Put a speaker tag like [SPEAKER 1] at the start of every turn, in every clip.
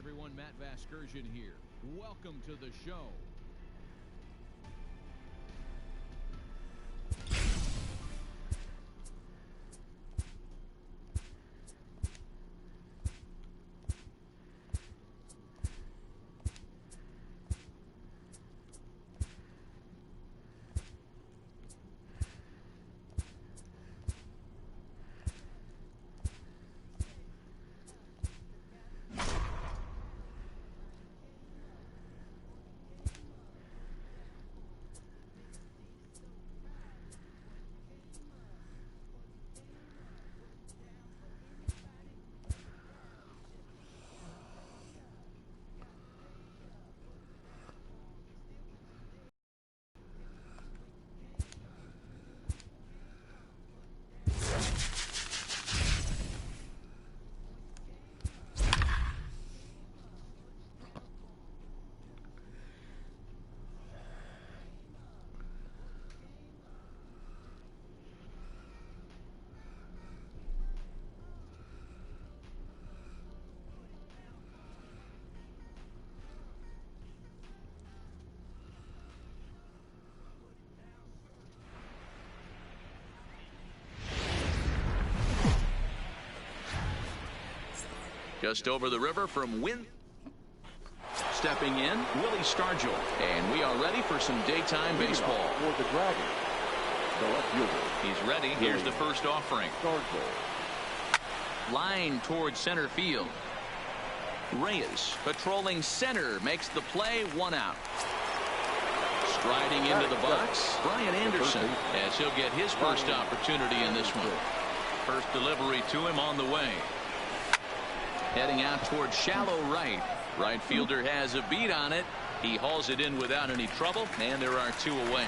[SPEAKER 1] everyone, Matt Vasgersian here. Welcome to the show.
[SPEAKER 2] Just over the river from stepping in, Willie Stargell. And we are ready for some daytime baseball.
[SPEAKER 3] For the Dragons, the left fielder.
[SPEAKER 2] He's ready. Here's the first offering.
[SPEAKER 3] Stargell.
[SPEAKER 2] Line towards center field. Reyes patrolling center makes the play, 1 out. Striding into the box, Brian Anderson, as he'll get his first opportunity in this one. First delivery to him on the way. Heading out towards shallow right. Right fielder has a beat on it. He hauls it in without any trouble, and there are 2 away.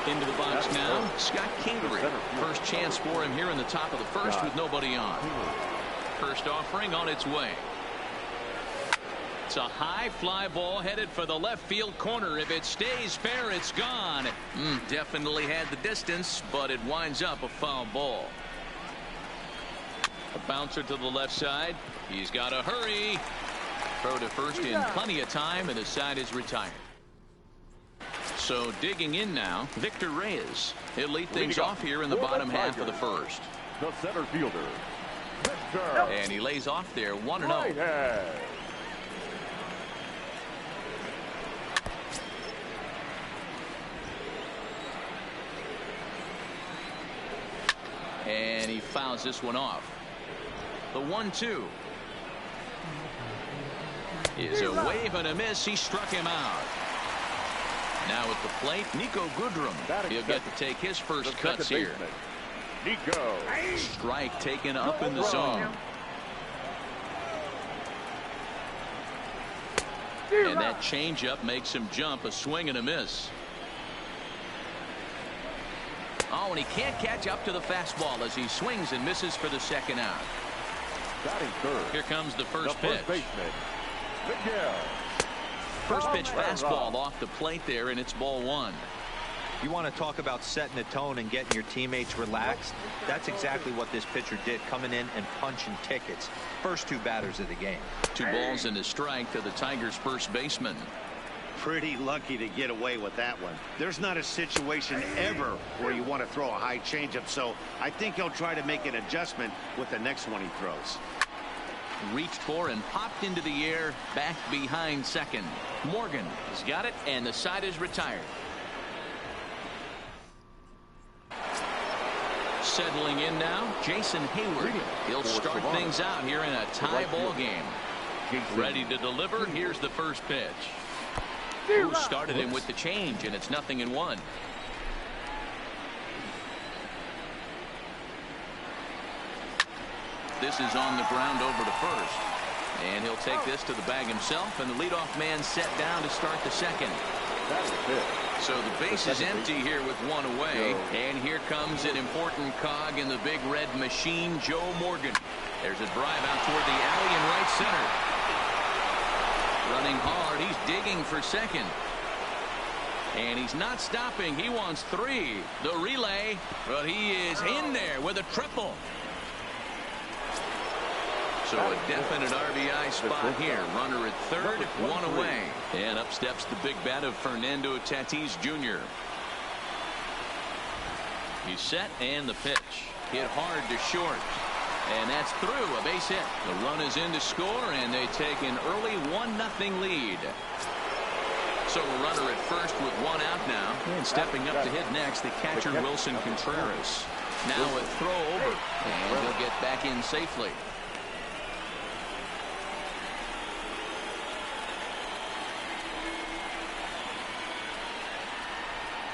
[SPEAKER 2] Into the box now, Scott Kingery. First chance for him here in the top of the first with nobody on. First offering on its way. It's a high fly ball headed for the left field corner. If it stays fair, it's gone. Definitely had the distance, but it winds up a foul ball. A bouncer to the left side. He's got to hurry. Throw to first in plenty of time, and the side is retired. So digging in now, Victor Reyes. He'll lead things off here in the bottom half of the first.
[SPEAKER 3] The center fielder, Victor.
[SPEAKER 2] And he lays off there, 1-0. And he fouls this one off. The 1-2 is a wave and a miss. He struck him out. Now at the plate, Nico Goodrum. He'll get to take his first cuts here.
[SPEAKER 3] Nico.
[SPEAKER 2] Strike taken up in the zone. And that changeup makes him jump. A swing and a miss. Oh, and he can't catch up to the fastball as he swings and misses for the second out. Here comes the first pitch. First pitch fastball off the plate there, and it's ball 1.
[SPEAKER 4] You want to talk about setting the tone and getting your teammates relaxed? That's exactly what this pitcher did, coming in and punching tickets. First 2 batters of the game.
[SPEAKER 2] 2 balls and a strike to the Tigers' first baseman.
[SPEAKER 5] Pretty lucky to get away with that one. There's not a situation ever where you want to throw a high changeup, so I think he'll try to make an adjustment with the next one he throws.
[SPEAKER 2] Reached for and popped into the air, back behind second. Morgan has got it, and the side is retired. Settling in now, Jason Hayward. He'll start things out here in a tie ball game. Ready to deliver. Here's the first pitch. Who started him with the change, and it's 0-1. This is on the ground over to first. And he'll take this to the bag himself, and the leadoff man set down to start the second. So the base is empty here with 1 away. And here comes an important cog in the big red machine, Joe Morgan. There's a drive out toward the alley in right center. Running hard. He's digging for second. And he's not stopping. He wants 3. The relay. But he is in there with a triple. So a definite RBI spot here. Runner at third, one away. And up steps the big bat of Fernando Tatis Jr. He's set, and the pitch. Hit hard to short. And that's through, a base hit. The run is in to score, and they take an early 1-0 lead. So a runner at first with one out now. And stepping up to hit next, the catcher Wilson Contreras. Now a throw over, and he'll get back in safely.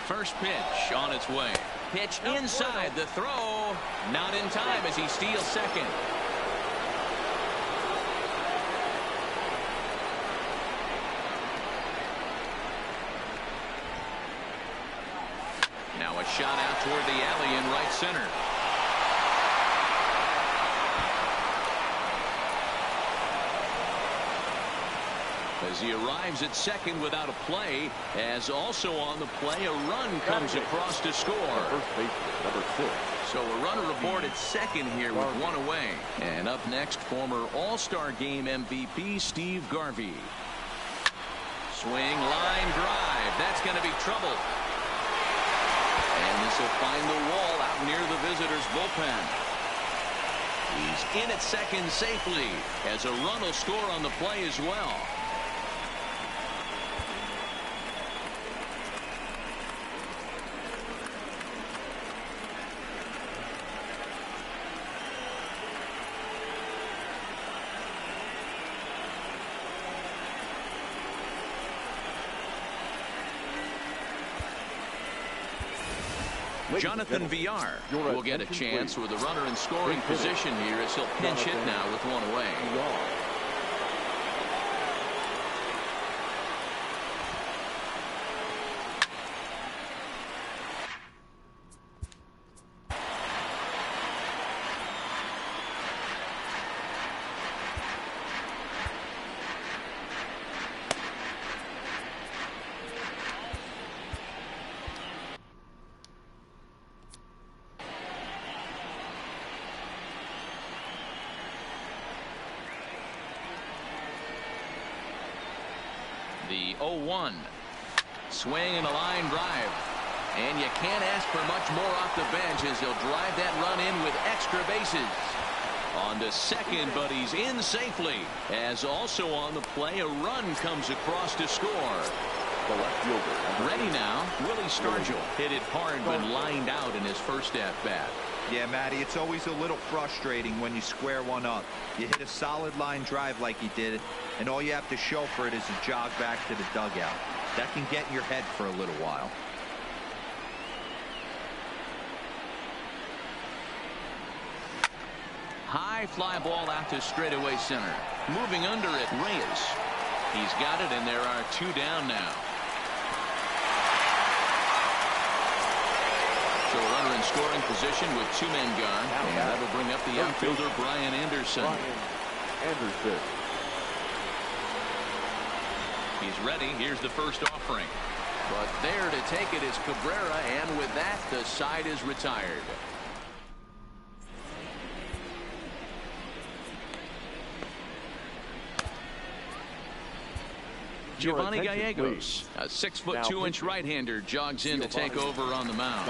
[SPEAKER 2] First pitch on its way. Pitch inside, the throw not in time as he steals second. Now a shot out toward the alley in right center. As he arrives at second without a play, as also on the play, a run comes across to score.
[SPEAKER 3] First base, number 6.
[SPEAKER 2] So a runner aboard at second here with one away. And up next, former All-Star Game MVP Steve Garvey. Swing, line drive. That's going to be trouble. And this will find the wall out near the visitors' bullpen. He's in at second safely, as a run will score on the play as well. Jonathan Villar will get a chance with a runner in scoring position here as he'll pinch hit now with one away. The 0-1. Swing and a line drive. And you can't ask for much more off the bench as he'll drive that run in with extra bases. On to second, but he's in safely. As also on the play, a run comes across to score.
[SPEAKER 3] The left fielder.
[SPEAKER 2] Ready now, Willie Stargell. Hit it hard but lined out in his first at-bat.
[SPEAKER 4] Yeah, Matty, it's always a little frustrating when you square one up. You hit a solid line drive like he did, and all you have to show for it is a jog back to the dugout. That can get in your head for a little while.
[SPEAKER 2] High fly ball out to straightaway center. Moving under it, Reyes. He's got it, and there are two down now. So a runner in scoring position with two men gone. And that'll bring up the outfielder, Brian Anderson. He's ready. Here's the first offering. But there to take it is Cabrera, and with that, the side is retired. Giovanni Gallegos, a 6'2" right-hander, jogs in to take over on the mound.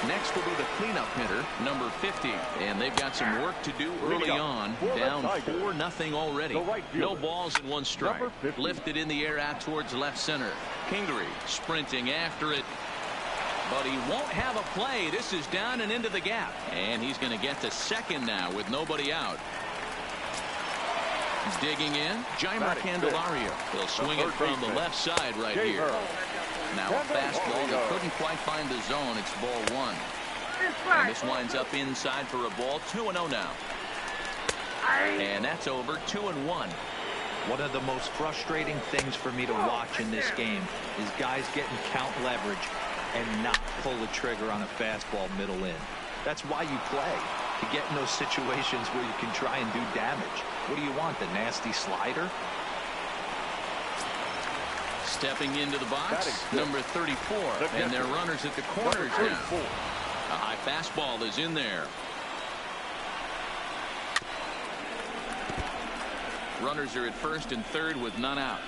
[SPEAKER 2] Next will be the cleanup hitter, number 50, and they've got some work to do early on, down 4-0 already. No balls and one strike. Lifted in the air out towards left center. Kingery sprinting after it, but he won't have a play. This is down and into the gap, and he's going to get to second now with nobody out. Digging in, Jeimer Candelario. He'll swing it from the left side right here. Now a fastball that couldn't quite find the zone. It's ball one. And this winds up inside for a ball. 2-0 now. And that's over. 2-1.
[SPEAKER 4] One of the most frustrating things for me to watch in this game is guys getting count leverage and not pull the trigger on a fastball middle in. That's why you play, to get in those situations where you can try and do damage. What do you want, the nasty slider?
[SPEAKER 2] Stepping into the box, number 34, and their runners at the corners now. A high fastball is in there. Runners are at first and third with none out.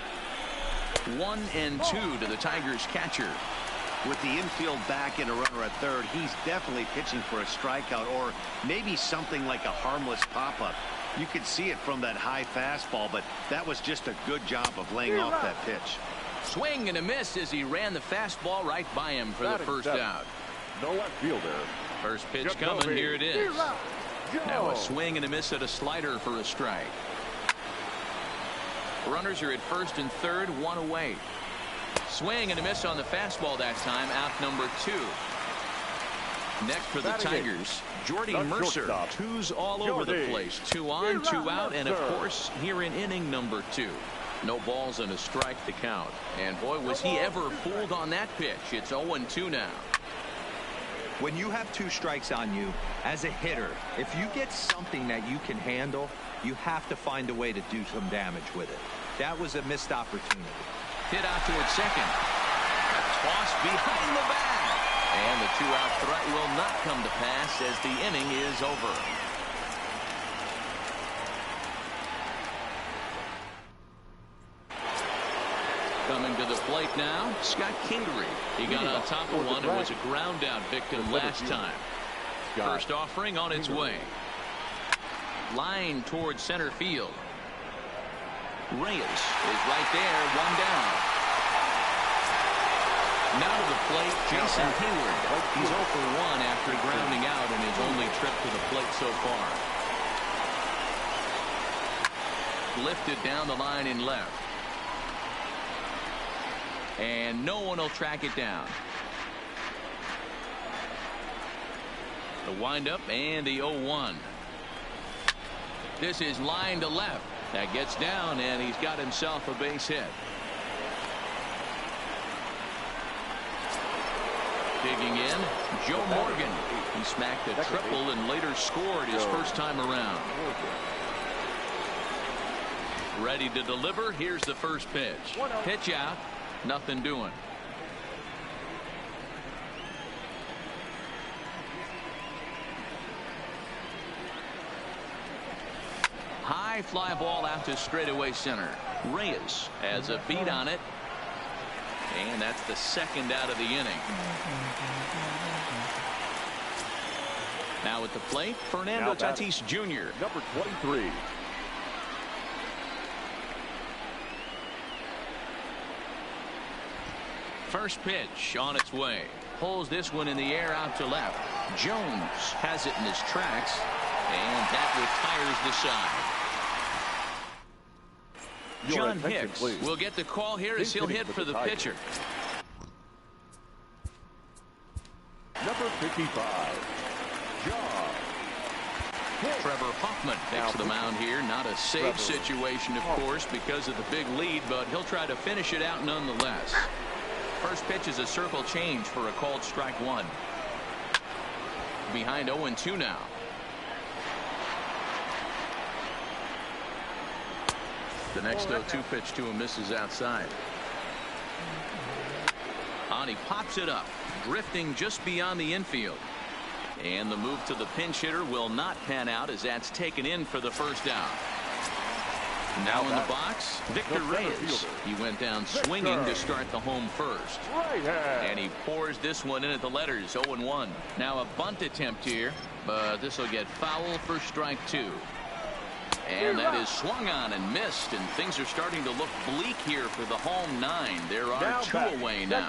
[SPEAKER 2] 1-2 to the Tigers catcher.
[SPEAKER 5] With the infield back and a runner at third, he's definitely pitching for a strikeout or maybe something like a harmless pop-up. You could see it from that high fastball, but that was just a good job of laying off that pitch.
[SPEAKER 2] Swing and a miss as he ran the fastball right by him for the first out.
[SPEAKER 3] No left fielder.
[SPEAKER 2] First pitch coming. Here it is. Now a swing and a miss at a slider for a strike. Runners are at first and third, one away. Swing and a miss on the fastball that time. Out number 2. Next for the Tigers, Jordy Mercer. Twos all over the place. 2 on, 2 out, and of course here in inning number 2. No balls and a strike to count. And boy, was he ever fooled on that pitch. It's 0-2 now.
[SPEAKER 4] When you have 2 strikes on you, as a hitter, if you get something that you can handle, you have to find a way to do some damage with it. That was a missed opportunity.
[SPEAKER 2] Hit out toward second. A toss behind the bag. And the 2-out threat will not come to pass as the inning is over. Coming to the plate now, Scott Kingery. He got on top of one and was a ground out victim last time. First offering on its way. Line towards center field. Reyes is right there, 1 down. Now to the plate, Jason Hayward. He's 0 for 1 after grounding out in his only trip to the plate so far. Lifted down the line in left. And no one will track it down. The windup and the 0-1. This is line to left. That gets down, and he's got himself a base hit. Digging in, Joe Morgan. He smacked a triple and later scored his first time around. Ready to deliver. Here's the first pitch. Pitch out. Nothing doing. High fly ball out to straightaway center. Reyes has a beat on it. And that's the second out of the inning. Now at the plate, Fernando Tatis Jr.
[SPEAKER 3] Number 23.
[SPEAKER 2] First pitch on its way. Pulls this one in the air out to left. Jones has it in his tracks. And that retires the side. John Hicks will get the call here as he'll hit for the pitcher.
[SPEAKER 3] Number 55. John Hicks.
[SPEAKER 2] Trevor Hoffman takes to the mound here. Not a save situation, of course, because of the big lead, but he'll try to finish it out nonetheless. First pitch is a circle change for a called strike 1. Behind 0-2 now. The next 0-2 pitch to him misses outside. And he pops it up, drifting just beyond the infield. And the move to the pinch hitter will not pan out as that's taken in for the first out. Now in the box, Victor Reyes. He went down swinging to start the home first. And he pours this one in at the letters, 0-1. Now a bunt attempt here, but this will get foul for strike 2. And that is swung on and missed, and things are starting to look bleak here for the home 9. There are 2 away now.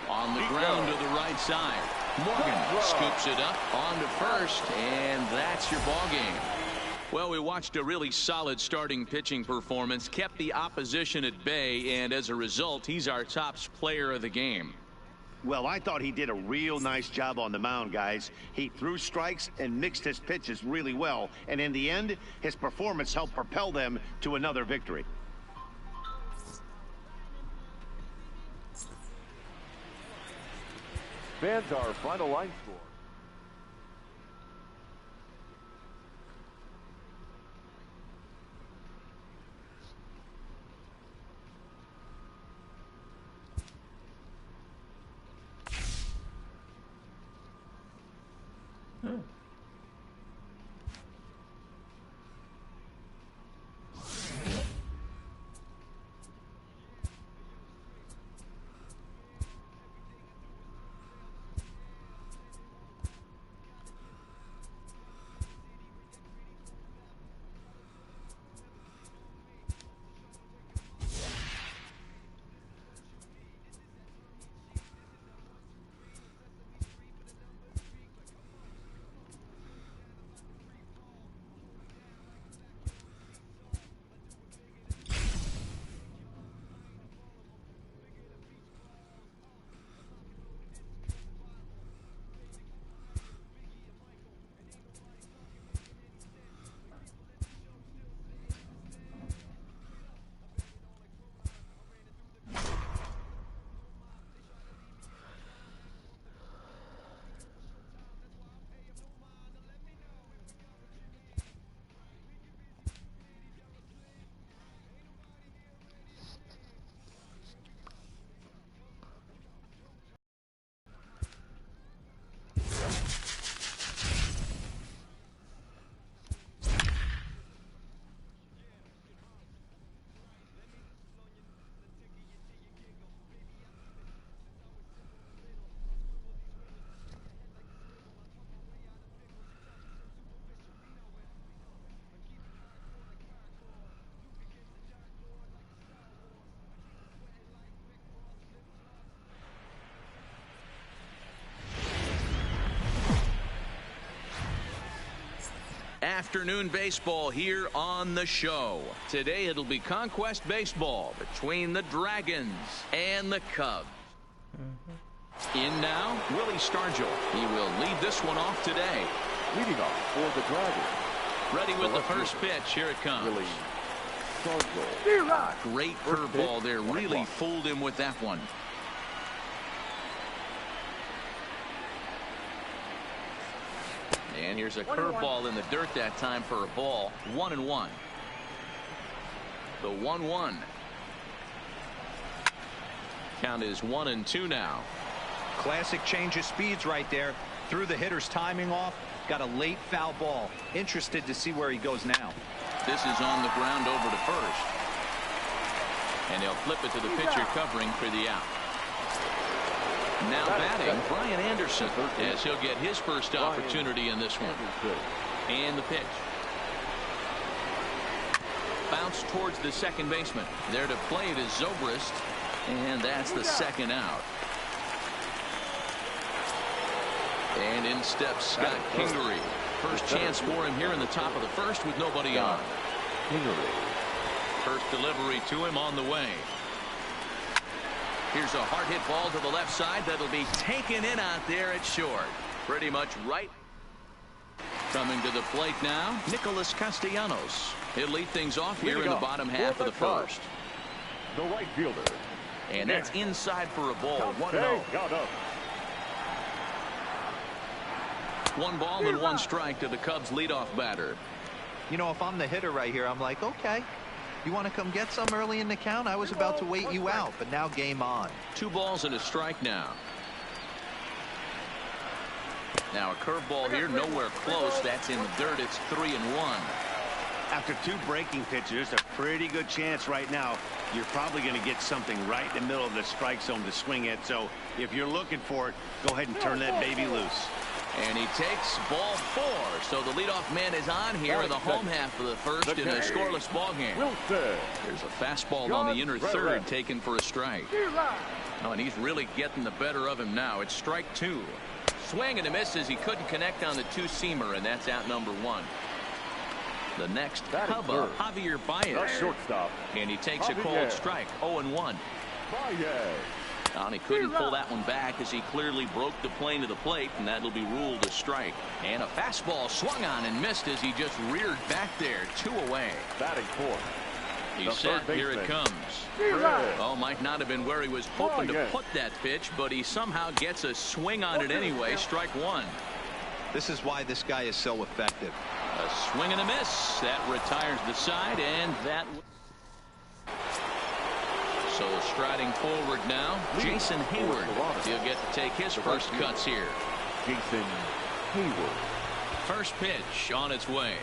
[SPEAKER 2] On the ground to the right side. Morgan scoops it up onto first, and that's your ball game. Well, we watched a really solid starting pitching performance, kept the opposition at bay, and as a result, he's our top player of the game.
[SPEAKER 5] Well, I thought he did a real nice job on the mound, guys. He threw strikes and mixed his pitches really well, and in the end, his performance helped propel them to another victory.
[SPEAKER 3] Fans, our final line score.
[SPEAKER 2] Afternoon baseball here on the show. Today it'll be conquest baseball between the Dragons and the Cubs. In now, Willie Stargell. He will lead this one off today.
[SPEAKER 3] Leading off for the Dragons.
[SPEAKER 2] Ready with the first pitch. Here it comes.
[SPEAKER 3] Willie Stargell.
[SPEAKER 2] Great curveball there. Really fooled him with that one. And here's a curveball in the dirt that time for a ball. 1-1. The 1-1. Count is 1-2 now.
[SPEAKER 4] Classic change of speeds right there. Threw the hitter's timing off. Got a late foul ball. Interested to see where he goes now.
[SPEAKER 2] This is on the ground over to first. And they'll flip it to the pitcher covering for the out. Now batting, Brian Anderson, as he'll get his first opportunity in this one. And the pitch. Bounce towards the second baseman. There to play it is Zobrist. And that's the second out. And in steps Scott Kingery. First chance for him here in the top of the first with nobody on. First delivery to him on the way. Here's a hard hit ball to the left side that'll be taken in out there at short. Pretty much right. Coming to the plate now, Nicholas Castellanos. He'll lead things off here in the bottom half of the first.
[SPEAKER 3] The right fielder.
[SPEAKER 2] And that's inside for a ball. 1-0. 1 ball and 1 strike to the Cubs leadoff batter.
[SPEAKER 4] You know, if I'm the hitter right here, I'm like, okay, you want to come get some early in the count? I was about to wait you out, but now game on.
[SPEAKER 2] 2 balls and a strike now. Now a curveball here, nowhere close. That's in the dirt. It's 3-1.
[SPEAKER 5] After 2 breaking pitches, there's a pretty good chance right now you're probably going to get something right in the middle of the strike zone to swing at. So if you're looking for it, go ahead and turn that baby loose.
[SPEAKER 2] And he takes ball 4. So the leadoff man is on here in the home half of the first in a scoreless ball game. There's a fastball on the inner third taken for a strike. Oh, and he's really getting the better of him now. It's strike 2. Swing and a miss as he couldn't connect on the 2-seamer, and that's out number 1. The next Cubba, Javier Baez.
[SPEAKER 3] Shortstop.
[SPEAKER 2] And he takes a cold strike. 0-1. And he couldn't pull that one back as he clearly broke the plane to the plate, and that'll be ruled a strike. And a fastball swung on and missed as he just reared back there. 2 away.
[SPEAKER 3] Batting 4.
[SPEAKER 2] He's set. Here it comes. Oh, might not have been where he was hoping to put that pitch, but he somehow gets a swing on it anyway. Strike 1.
[SPEAKER 4] This is why this guy is so effective.
[SPEAKER 2] A swing and a miss. That retires the side, and that. So striding forward now, Jason Hayward. He'll get to take his first cuts here.
[SPEAKER 3] Jason Hayward.
[SPEAKER 2] First pitch on its way.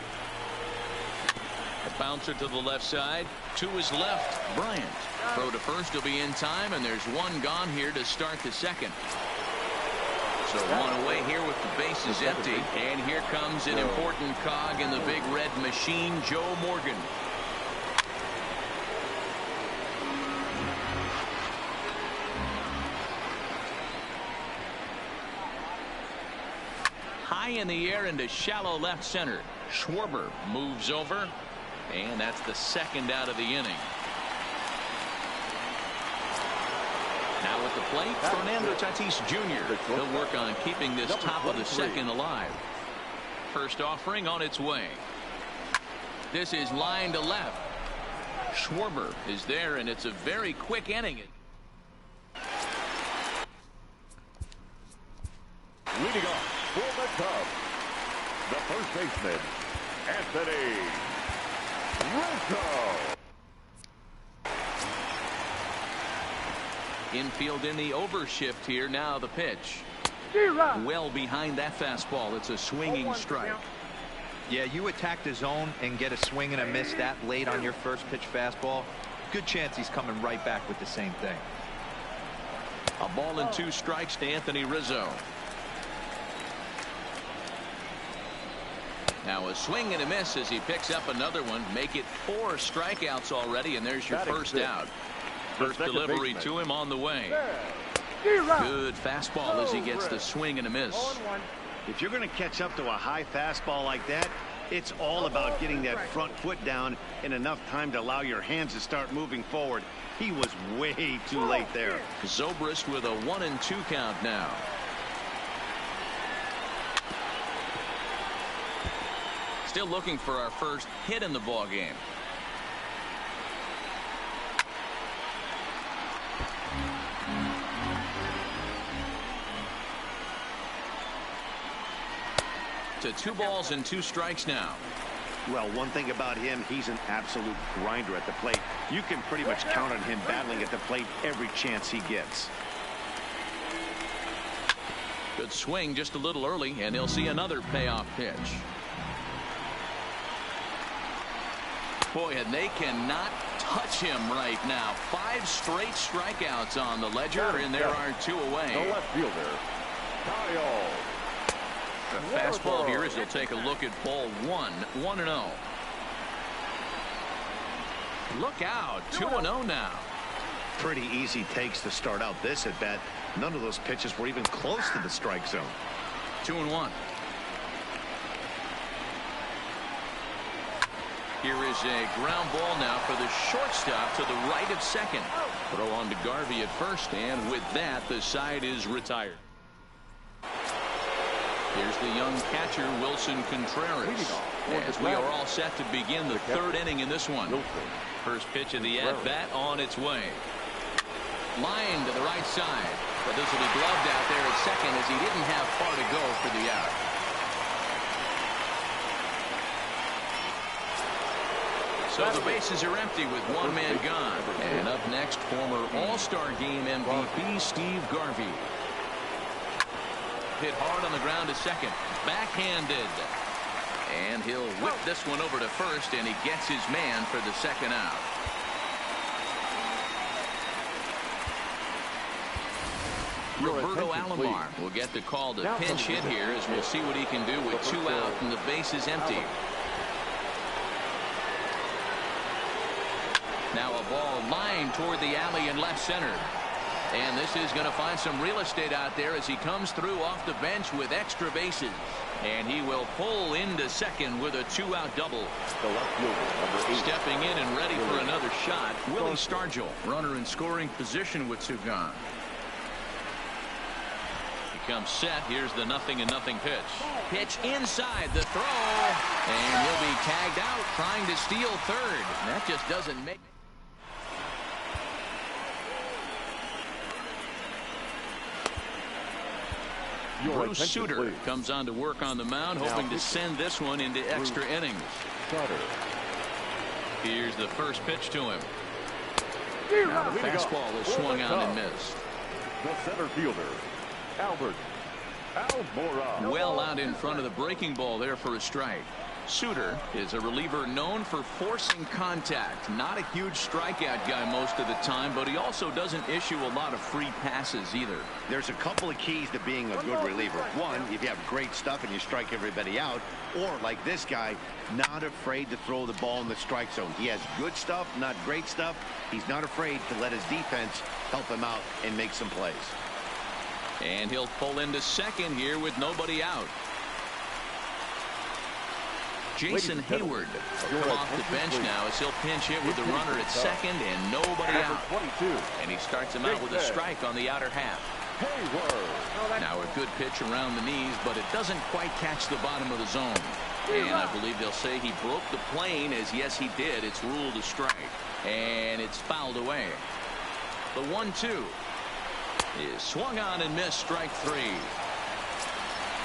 [SPEAKER 2] A bouncer to the left side. To his left, Bryant. Throw to first will be in time, and there's 1 gone here to start the second. So 1 away here with the bases empty. And here comes an important cog in the big red machine, Joe Morgan. High in the air into shallow left center. Schwarber moves over, and that's the second out of the inning. Now at the plate, Fernando Tatis Jr. He'll work on keeping this top of the second alive. First offering on its way. This is line to left. Schwarber is there, and it's a very quick inning.
[SPEAKER 3] Leading off for the Cubs, the first baseman, Anthony Rizzo.
[SPEAKER 2] Infield in the overshift here. Now the pitch. Well behind that fastball. It's a swinging strike.
[SPEAKER 4] Yeah, you attack the zone and get a swing and a miss that late on your first pitch fastball. Good chance he's coming right back with the same thing.
[SPEAKER 2] A ball and 2 strikes to Anthony Rizzo. Now a swing and a miss as he picks up another one. Make it 4 strikeouts already, and there's your first out. First delivery to him on the way. Good fastball as he gets the swing and a miss.
[SPEAKER 5] If you're going to catch up to a high fastball like that, It's all about getting that front foot down in enough time to allow your hands to start moving forward. He was way too late there.
[SPEAKER 2] Zobrist with a 1-2 count now. Still looking for our first hit in the ball game. To 2 balls and 2 strikes now.
[SPEAKER 5] Well, one thing about him, he's an absolute grinder at the plate. You can pretty much count on him battling at the plate every chance he gets.
[SPEAKER 2] Good swing just a little early, and he'll see another payoff pitch. Boy, and they cannot touch him right now. 5 straight strikeouts on the ledger, and there are 2 away.
[SPEAKER 3] The left fielder, Kyle.
[SPEAKER 2] The fastball here as he'll take a look at ball 1, 1-0. Look out, 2-0 now.
[SPEAKER 5] Pretty easy takes to start out this at bat. None of those pitches were even close to the strike zone.
[SPEAKER 2] 2-1. Here is a ground ball now for the shortstop to the right of second. Throw on to Garvey at first, and with that, the side is retired. Here's the young catcher, Wilson Contreras, as we are all set to begin the 3rd inning in this one. First pitch of the at-bat on its way. Line to the right side, but this will be gloved out there at second as he didn't have far to go for the out. So the bases are empty with 1 man gone. And up next, former All-Star Game MVP Steve Garvey. Hit hard on the ground to second. Backhanded. And he'll whip this one over to first, and he gets his man for the second out. Roberto Alomar will get the call to pinch hit here as we'll see what he can do with 2 out and the bases empty. Now a ball lined toward the alley in left center. And this is going to find some real estate out there as he comes through off the bench with extra bases. And he will pull into second with a 2-out double. Stepping in and ready for another shot, Willie Stargell. Runner in scoring position with 2 gone. He comes set. Here's the 0-0 pitch. Pitch inside the throw. And he'll be tagged out trying to steal third. That just doesn't make. Bruce Sutter comes on to work on the mound, hoping to send this one into extra innings. Here's the first pitch to him. Now the fastball is swung on and missed.
[SPEAKER 3] The center fielder, Albert Almora.
[SPEAKER 2] Well out in front of the breaking ball there for a strike. Sutter is a reliever known for forcing contact. Not a huge strikeout guy most of the time, but he also doesn't issue a lot of free passes either.
[SPEAKER 5] There's a couple of keys to being a good reliever. One, if you have great stuff and you strike everybody out, or like this guy, not afraid to throw the ball in the strike zone. He has good stuff, not great stuff. He's not afraid to let his defense help him out and make some plays.
[SPEAKER 2] And he'll pull into second here with nobody out. Jason Hayward will come off the bench now as he'll pinch hit with the runner at second and nobody out. And he starts him out with a strike on the outer half. Now a good pitch around the knees, but it doesn't quite catch the bottom of the zone. And I believe they'll say he broke the plane, as yes he did. It's ruled a strike. And it's fouled away. The 1-2 is swung on and missed, strike 3.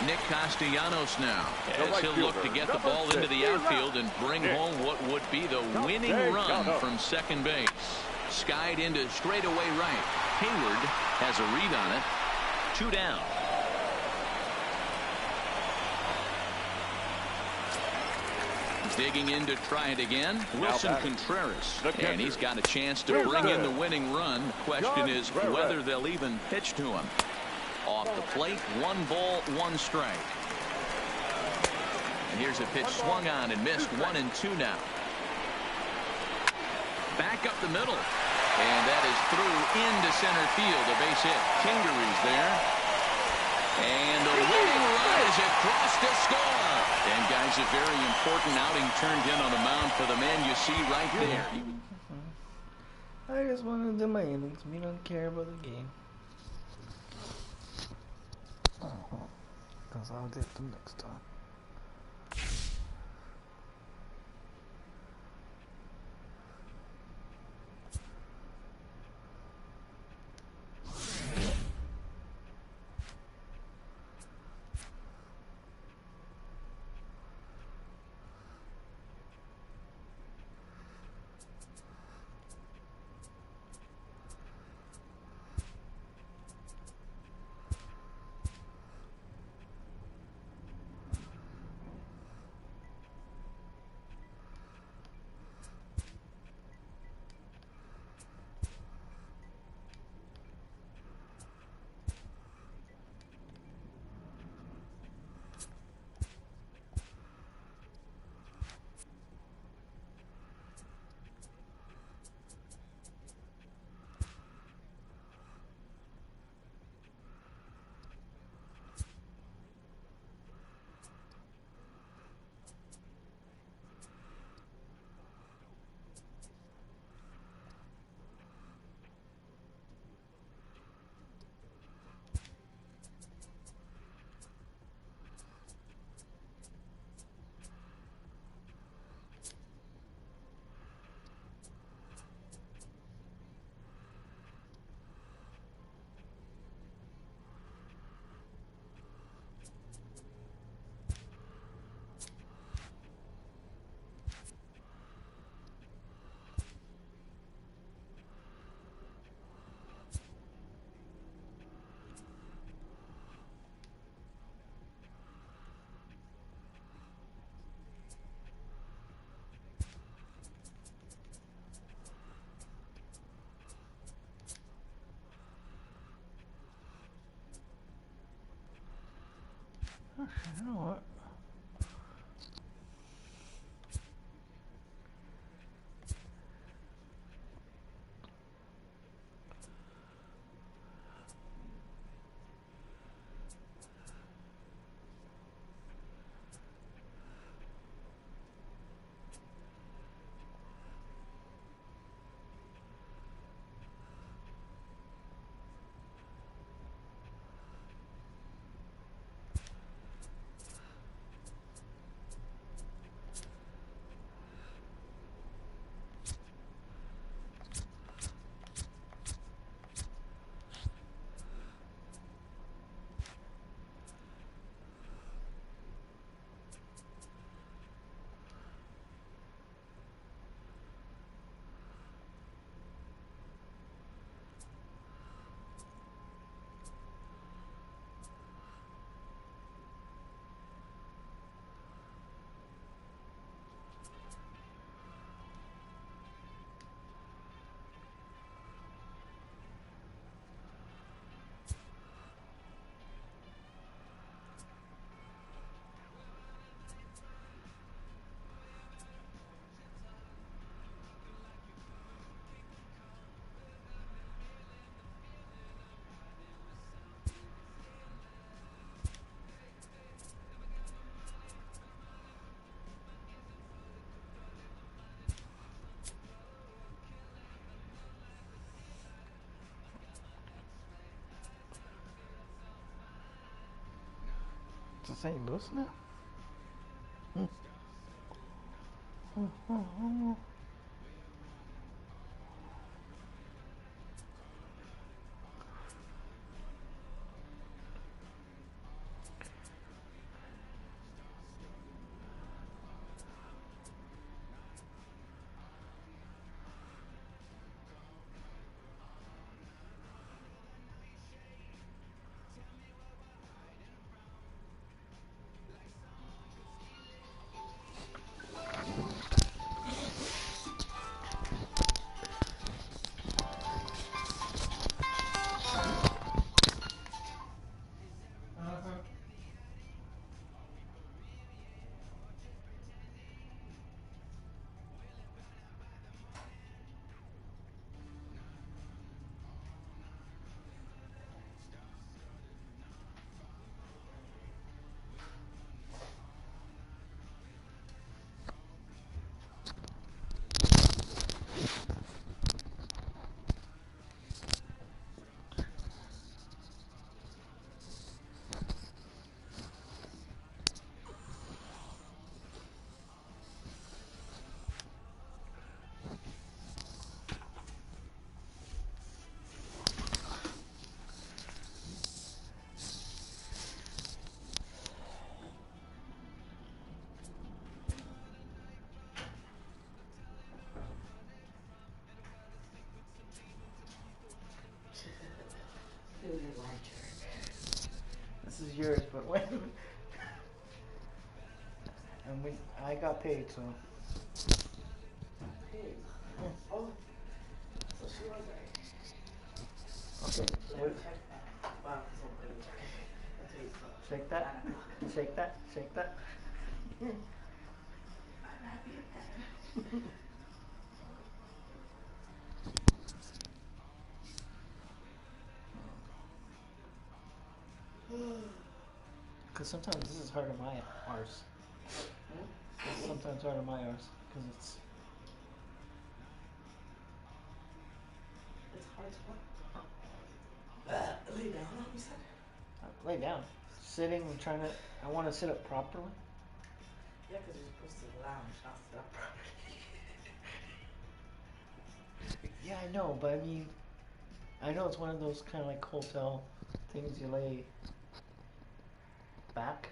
[SPEAKER 2] Nick Castellanos now as he'll look to get the ball into the outfield and bring home what would be the winning run from second base. Skied into straightaway right. Hayward has a read on it. 2 down. Digging in to try it again, Wilson Contreras. And he's got a chance to bring in the winning run. The question is whether they'll even pitch to him. Off the plate, 1 ball, 1 strike. And here's a pitch swung on and missed. 1-2 now. Back up the middle. And that is through into center field. A base hit. Kingery's there. And the winning run fires across to score. And, guys, a very important outing turned in on the mound for the man you see right there.
[SPEAKER 6] I just want to do my innings. We don't care about the game. Because I'll get them next time. You know what? To St. Louis now? I got paid, so.
[SPEAKER 7] Oh, so she was right.
[SPEAKER 6] Okay.
[SPEAKER 7] Let me check that. Wow, let me check. That's what you thought.
[SPEAKER 6] Shake that. Shake that. Shake that.
[SPEAKER 7] I'm happy again.
[SPEAKER 6] Because sometimes this is hard on my arse. This is sometimes hard on my arse. Because it's.
[SPEAKER 7] It's hard to what? Lay down, you said?
[SPEAKER 6] Lay down. Sitting and trying to. I want to sit up properly.
[SPEAKER 7] Yeah, because you're supposed to lounge, not sit up properly.
[SPEAKER 6] Yeah, I know, but I mean. I know it's one of those kind of like hotel things you lay back.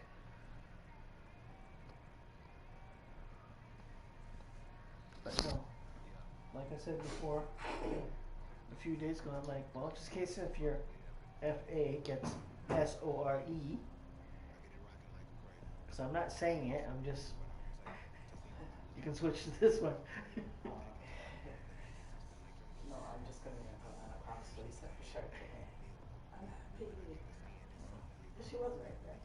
[SPEAKER 6] But no. Like I said before, a few days ago, I'm like, well, just in case if your FA gets SORE, because I'm not saying it, I'm just, you can switch to this one.
[SPEAKER 7] No, I'm just gonna I promise what he said for sure. I'm happy. She was right there.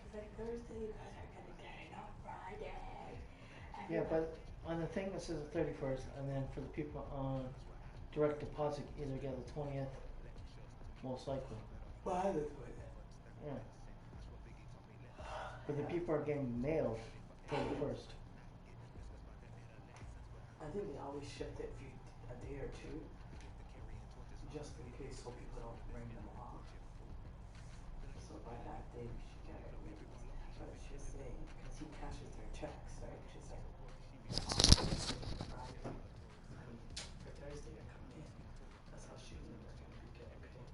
[SPEAKER 7] She's like, Thursday, you guys are gonna get it on Friday.
[SPEAKER 6] Yeah, but on the thing it says the 31st, and then for the people on direct deposit, either get the 20th, most likely.
[SPEAKER 7] Why the 20th?
[SPEAKER 6] Yeah. But the people are getting mailed 31st.
[SPEAKER 7] I think they always shift it a day or two, just in case so people don't ring them off. So by that day we should get it. But she's saying, because he cashes their checks, right? She's like, Friday. I mean, for Thursday they're coming in. That's how she knew they're going to be getting paid.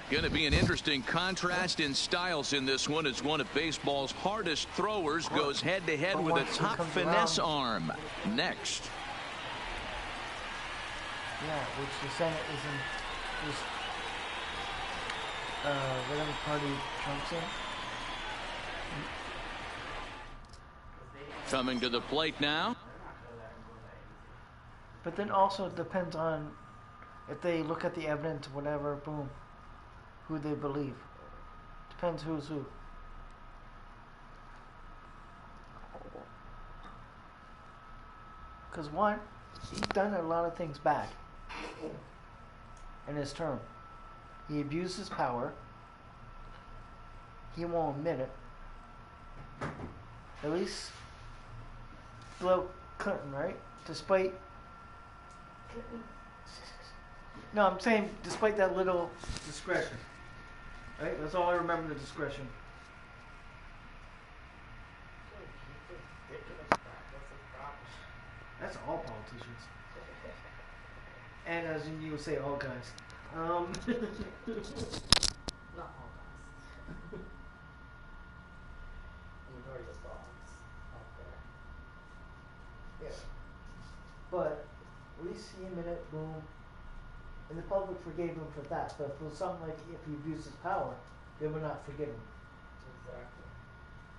[SPEAKER 2] Going to be an interesting contrast in styles in this one as one of baseball's hardest throwers goes head-to-head with a top finesse arm. Next.
[SPEAKER 6] Yeah, which the Senate is whatever party Trump's in.
[SPEAKER 2] Coming to the plate now.
[SPEAKER 6] But then also it depends on if they look at the evidence, whatever, boom, who they believe. Depends who's who. Because one, he's done a lot of things bad in his term. He abused his power. He won't admit it. At least Bill Clinton, right? Despite... No, I'm saying despite that little discretion. Right? That's all I remember, the discretion. That's all politicians. And as you would say, all guys.
[SPEAKER 7] Not all guys. The majority of dogs out there.
[SPEAKER 6] Yeah. But at least he admitted, boom. And the public forgave him for that. But if it was something like if he abused his power, they would not forgive him.
[SPEAKER 7] Exactly.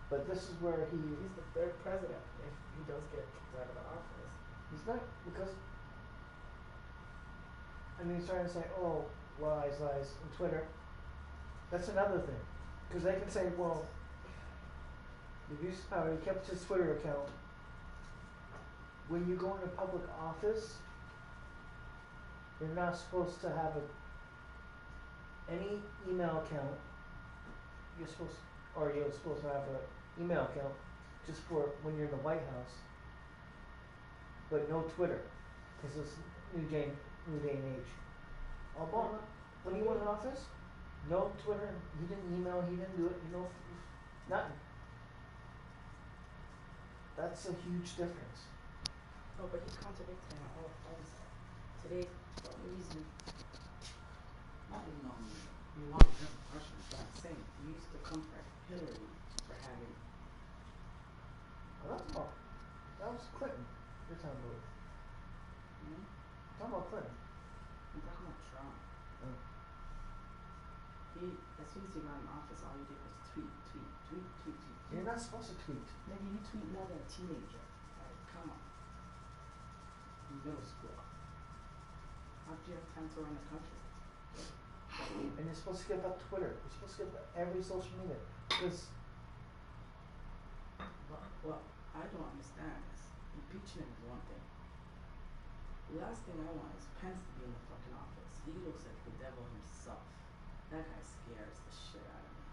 [SPEAKER 6] But this is where
[SPEAKER 7] He's the third president if he does get kicked out of the office.
[SPEAKER 6] he's not, because I mean, he's trying to say, oh, lies on Twitter. That's another thing. Because they can say, well, he abused his power, he kept his Twitter account. When you go into public office, you're not supposed to have any email account. You're supposed to have an email account just for when you're in the White House. But no Twitter. Because it's new day and age. Obama, when he went in office, no Twitter, he didn't email, he didn't do it, nothing. That's a huge difference.
[SPEAKER 7] Oh, but he contradicted him at all times. Today, for some reason, not even on you want to have questions, but I'm saying you used to comfort Hillary for having.
[SPEAKER 6] Oh, that was Clinton. You're talking about. Talking about Clinton.
[SPEAKER 7] I'm talking about Trump.
[SPEAKER 6] Oh.
[SPEAKER 7] As soon as he got in office, all he did was tweet.
[SPEAKER 6] You're not supposed to tweet.
[SPEAKER 7] Maybe you tweet more than a teenager. Like, come on. In middle school. How do you have time to run the country?
[SPEAKER 6] And you're supposed to give up Twitter. You're supposed to give up every social media. Because...
[SPEAKER 7] Well, I don't understand this. Impeachment is one thing. The last thing I want is Pence to be in the fucking office. He looks like the devil himself. That guy scares the shit out of me.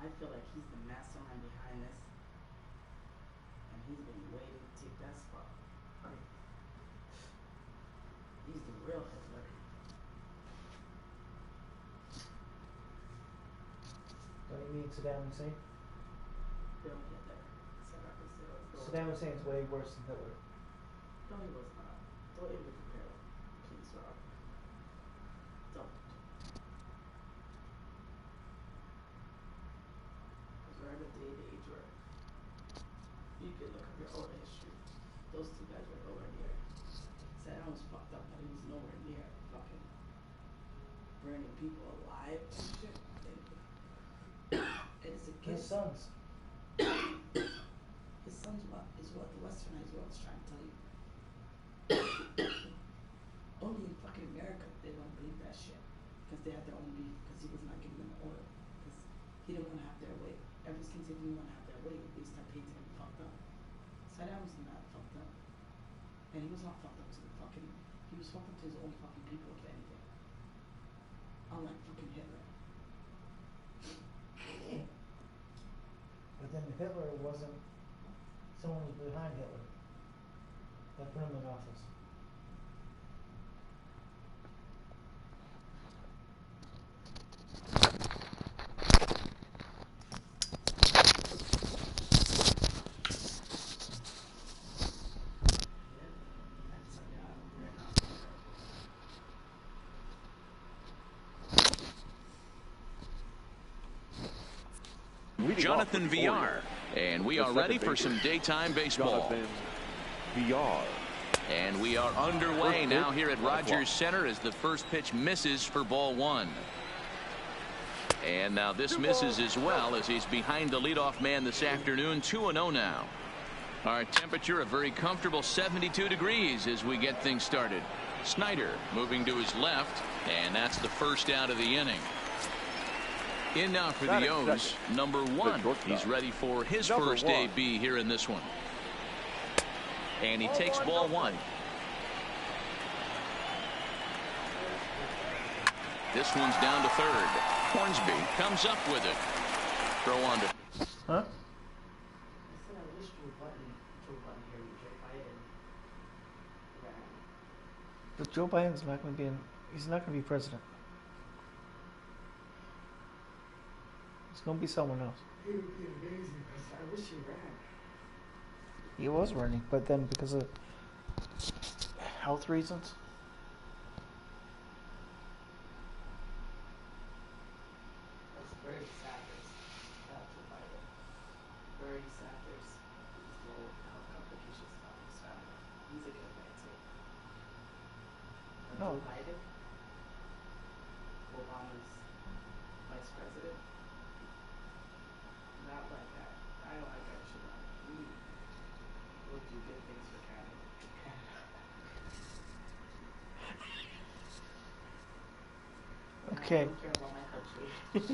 [SPEAKER 7] I feel like he's the mastermind behind this. And he's been waiting to take that spot. He's the real Hitler.
[SPEAKER 6] Don't you mean Saddam Hussein?
[SPEAKER 7] Real Hitler.
[SPEAKER 6] Saddam Hussein's way worse than Hitler.
[SPEAKER 7] No, he was not. Don't even compare them. Please, Rob. Don't. Because we're in a day and age where you can look up your own history. Those two guys were nowhere near. Saddam was fucked up, but he was nowhere near fucking burning people alive and shit. And it's a kid.
[SPEAKER 6] His sons.
[SPEAKER 7] His sons is what the westernized world is trying to tell you. Only in fucking America they don't believe that shit. Because they had their own beef. Because he was not giving them oil. Because he didn't want to have their way. Ever since he didn't want to have their way, they started painting him fucked up. Saddam was not fucked up. And he was not fucked up to the fucking... He was fucked up to his own fucking people, if anything. Unlike fucking Hitler.
[SPEAKER 6] But then Hitler wasn't... Someone was behind Hitler. That put him in office.
[SPEAKER 2] Jonathan VR. And we are ready for some daytime baseball.
[SPEAKER 3] Jonathan VR.
[SPEAKER 2] And we are underway now here at Rogers Center as the first pitch misses for ball one. And now this misses as well as he's behind the leadoff man this afternoon. 2-0 now. Our temperature a very comfortable 72 degrees as we get things started. Snyder moving to his left, and that's the first out of the inning. In now for the O's, number 1. He's ready for his first AB here in this one. And he takes ball 1. This one's down to third. Hornsby comes up with it. Throw on to.
[SPEAKER 6] Huh? But Joe Biden's not going to be he's not going to be president. It's going to be someone else.
[SPEAKER 7] He would be amazing. I wish he ran.
[SPEAKER 6] He was running, but then because of health reasons.
[SPEAKER 7] That's Bernie Sanders. That's what Biden. Bernie Sanders. His little health complications about his family. He's a good man too.
[SPEAKER 6] No.
[SPEAKER 7] Joe Biden, Obama's vice president. Not like that. I don't like that shit. We will do good things for Canada.
[SPEAKER 6] Okay.
[SPEAKER 7] I don't care about my country. Fuck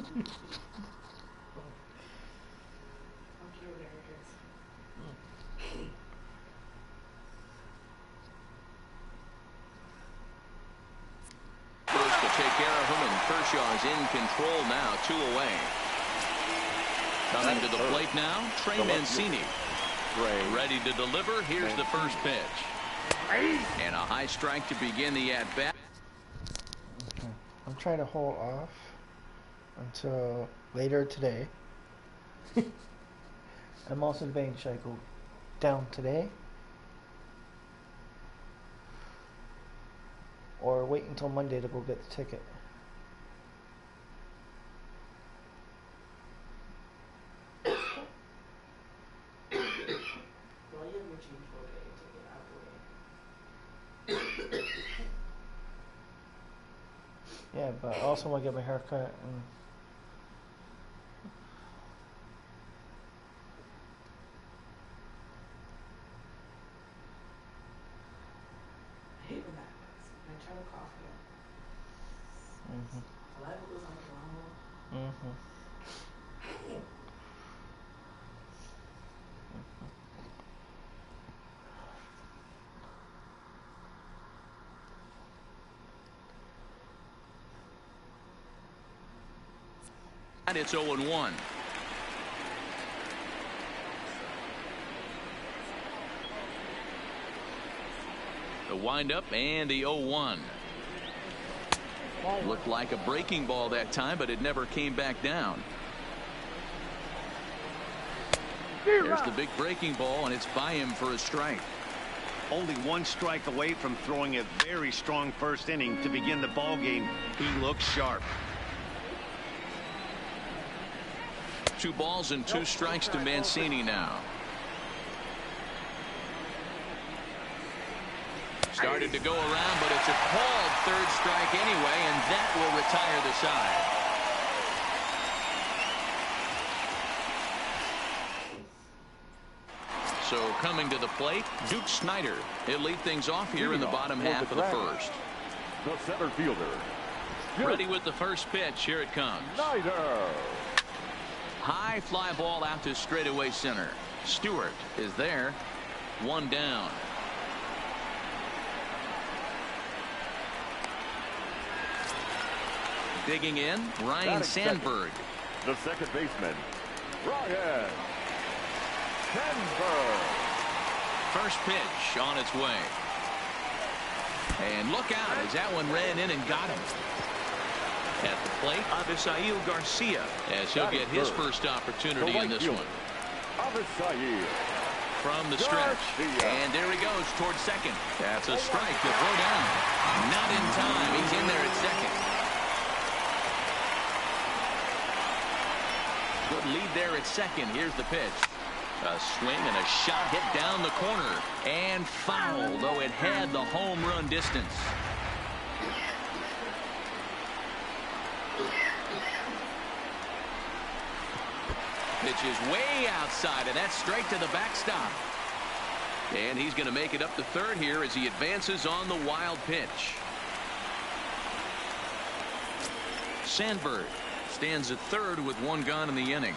[SPEAKER 7] you, Americans.
[SPEAKER 2] First to take care of him, and Kershaw's in control now. 2 away. Coming to the plate now, Trey Mancini. Ready to deliver. Here's the first pitch. And a high strike to begin the at-bat.
[SPEAKER 6] Okay. I'm trying to hold off until later today. I'm also debating, should I go down today or wait until Monday to go get the ticket?
[SPEAKER 7] Well, you have your change for a ticket out the way.
[SPEAKER 6] Yeah, but I also want to get my hair cut and
[SPEAKER 7] I hate when that happens. When I try to cough again. Saliva goes on the wrong.
[SPEAKER 2] And it's 0-1. The windup and the 0-1. Looked like a breaking ball that time, but it never came back down. There's the big breaking ball, and it's by him for a strike.
[SPEAKER 5] Only 1 strike away from throwing a very strong first inning to begin the ball game. He looks sharp.
[SPEAKER 2] 2 balls and 2 strikes to Mancini now. Started to go around, but it's a called third strike anyway, and that will retire the side. So coming to the plate, Duke Snyder. He'll lead things off here in the bottom half of the first.
[SPEAKER 3] The center fielder.
[SPEAKER 2] Ready with the first pitch. Here it comes.
[SPEAKER 3] Snyder.
[SPEAKER 2] High fly ball out to straightaway center. Stewart is there. 1 down. Digging in, Ryan Sandberg.
[SPEAKER 3] The second baseman, Ryan Sandberg.
[SPEAKER 2] First pitch on its way. And look out as that one ran in and got him. At the plate, Avisail Garcia, as he'll get his first opportunity in this one.
[SPEAKER 3] Avisail.
[SPEAKER 2] From the stretch. And there he goes towards second. That's a strike to throw down. Not in time. He's in there at second. Good lead there at second. Here's the pitch. A swing and a shot hit down the corner. And foul, though it had the home run distance. Pitch is way outside, and that's straight to the backstop. And he's going to make it up to third here as he advances on the wild pitch. Sandberg stands at third with one gone in the inning.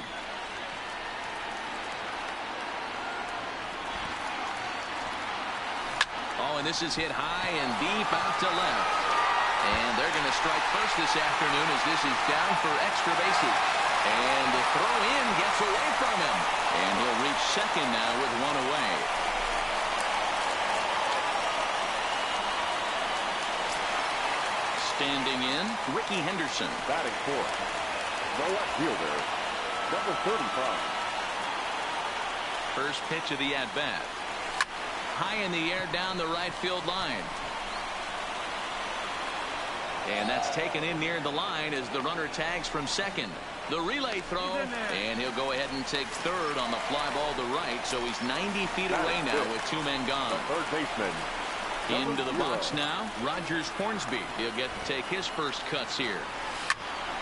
[SPEAKER 2] Oh, and this is hit high and deep out to left. And they're going to strike first this afternoon as this is down for extra bases. And the throw in gets away from him. And he'll reach second now with one away. Standing in, Ricky Henderson.
[SPEAKER 3] Batting fourth, the left fielder, number 35.
[SPEAKER 2] First pitch of the at-bat. High in the air down the right field line. And that's taken in near the line as the runner tags from second. The relay throw, and he'll go ahead and take third on the fly ball to right, so he's 90 feet away now with two men gone.
[SPEAKER 3] The third baseman.
[SPEAKER 2] Into the box now, Rogers Hornsby. He'll get to take his first cuts here.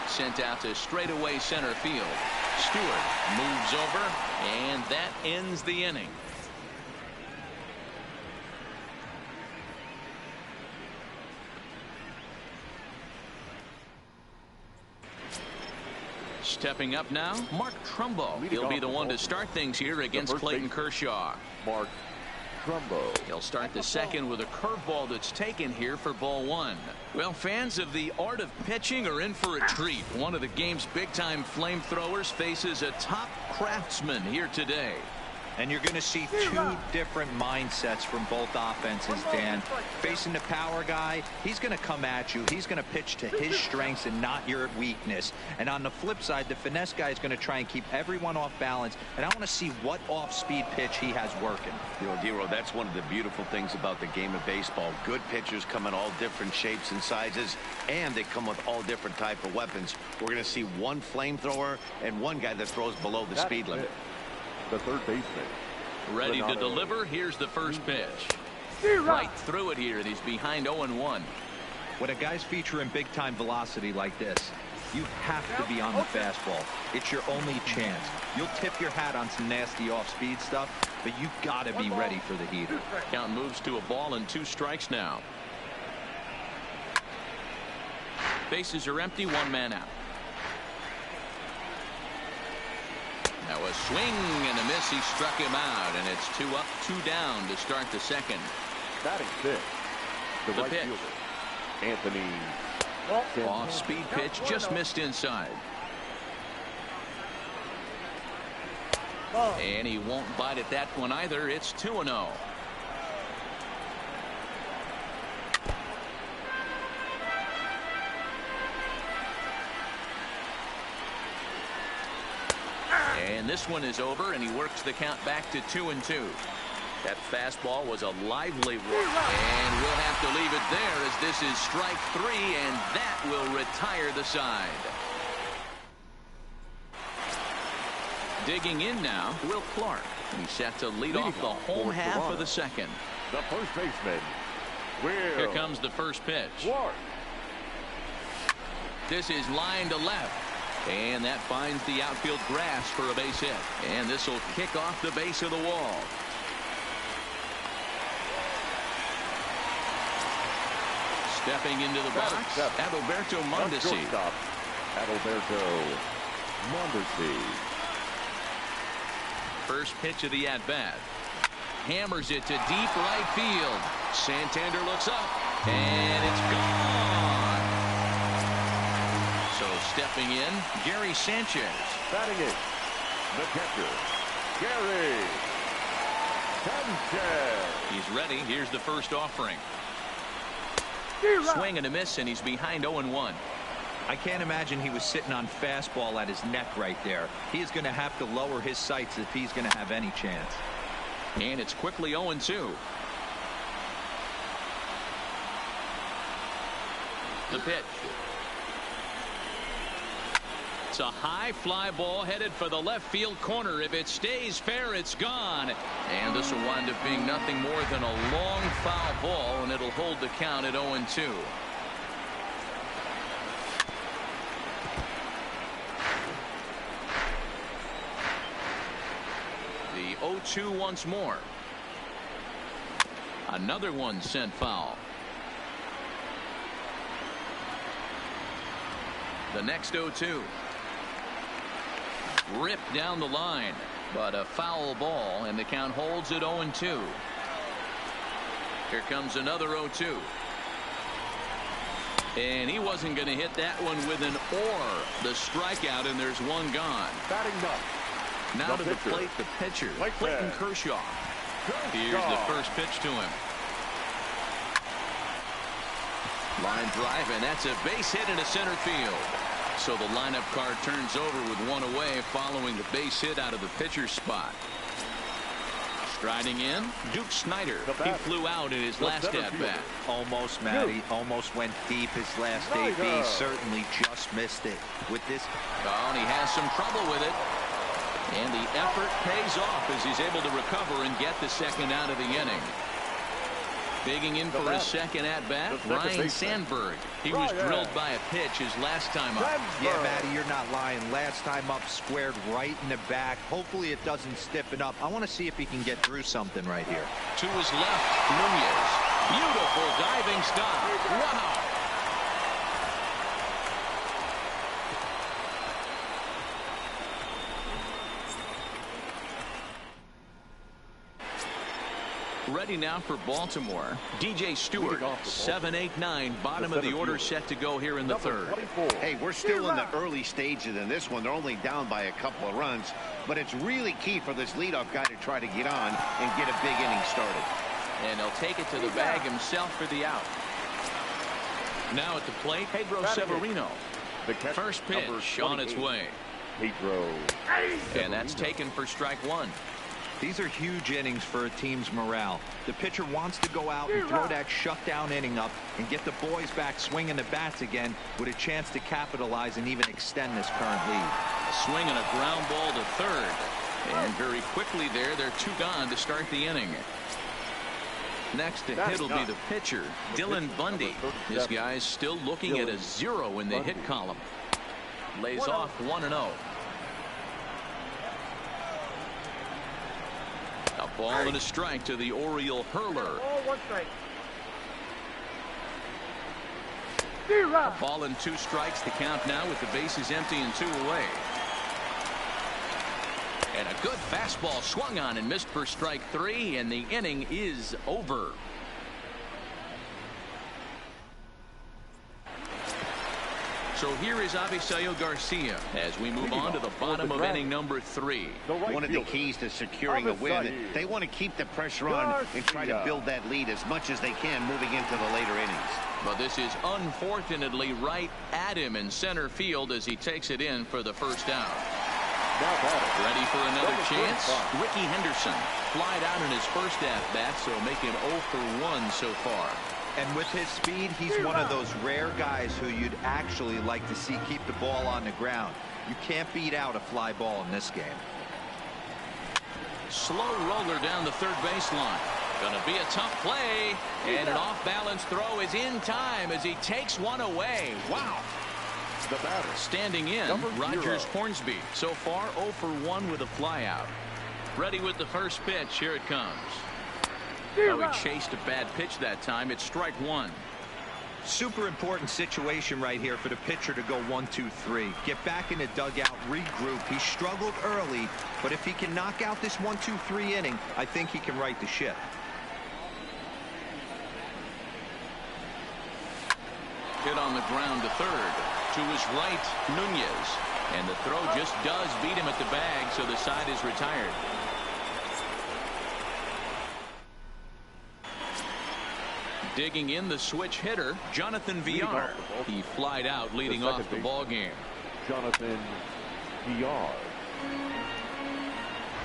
[SPEAKER 2] Sent out to straightaway center field. Stewart moves over, and that ends the inning. Stepping up now, Mark Trumbo. He'll be the one to start things here against Clayton Kershaw.
[SPEAKER 3] Mark Trumbo.
[SPEAKER 2] He'll start the second with a curveball that's taken here for ball one. Well, fans of the art of pitching are in for a treat. One of the game's big-time flamethrowers faces a top craftsman here today.
[SPEAKER 4] And you're going to see two different mindsets from both offenses, Dan. Facing the power guy, he's going to come at you. He's going to pitch to his strengths and not your weakness. And on the flip side, the finesse guy is going to try and keep everyone off balance. And I want to see what off-speed pitch he has working.
[SPEAKER 5] You know, Dero, that's one of the beautiful things about the game of baseball. Good pitchers come in all different shapes and sizes, and they come with all different type of weapons. We're going to see one flamethrower and one guy that throws below the speed limit.
[SPEAKER 3] The third baseman.
[SPEAKER 2] Ready to deliver. Here's the first pitch. Right through it here, and he's behind 0-1.
[SPEAKER 4] When a guy's featuring big-time velocity like this, you have to be on the fastball. It's your only chance. You'll tip your hat on some nasty off-speed stuff, but you've got to be ready for the heater.
[SPEAKER 2] Count moves to a ball and 2 strikes now. Bases are empty, 1 man out. Now a swing and a miss. He struck him out, and it's 2 up, 2 down to start the second.
[SPEAKER 3] Batting fifth, the right
[SPEAKER 2] pitch.
[SPEAKER 3] fielder, Anthony.
[SPEAKER 2] Off-speed pitch, just missed inside. And he won't bite at that one either. It's 2-0. And this one is over, and he works the count back to 2-2. That fastball was a lively one. And we'll have to leave it there as this is strike 3, and that will retire the side. Digging in now, Will Clark. He's set to lead off the home half of the second.
[SPEAKER 3] The first baseman, Will.
[SPEAKER 2] Here comes the first pitch.
[SPEAKER 3] Clark.
[SPEAKER 2] This is line to left. And that finds the outfield grass for a base hit. And this will kick off the base of the wall. Stepping into the box, Adalberto Mondesi.
[SPEAKER 3] Adalberto Mondesi.
[SPEAKER 2] First pitch of the at-bat. Hammers it to deep right field. Santander looks up, and it's gone. So stepping in, Gary Sanchez.
[SPEAKER 3] Batting it, the catcher, Gary Sanchez.
[SPEAKER 2] He's ready. Here's the first offering. Swing and a miss, and he's behind 0-1.
[SPEAKER 4] I can't imagine he was sitting on fastball at his neck right there. He's going to have to lower his sights if he's going to have any chance.
[SPEAKER 2] And it's quickly 0-2. The pitch. It's a high fly ball headed for the left field corner. If it stays fair, it's gone. And this will wind up being nothing more than a long foul ball, and it'll hold the count at 0-2. The 0-2 once more. Another one sent foul. The next 0-2. Ripped down the line, but a foul ball, and the count holds at 0-2. Here comes another 0-2. And he wasn't going to hit that one with an or. The strikeout, and there's one gone.
[SPEAKER 3] Batting up.
[SPEAKER 2] Now to the plate, the pitcher, Clayton Kershaw. Here's the first pitch to him. Line drive, and that's a base hit into center field. So the lineup card turns over with one away following the base hit out of the pitcher's spot. Striding in, Duke Snider. He flew out in his last at-bat.
[SPEAKER 4] Almost, Matty. Almost went deep his last AB. Certainly just missed it. With this.
[SPEAKER 2] Oh, and he has some trouble with it. And the effort pays off as he's able to recover and get the second out of the inning. Digging in for a second at-bat, Ryan Sandberg. He was drilled by a pitch his last time up.
[SPEAKER 4] Yeah, Matty, you're not lying. Last time up, squared right in the back. Hopefully it doesn't stiffen up. I want to see if he can get through something right here.
[SPEAKER 2] To his left, Nunez. Beautiful diving stop. Wow. Ready now for Baltimore. DJ Stewart, 7-8-9, bottom of the order, set to go here in the third.
[SPEAKER 5] Hey, we're still in the early stages in this one. They're only down by a couple of runs, but it's really key for this leadoff guy to try to get on and get a big inning started.
[SPEAKER 2] And he'll take it to the bag himself for the out. Now at the plate, Pedro Severino.
[SPEAKER 3] The
[SPEAKER 2] first pitch on its way.
[SPEAKER 3] Pedro.
[SPEAKER 2] And that's taken for strike one.
[SPEAKER 4] These are huge innings for a team's morale. The pitcher wants to go out and throw that shutdown inning up and get the boys back swinging the bats again with a chance to capitalize and even extend this current lead.
[SPEAKER 2] A swing and a ground ball to third. And very quickly they're two gone to start the inning. Next to hit will be the pitcher, Dylan Bundy. This guy's still looking at a 0 in the hit column. Lays off 1-0. A ball and a strike to the Oriole hurler. A ball and 2 strikes to count now with the bases empty and 2 away. And a good fastball swung on and missed for strike 3, and the inning is over. So here is Avisaíl Garcia as we move on to the bottom of inning number 3.
[SPEAKER 5] One of the keys to securing a win, they want to keep the pressure on and try to build that lead as much as they can moving into the later innings.
[SPEAKER 2] But this is unfortunately right at him in center field as he takes it in for the first out. Ready for another chance? Ricky Henderson flied out in his first at-bat, so making 0 for 1 so far.
[SPEAKER 4] And with his speed, he's one of those rare guys who you'd actually like to see keep the ball on the ground. You can't beat out a fly ball in this game.
[SPEAKER 2] Slow roller down the third baseline. Gonna be a tough play, and an off-balance throw is in time as he takes one away. Wow.
[SPEAKER 3] The batter.
[SPEAKER 2] Standing in, Rogers Hornsby. So far 0 for 1 with a flyout. Ready with the first pitch. Here it comes. Oh, he chased a bad pitch that time. It's strike 1.
[SPEAKER 4] Super important situation right here for the pitcher to go 1-2-3. Get back in the dugout, regroup. He struggled early, but if he can knock out this 1-2-3 inning, I think he can right the ship.
[SPEAKER 2] Hit on the ground to third. To his right, Nunez. And the throw just does beat him at the bag, so the side is retired. Digging in, the switch hitter, Jonathan Villar. He flied out, leading off the ball game.
[SPEAKER 3] Jonathan Villar.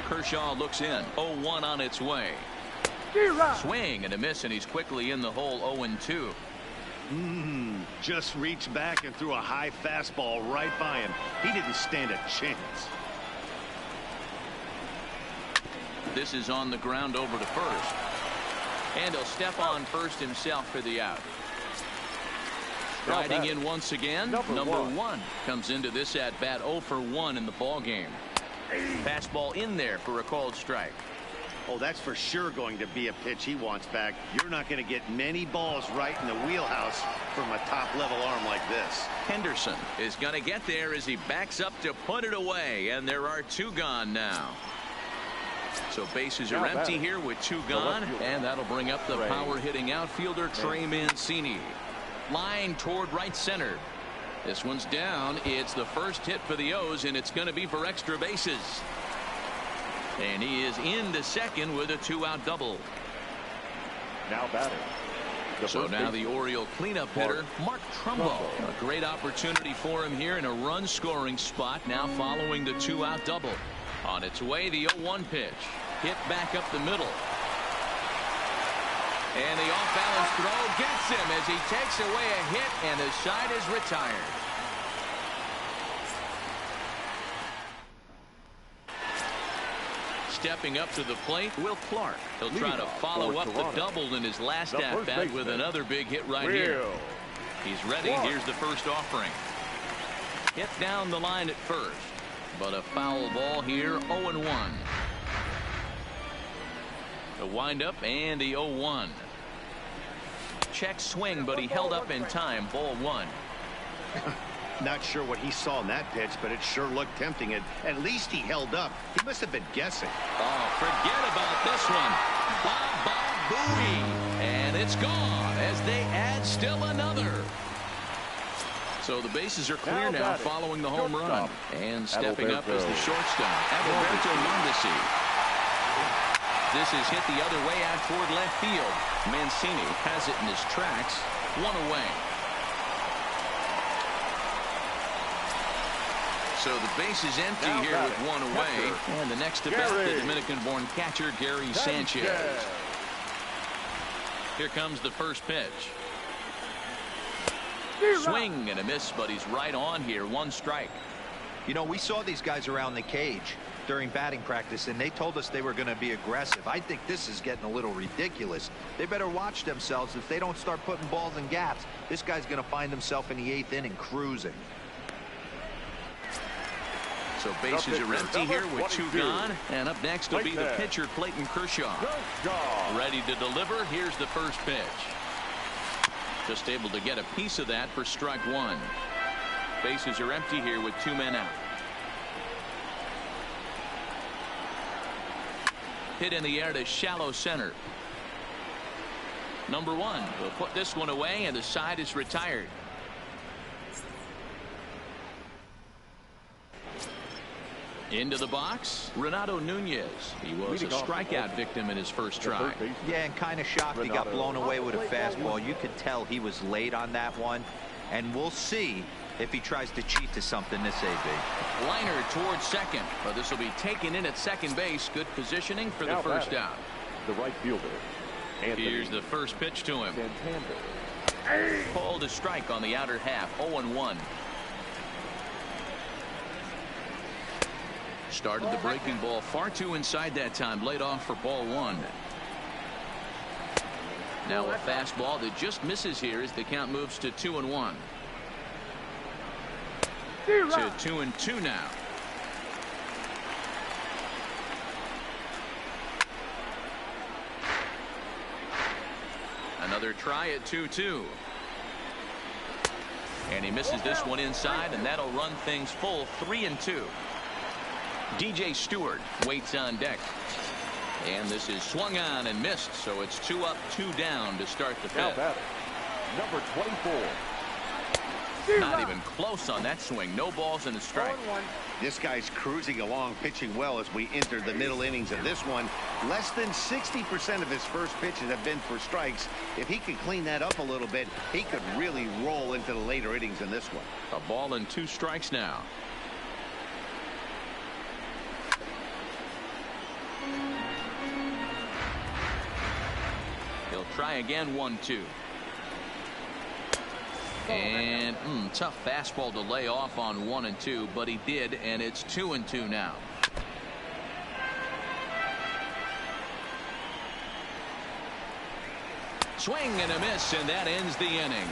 [SPEAKER 2] Kershaw looks in. 0-1 on its way. Swing and a miss, and he's quickly in the hole. 0-2.
[SPEAKER 5] Just reached back and threw a high fastball right by him. He didn't stand a chance.
[SPEAKER 2] This is on the ground over to first. And he'll step on first himself for the out. Riding in once again, number one comes into this at bat 0 for 1 in the ball game. Fastball in there for a called strike.
[SPEAKER 5] Oh, that's for sure going to be a pitch he wants back. You're not going to get many balls right in the wheelhouse from a top-level arm like this.
[SPEAKER 2] Henderson is going to get there as he backs up to put it away, and there are 2 gone now. So bases are empty here with 2 gone, and that'll bring up the power-hitting outfielder Trey Mancini. Line toward right center. This one's down. It's the first hit for the O's, and it's going to be for extra bases. And he is into second with a 2-out double.
[SPEAKER 3] Now batting.
[SPEAKER 2] So now the Oriole cleanup hitter, Mark Trumbo. A great opportunity for him here in a run-scoring spot now following the 2-out double. On its way, the 0-1 pitch. Hit back up the middle. And the off-balance throw gets him as he takes away a hit, and the side is retired. Stepping up to the plate, Will Clark. He'll try to follow up the double in his last at-bat with another big hit right here. He's ready. Here's the first offering. Hit down the line at first, but a foul ball here, 0-1. The windup and the 0-1. Check swing, but he held up in time. Ball 1.
[SPEAKER 5] Not sure what he saw in that pitch, but it sure looked tempting. At least he held up. He must have been guessing.
[SPEAKER 2] Oh, forget about this one. Baba Booey. And it's gone as they add still another. So the bases are clear now following the home run. And stepping up is the shortstop, Adalberto Mondesi. This is hit the other way out toward left field. Mancini has it in his tracks. 1 away. So the base is empty here with 1 away. And the next to bat, the Dominican-born catcher, Gary Sanchez. Here comes the first pitch. Swing and a miss, but he's right on here. 1 strike.
[SPEAKER 4] You know, we saw these guys around the cage during batting practice, and they told us they were going to be aggressive. I think this is getting a little ridiculous. They better watch themselves. If they don't start putting balls in gaps, this guy's going to find himself in the 8th inning cruising.
[SPEAKER 2] So bases are empty here with 2 gone. And up next will be the pitcher, Clayton Kershaw. Ready to deliver. Here's the first pitch. Just able to get a piece of that for strike 1. Bases are empty here with 2 men out. Hit in the air to shallow center. Number 1 will put this one away, and the side is retired. Into the box, Renato Nunez. He was a strikeout victim in his first try.
[SPEAKER 4] Yeah, and kind of shocked he got blown away with a fastball. You could tell he was late on that one, and we'll see if he tries to cheat to something this AB.
[SPEAKER 2] Liner towards second, but this will be taken in at second base. Good positioning for the first out.
[SPEAKER 3] The right fielder.
[SPEAKER 2] Here's the first pitch to him. Called a strike on the outer half. 0-1. Started the breaking ball far too inside that time. Laid off for ball 1. Now a fastball that just misses here as the count moves to 2-1. To 2-2 now. Another try at 2-2. And he misses this one inside, and that'll run things full. 3-2. DJ Stewart waits on deck. And this is swung on and missed, so it's 2 up, 2 down to start the 5th.
[SPEAKER 3] Number 24.
[SPEAKER 2] Not even close on that swing. No balls and a strike.
[SPEAKER 5] This guy's cruising along, pitching well as we enter the middle innings of this one. Less than 60% of his first pitches have been for strikes. If he could clean that up a little bit, he could really roll into the later innings in this one.
[SPEAKER 2] A ball and 2 strikes now. He'll try again. 1-2. And tough fastball to lay off on 1 and 2, but he did, and it's 2 and 2 now. Swing and a miss, and that ends the inning.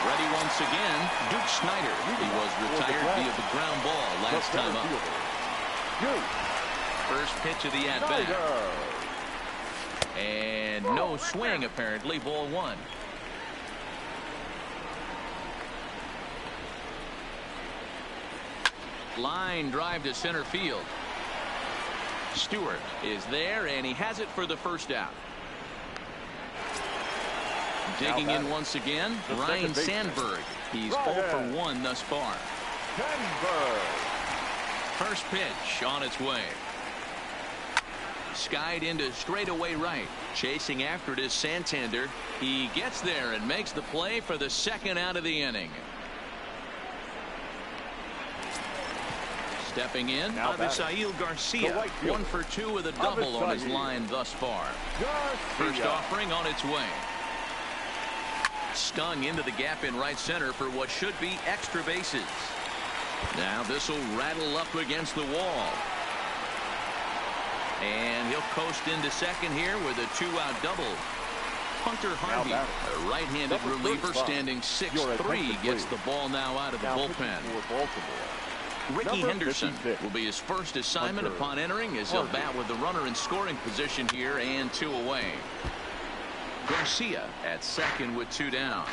[SPEAKER 2] Ready once again, Duke Snider. He was retired via the ground ball last time up. First pitch of the at-bat. And no swing, apparently. Ball 1. Line drive to center field. Stewart is there, and he has it for the first out. Digging in once again, Ryan Sandberg. He's 0 for 1 thus far. First pitch on its way. Skied into straightaway right. Chasing after it is Santander. He gets there and makes the play for the second out of the inning. Stepping in, Avisail Garcia. 1 for 2 with a double on his line thus far. First offering on its way. Stung into the gap in right center for what should be extra bases. Now this will rattle up against the wall. And he'll coast into second here with a 2-out double. Hunter Harvey, a right-handed reliever standing 6'3", gets the ball now out of the bullpen. Ricky Henderson will be his first assignment upon entering, as he'll bat with the runner in scoring position here and 2 away. Garcia at second with 2 down.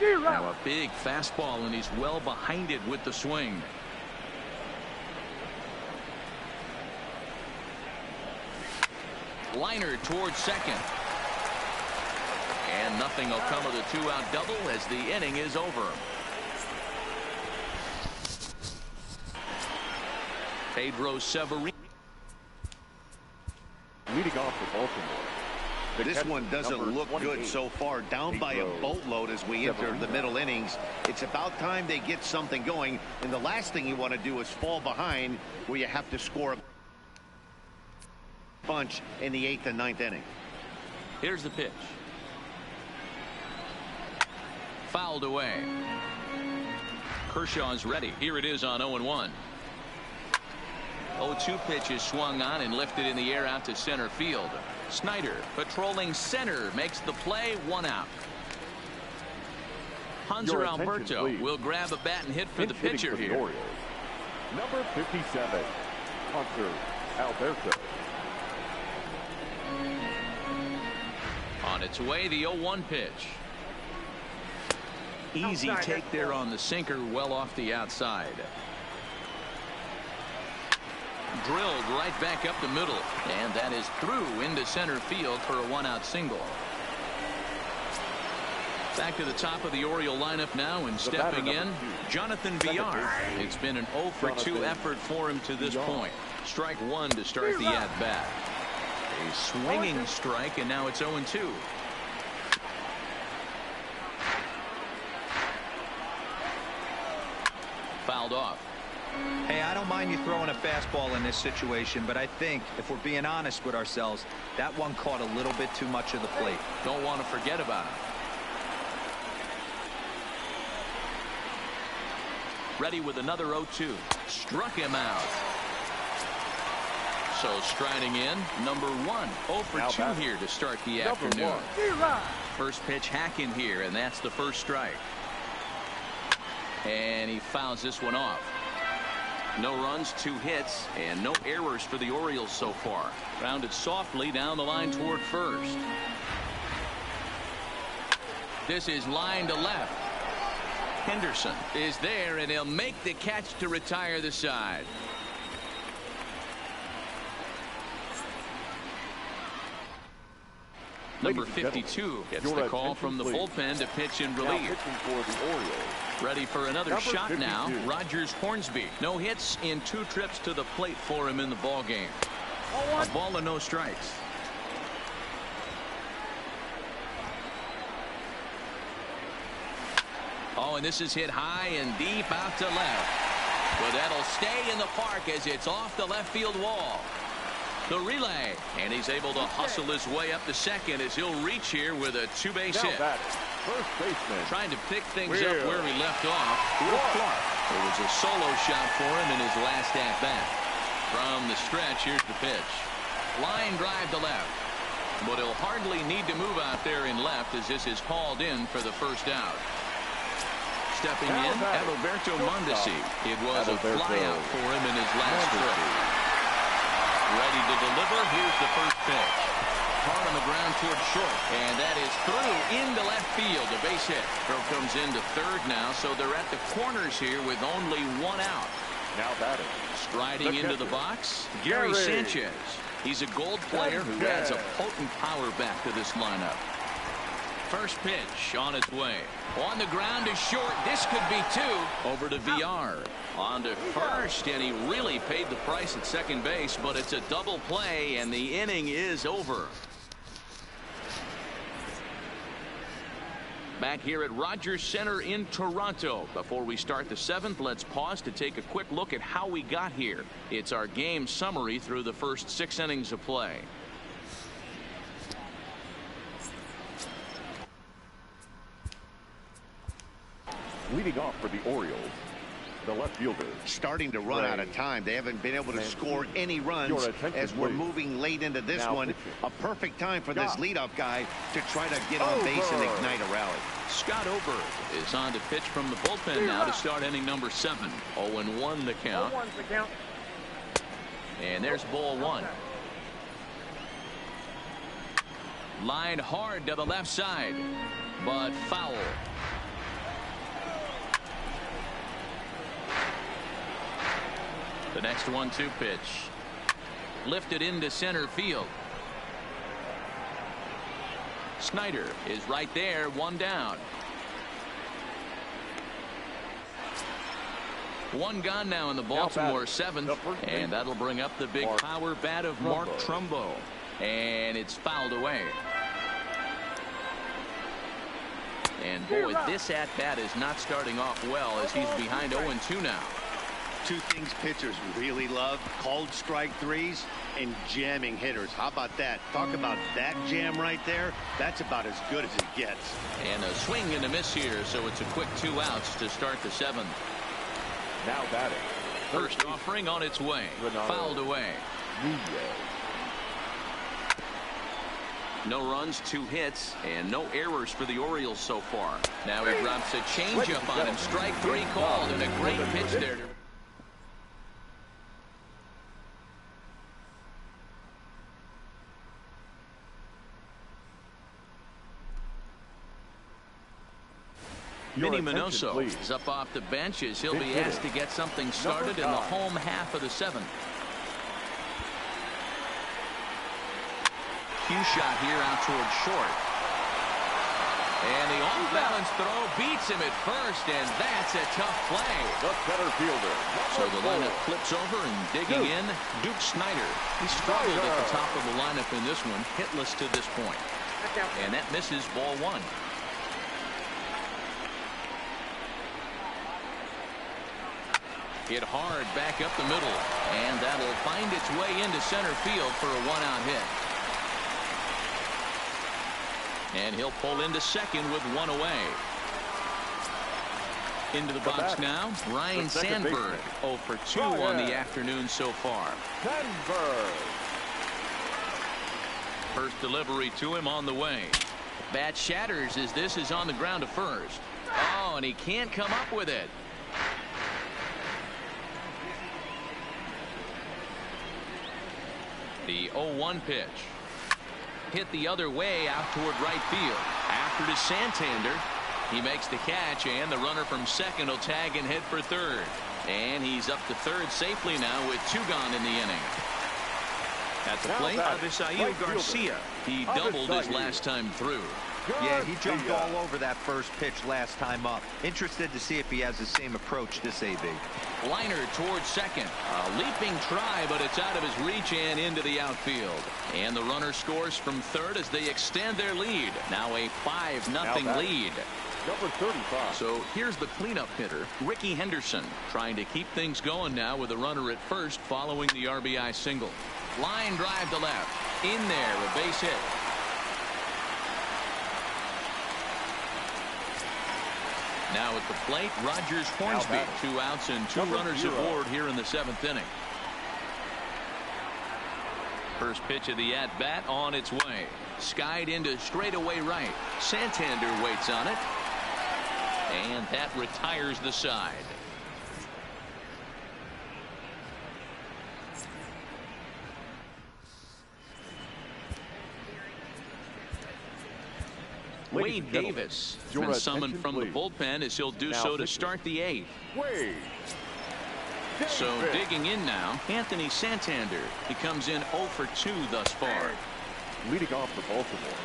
[SPEAKER 2] Now a big fastball, and he's well behind it with the swing. Liner towards second. And nothing will come of the 2-out double as the inning is over. Pedro Severino
[SPEAKER 3] leading off for Baltimore.
[SPEAKER 5] This one doesn't look good so far. Down by a boatload as we enter the middle innings. It's about time they get something going. And the last thing you want to do is fall behind where you have to score a bunch in the 8th and 9th inning.
[SPEAKER 2] Here's the pitch. Fouled away. Kershaw's ready. Here it is on 0-1. 0-2 pitch is swung on and lifted in the air out to center field. Snyder patrolling center makes the play. 1 out. Hanser Alberto will grab a bat and hit for the pitcher here.
[SPEAKER 3] Number 57, Hanser Alberto.
[SPEAKER 2] On its way, the 0-1 pitch. Easy take there on the sinker, well off the outside. Drilled right back up the middle, and that is through into center field for a 1-out single. Back to the top of the Oriole lineup now, and stepping in, Jonathan Villar. It's been an 0 for 2 effort for him to this point. Strike 1 to start the at-bat. A swinging strike, and now it's 0-2. Fouled off.
[SPEAKER 4] Hey, I don't mind you throwing a fastball in this situation, but I think if we're being honest with ourselves, that one caught a little bit too much of the plate.
[SPEAKER 2] Don't want to forget about it. Ready with another 0-2. Struck him out. So striding in, number 1. 0 for 2 here to start the afternoon. First pitch hack in here, and that's the first strike. And he fouls this one off. No runs, 2 hits, and no errors for the Orioles so far. Grounded softly down the line toward first. This is line to left. Henderson is there, and he'll make the catch to retire the side. Number 52 gets the call from the bullpen to pitch in relief. Ready for another shot now. Rogers Hornsby. No hits in 2 trips to the plate for him in the ball game. A ball and no strikes. now, and this is hit high and deep out to left. But that'll stay in the park as it's off the left field wall. The relay, and he's able to hustle his way up to second as he'll reach here with a two-base hit.
[SPEAKER 3] First baseman.
[SPEAKER 2] Trying to pick things up where he left off. Clark. It was a solo shot for him in his last at-bat. From the stretch, here's the pitch. Line drive to left. But he'll hardly need to move out there in left as this is hauled in for the first out. Stepping in, Adalberto Mondesi. It was a flyout for him in his last trip. Ready to deliver. Here's the first pitch. Hard on the ground towards short. And that is through into left field. A base hit. Throw comes into third now. So they're at the corners here with only one out.
[SPEAKER 3] Now batting.
[SPEAKER 2] Striding into the box, Gary Sanchez. He's a Gold player who adds a potent power back to this lineup. First pitch on its way. On the ground is short. This could be two. Over to VR. On to first, and he really paid the price at second base, but it's a double play, and the inning is over. Back here at Rogers Center in Toronto. Before we start the seventh, let's pause to take a quick look at how we got here. It's our game summary through the first 6 innings of play.
[SPEAKER 3] Leading off for the Orioles, the left fielder.
[SPEAKER 5] Starting to run out of time. They haven't been able to score any runs as we're moving late into this one. A perfect time for this leadoff guy to try to get on base and ignite a rally.
[SPEAKER 2] Scott Oberg is on to pitch from the bullpen now to start inning number 7. 0-1 the count. And there's ball 1. Lined hard to the left side, but foul. The next 1-2 pitch. Lifted into center field. Snyder is right there, 1 down. 1 gone now in the Baltimore 7th, and that'll bring up the big power bat of Mark Trumbo. And it's fouled away. And boy, this at-bat is not starting off well as he's behind 0-2 now.
[SPEAKER 5] 2 things pitchers really love: called strike threes and jamming hitters. How about that? Talk about that jam right there. That's about as good as it gets.
[SPEAKER 2] And a swing and a miss here, so it's a quick 2 outs to start the 7th.
[SPEAKER 3] Now batting.
[SPEAKER 2] First offering on its way. Fouled away. No runs, 2 hits, and no errors for the Orioles so far. Now he drops a changeup on him. Strike 3 called, and a great pitch there. Vinny Minoso is up off the benches. He'll be asked to get something started in the home half of the 7th. Cue shot here out towards short. And the off-balance throw beats him at first, and that's a tough play.
[SPEAKER 3] The center fielder.
[SPEAKER 2] So the lineup flips over, and digging in, Duke Snyder. He struggled at the top of the lineup in this one, hitless to this point. And that misses ball 1. Hit hard back up the middle, and that'll find its way into center field for a 1-out hit. And he'll pull into second with 1 away. Into the box now, Ryan Sandberg. 0 for 2 on the afternoon so far.
[SPEAKER 3] Sandberg.
[SPEAKER 2] First delivery to him on the way. Bat shatters as this is on the ground to first. Oh, and he can't come up with it. The 0-1 pitch. Hit the other way out toward right field. After to Santander. He makes the catch, and the runner from second will tag and head for third. And he's up to third safely now with 2 gone in the inning. At the plate, Avisail Garcia. He doubled his last time through.
[SPEAKER 4] Yeah, he jumped all over that first pitch last time up. Interested to see if he has the same approach this AB.
[SPEAKER 2] Liner towards second. A leaping try, but it's out of his reach and into the outfield. And the runner scores from third as they extend their lead. Now a 5-0 lead.
[SPEAKER 3] Number 35.
[SPEAKER 2] So here's the cleanup hitter, Ricky Henderson, trying to keep things going now with a runner at first following the RBI single. Line drive to left. In there, a base hit. Now at the plate, Rogers Hornsby. 2 outs and 2 runners aboard here in the 7th inning. First pitch of the at-bat on its way. Skied into straightaway right. Santander waits on it. And that retires the side. Wade Davis been summoned from the bullpen as he'll do so to start the 8th. So digging in now, Anthony Santander. He comes in 0 for 2 thus far.
[SPEAKER 3] Leading off for Baltimore,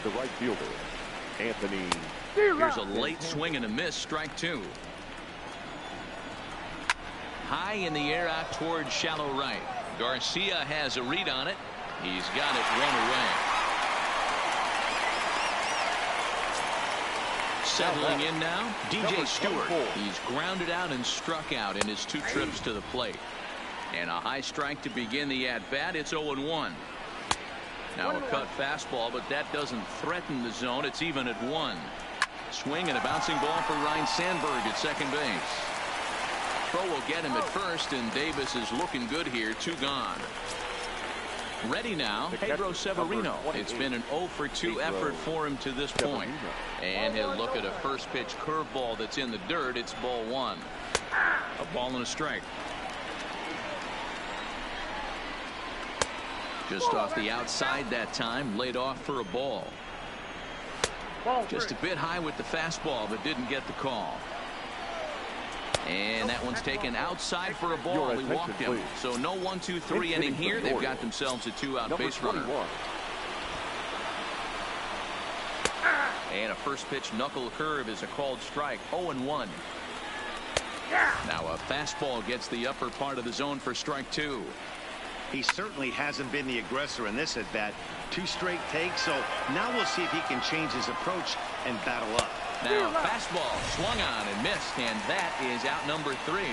[SPEAKER 3] the right fielder, Anthony.
[SPEAKER 2] Here's a late swing and a miss, strike 2. High in the air out towards shallow right. Garcia has a read on it. He's got it 1 away. Settling in now, DJ Stewart. He's grounded out and struck out in his 2 trips to the plate. And a high strike to begin the at-bat. It's 0-1. Now a cut fastball, but that doesn't threaten the zone. It's even at 1. Swing and a bouncing ball for Ryan Sandberg at second base. Throw will get him at first, and Davis is looking good here. 2 gone. Ready now, Pedro Severino. It's been an 0 for 2 effort for him to this point. And he'll look at a first pitch curveball that's in the dirt. It's ball 1. A ball and a strike. Just off the outside that time, laid off for a ball. Just a bit high with the fastball, but didn't get the call. And that one's taken outside for a ball. He walked him. So no 1-2-3 inning here. They've got themselves a 2-out base runner. And a first pitch knuckle curve is a called strike. 0-1. Now a fastball gets the upper part of the zone for strike 2.
[SPEAKER 5] He certainly hasn't been the aggressor in this at bat. 2 straight takes, so now we'll see if he can change his approach and battle up.
[SPEAKER 2] Now fastball swung on and missed, and that is out number 3.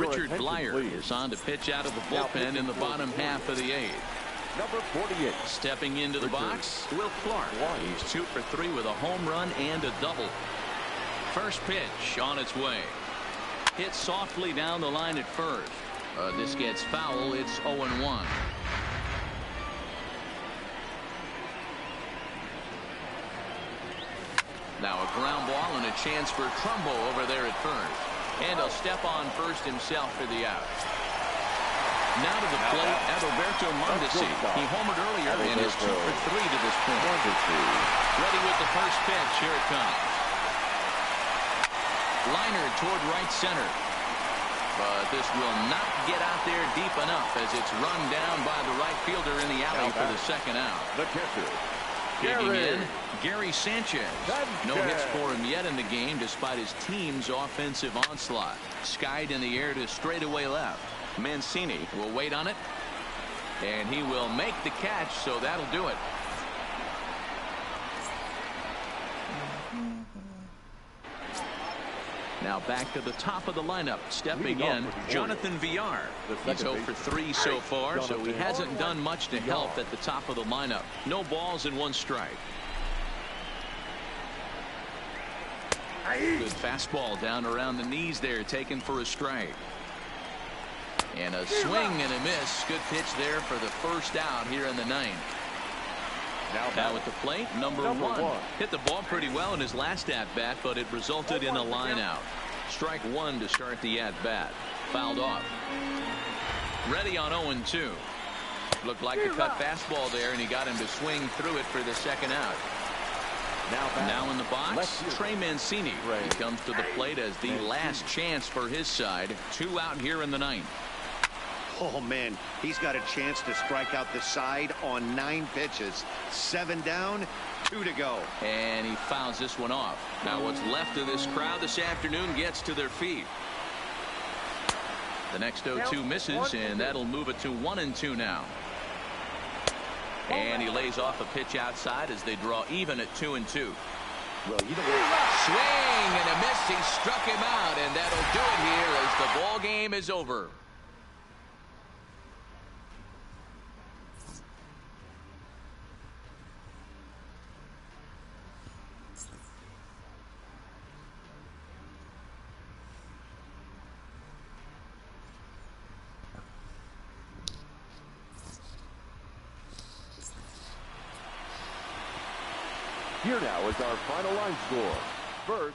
[SPEAKER 2] Richard Blyer is on to pitch out of the bullpen in the bottom half of the 8th.
[SPEAKER 3] Number 48.
[SPEAKER 2] Stepping into the box, Will Clark. He's 2 for 3 with a home run and a double. First pitch on its way. Hit softly down the line at first. This gets foul. It's 0-1. Now a ground ball and a chance for Trumbo over there at first. And he'll step on first himself for the out. Now to the plate, Adalberto Mondesi. He homered earlier and is 2 for 3 to this point. Ready with the first pitch. Here it comes. Liner toward right center. But this will not get out there deep enough as it's run down by the right fielder in the alley for the second out.
[SPEAKER 3] The catcher,
[SPEAKER 2] Kicking in, Gary Sanchez. No hits for him yet in the game despite his team's offensive onslaught. Skied in the air to straightaway left. Mancini will wait on it. And he will make the catch, so that'll do it. Now back to the top of the lineup. Stepping in, Jonathan Villar. He's 0 for 3 so far, so he hasn't done much to help at the top of the lineup. No balls and 1 strike. Good fastball down around the knees there, taken for a strike. And a swing and a miss. Good pitch there for the first out here in the 9th. Now at the plate, number 1. Hit the ball pretty well in his last at-bat, but it resulted in a line out. Strike 1 to start the at-bat. Fouled off. Ready on 0-2. Looked like a cut fastball there, and he got him to swing through it for the second out. Now in the box, Trey Mancini. He comes to the plate as the last chance for his side. 2 out here in the 9th.
[SPEAKER 5] Oh, man, he's got a chance to strike out the side on 9 pitches. 7 down, 2 to go.
[SPEAKER 2] And he fouls this one off. Now what's left of this crowd this afternoon gets to their feet. The next 0-2 misses, and that'll move it to 1-2 now. And he lays off a pitch outside as they draw even at 2-2.
[SPEAKER 3] Well, you know what?
[SPEAKER 2] Swing and a miss. He struck him out, and that'll do it here as the ball game is over.
[SPEAKER 3] Here now is our final line score. First,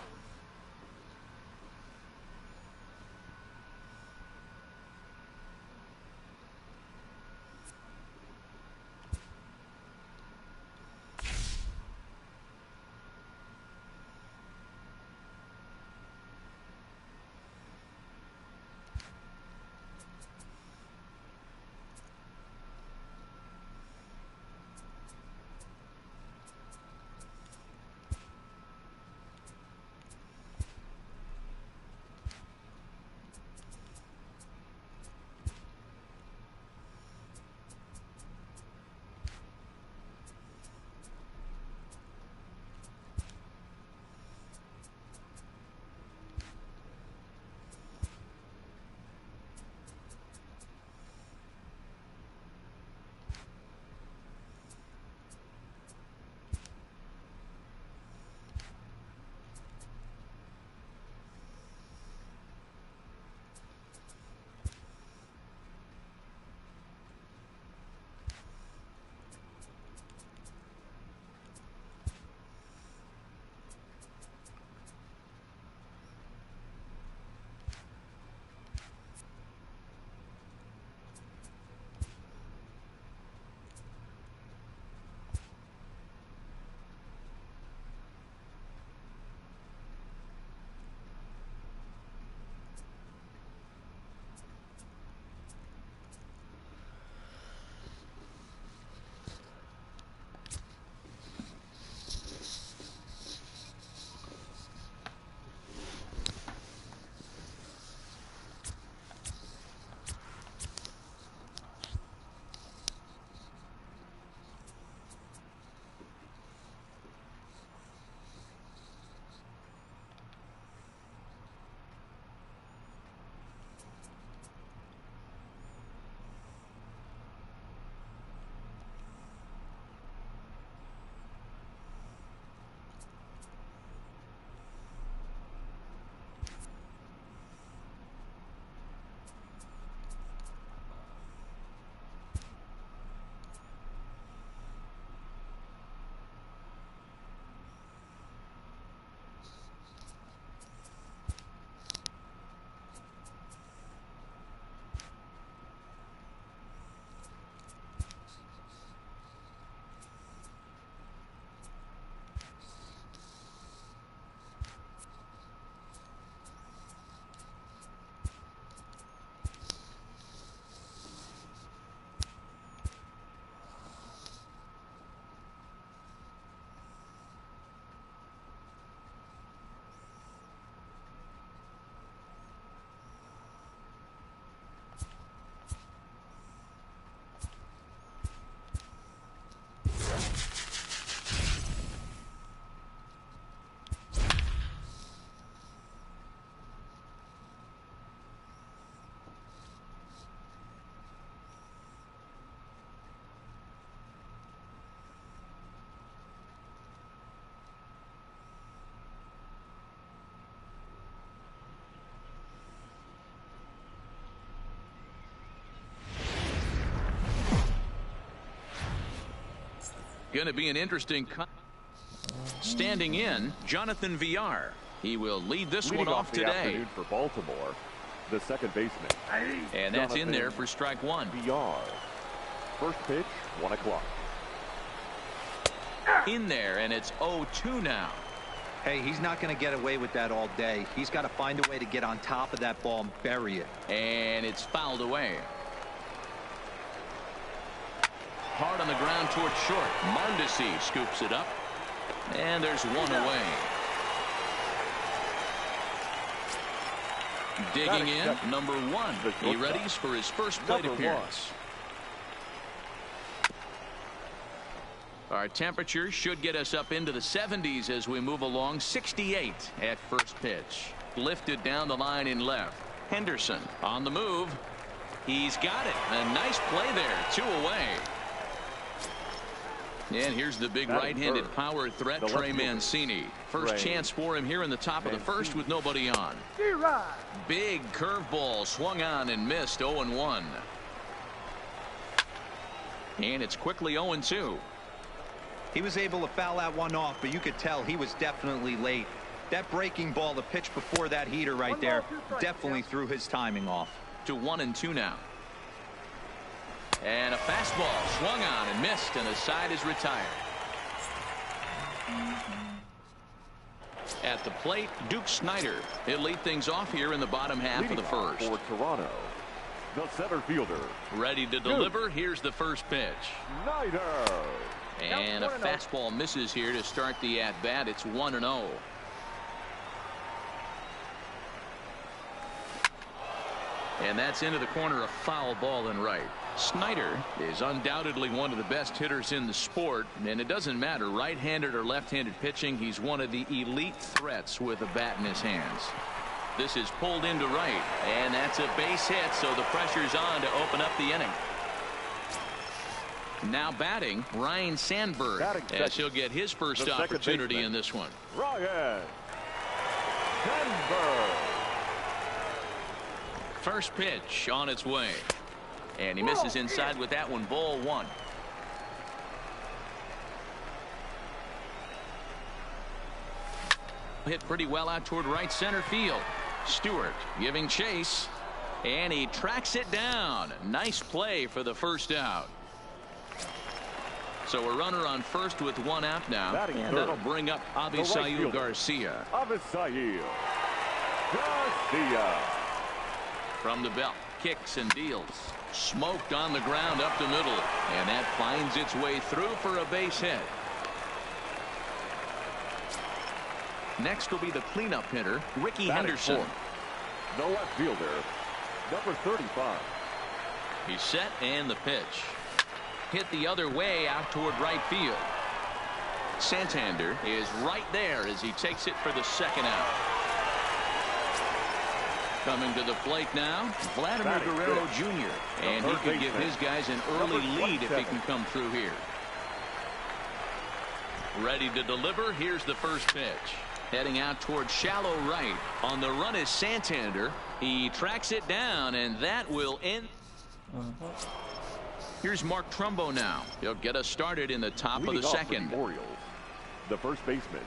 [SPEAKER 2] Going to be an interesting standing in Jonathan Villar. He will lead this one off today.
[SPEAKER 3] For Baltimore, the second baseman.
[SPEAKER 2] And that's in there for strike one.
[SPEAKER 3] Villar. First pitch, 1 o'clock.
[SPEAKER 2] In there, and it's 0-2 now.
[SPEAKER 4] Hey, he's not going to get away with that all day. He's got to find a way to get on top of that ball and bury it.
[SPEAKER 2] And it's fouled away. Hard on the ground towards short. Mondesi scoops it up. And there's one away. Digging in, number 1. He readies for his first plate appearance. Our temperature should get us up into the 70s as we move along. 68 at first pitch. Lifted down the line in left. Henderson on the move. He's got it. A nice play there. 2 away. And here's the big right-handed power threat, Trey Mancini. First chance for him here in the top of the first with nobody on. Big curveball swung on and missed. 0-1. And it's quickly 0-2.
[SPEAKER 4] He was able to foul that one off, but you could tell he was definitely late. That breaking ball, the pitch before that heater right there, definitely threw his timing off.
[SPEAKER 2] To 1-2 now. And a fastball swung on and missed, and the side is retired. At the plate, Duke Snider. He'll lead things off here in the bottom half of the first.
[SPEAKER 3] For Toronto, the center fielder.
[SPEAKER 2] Ready to deliver. Here's the first pitch.
[SPEAKER 3] Snider.
[SPEAKER 2] And a fastball misses here to start the at-bat. It's 1-0. And that's into the corner, a foul ball and right. Snider is undoubtedly one of the best hitters in the sport, and it doesn't matter right-handed or left-handed pitching. He's one of the elite threats with a bat in his hands. This is pulled into right, and that's a base hit, so the pressure's on to open up the inning. Now batting, Ryan Sandberg, as he'll get his first opportunity in this one.
[SPEAKER 3] Ryan Sandberg.
[SPEAKER 2] First pitch on its way. And he misses inside with that one. Ball 1. Hit pretty well out toward right center field. Stewart giving chase. And he tracks it down. Nice play for the first out. So a runner on first with 1 out now. And that'll bring up Avisail Garcia.
[SPEAKER 3] Avisail Garcia.
[SPEAKER 2] From the belt, kicks and deals. Smoked on the ground up the middle, and that finds its way through for a base hit. Next will be the cleanup hitter, Ricky Henderson.
[SPEAKER 3] The left fielder, number 35.
[SPEAKER 2] He's set, and the pitch. Hit the other way out toward right field. Santander is right there as he takes it for the second out. Coming to the plate now, Vladimir Guerrero Jr. And he could give his guys an early lead if he can come through here. Ready to deliver. Here's the first pitch. Heading out toward shallow right. On the run is Santander. He tracks it down, and that will end. Here's Mark Trumbo now. He'll get us started in the top of the second.
[SPEAKER 3] The Orioles, the first baseman,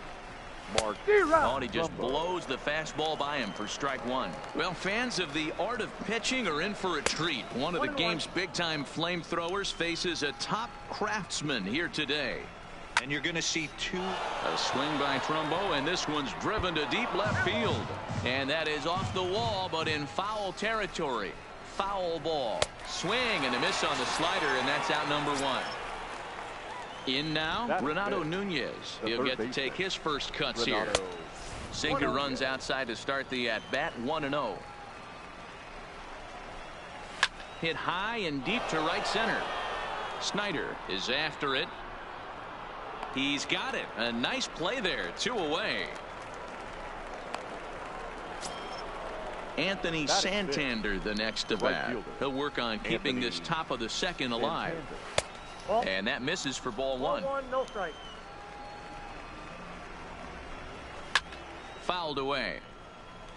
[SPEAKER 3] Mark.
[SPEAKER 2] Oh, and he just blows the fastball by him for strike 1. Well, fans of the art of pitching are in for a treat. One of the game's big-time flamethrowers faces a top craftsman here today.
[SPEAKER 4] And you're going to see 2.
[SPEAKER 2] A swing by Trumbo, and this one's driven to deep left field. And that is off the wall, but in foul territory. Foul ball. Swing and a miss on the slider, and that's out number 1. In now, Renato Nunez. He'll get to take his first cuts here. Sinker runs outside to start the at-bat. 1-0. Hit high and deep to right center. Snider is after it. He's got it. A nice play there. 2 away. Anthony Santander the next to bat. He'll work on keeping this top of the second alive. And that misses for ball 1.
[SPEAKER 6] No strike.
[SPEAKER 2] Fouled away.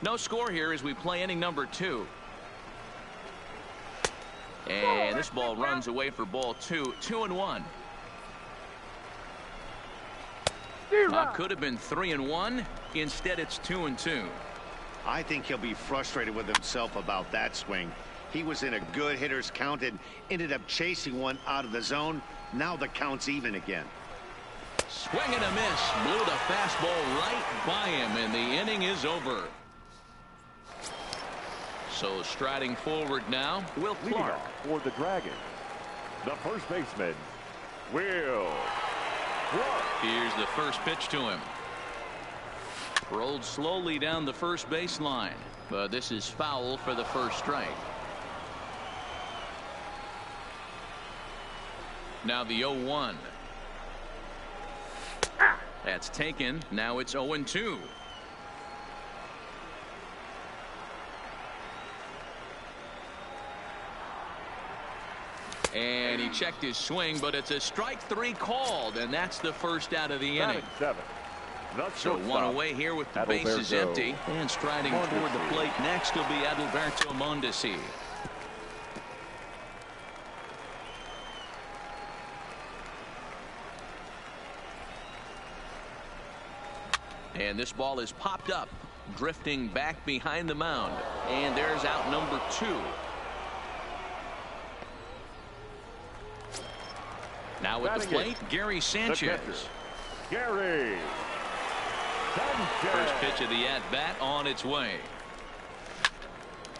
[SPEAKER 2] No score here as we play inning number 2. And this ball runs away for ball 2. 2-1. Could have been 3-1. Instead, it's 2-2.
[SPEAKER 5] I think he'll be frustrated with himself about that swing. He was in a good hitter's count and ended up chasing one out of the zone. Now the count's even again.
[SPEAKER 2] Swing and a miss. Blew the fastball right by him, and the inning is over. So striding forward now, Will Clark.
[SPEAKER 3] For the Dragons, the first baseman, Will Clark.
[SPEAKER 2] Here's the first pitch to him. Rolled slowly down the first baseline, but this is foul for the first strike. Now the 0-1. That's taken. Now it's 0-2. And he checked his swing, but it's a strike 3 called, and that's the first out of the inning. So one away here with the bases empty. And striding toward the plate next will be Adalberto Mondesi. And this ball is popped up, drifting back behind the mound. And there's out number 2. Now at the plate, Gary Sanchez.
[SPEAKER 3] Gary Sanchez.
[SPEAKER 2] First pitch of the at-bat on its way.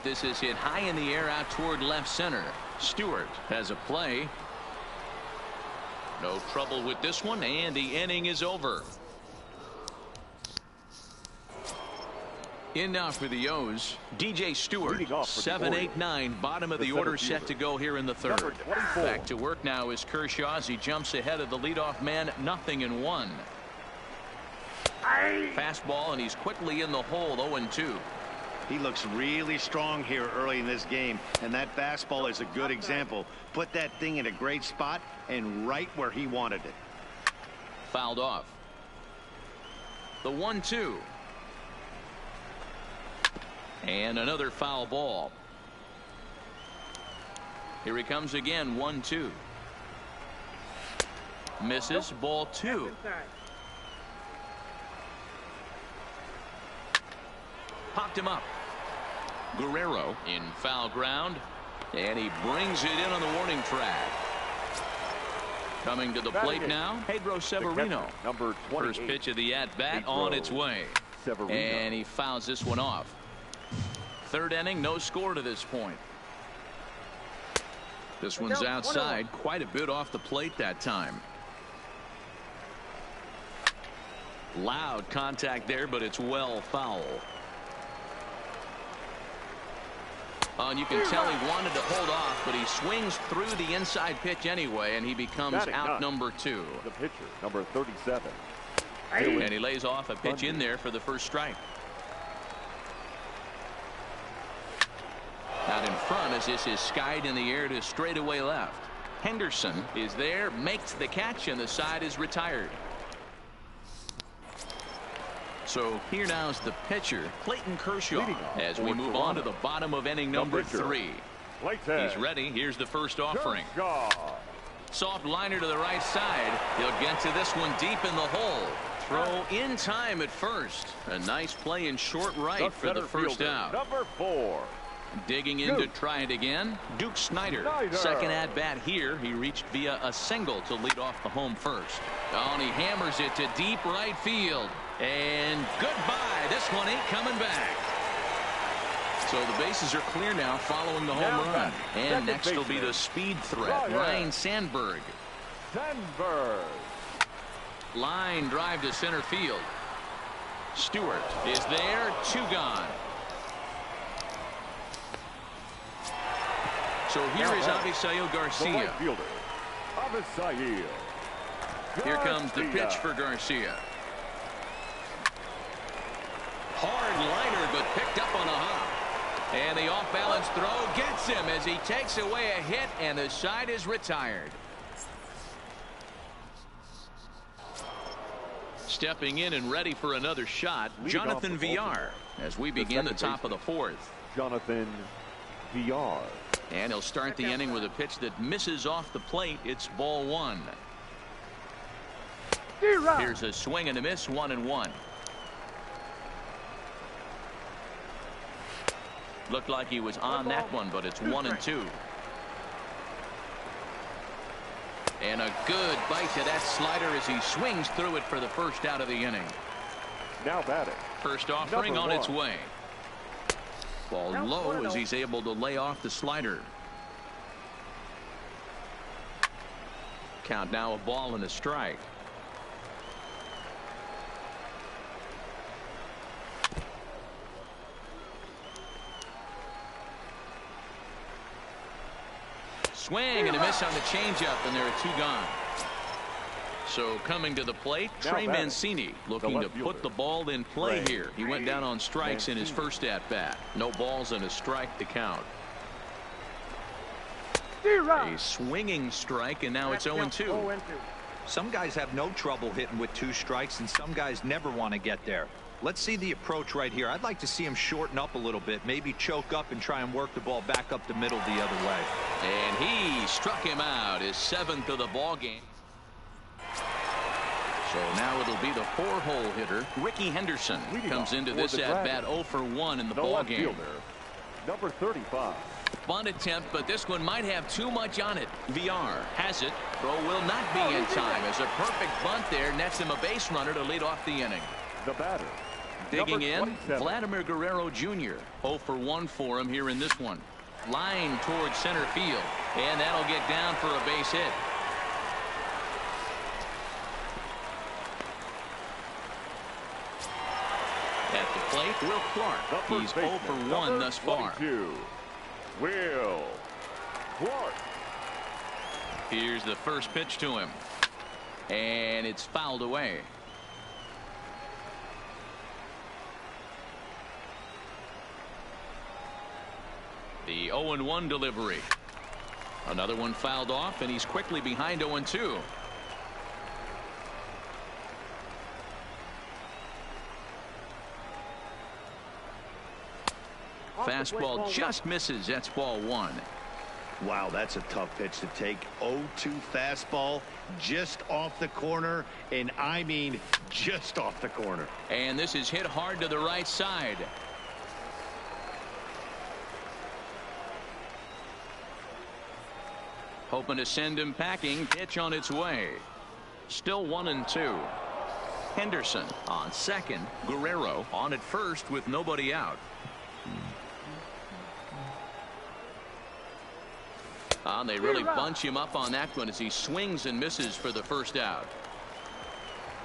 [SPEAKER 2] This is hit high in the air out toward left center. Stewart has a play. No trouble with this one, and the inning is over. In now for the O's, DJ Stewart. 7, 8, 9, bottom of the order, set to go here in the third. Back to work now is Kershaw as he jumps ahead of the leadoff man, 0-1. Fastball, and he's quickly in the hole, 0-2.
[SPEAKER 5] He looks really strong here early in this game, and that fastball is a good example. Put that thing in a great spot and right where he wanted it.
[SPEAKER 2] Fouled off. The 1-2. And another foul ball. Here he comes again, 1-2. Misses, ball 2. Popped him up. Guerrero in foul ground, and he brings it in on the warning track. Coming to the plate now, Pedro Severino.
[SPEAKER 3] Number 28.
[SPEAKER 2] First pitch of the at-bat on its way.
[SPEAKER 3] Severino.
[SPEAKER 2] And he fouls this one off. Third inning, no score to this point. This one's outside, quite a bit off the plate that time. Loud contact there, but it's well foul. And you can tell he wanted to hold off, but he swings through the inside pitch anyway, and he becomes out number 2.
[SPEAKER 3] The pitcher, number 37.
[SPEAKER 2] And he lays off a pitch in there for the first strike. Out in front as this is skied in the air to straightaway left. Henderson is there, makes the catch, and the side is retired. So here now is the pitcher, Clayton Kershaw, as we move on to the bottom of inning number 3. He's ready. Here's the first offering. Soft liner to the right side. He'll get to this one deep in the hole. Throw in time at first. A nice play in short right for the first out.
[SPEAKER 3] Number 4.
[SPEAKER 2] Digging in to try it again, Duke Snider. Second at bat here. He reached via a single to lead off the home first. Oh, and he hammers it to deep right field. And goodbye. This one ain't coming back. So the bases are clear now following the home run. And next will be the speed threat, Ryan Sandberg. Line drive to center field. Stewart is there. 2 gone. So here is Avisail Garcia. Here comes the pitch for Garcia. Hard liner, but picked up on a hop. And the off-balance throw gets him as he takes away a hit, and the side is retired. Stepping in and ready for another shot, Jonathan Villar, as we begin the top of the 4th.
[SPEAKER 3] Jonathan Villar.
[SPEAKER 2] And he'll start the inning with a pitch that misses off the plate. It's ball 1. Here's a swing and a miss, 1-1. Looked like he was on that one, but it's 1-2. And a good bite to that slider as he swings through it for the first out of the inning.
[SPEAKER 3] Now batting.
[SPEAKER 2] First offering on its way. Ball low as he's able to lay off the slider. Count now a ball and a strike. Swing and a miss on the changeup, and there are 2 gone. So coming to the plate,
[SPEAKER 3] Now
[SPEAKER 2] Trey
[SPEAKER 3] batting,
[SPEAKER 2] Mancini
[SPEAKER 3] the
[SPEAKER 2] looking to
[SPEAKER 3] left
[SPEAKER 2] put
[SPEAKER 3] fielder,
[SPEAKER 2] the ball in play
[SPEAKER 3] Trey
[SPEAKER 2] here. He went down on strikes in his
[SPEAKER 3] Mancini.
[SPEAKER 2] first at bat. No balls and a strike to count. A swinging strike, and now it's 0-2.
[SPEAKER 4] Some guys have no trouble hitting with 2 strikes, and some guys never want to get there. Let's see the approach right here. I'd like to see him shorten up a little bit, maybe choke up and try and work the ball back up the middle the other way.
[SPEAKER 2] And he struck him out, his 7th of the ball game. So now it'll be the 4-hole hitter, Ricky Henderson, comes into this at bat 0 for 1 in the ball game.
[SPEAKER 3] Fielder, number 35.
[SPEAKER 2] Bunt attempt, but this one might have too much on it. VR has it. Throw will not be in time. As a perfect bunt there nets him a base runner to lead off the inning.
[SPEAKER 3] The batter.
[SPEAKER 2] Digging in,
[SPEAKER 3] 27.
[SPEAKER 2] Vladimir Guerrero Jr. 0 for 1 for him here in this one. Line towards center field, and that'll get down for a base hit. At the plate, Will Clark. He's 0 for 1 thus far.
[SPEAKER 3] 22. Will Clark.
[SPEAKER 2] Here's the first pitch to him, and it's fouled away. The 0-1 delivery. Another one fouled off, and he's quickly behind 0-2. Fastball just misses. That's ball 1.
[SPEAKER 5] Wow, that's a tough pitch to take. 0-2 fastball just off the corner, and I mean just off the corner.
[SPEAKER 2] And this is hit hard to the right side. Hoping to send him packing. Pitch on its way. Still 1-2. Henderson on second. Guerrero on at first with nobody out. They really bunch him up on that one as he swings and misses for the first out.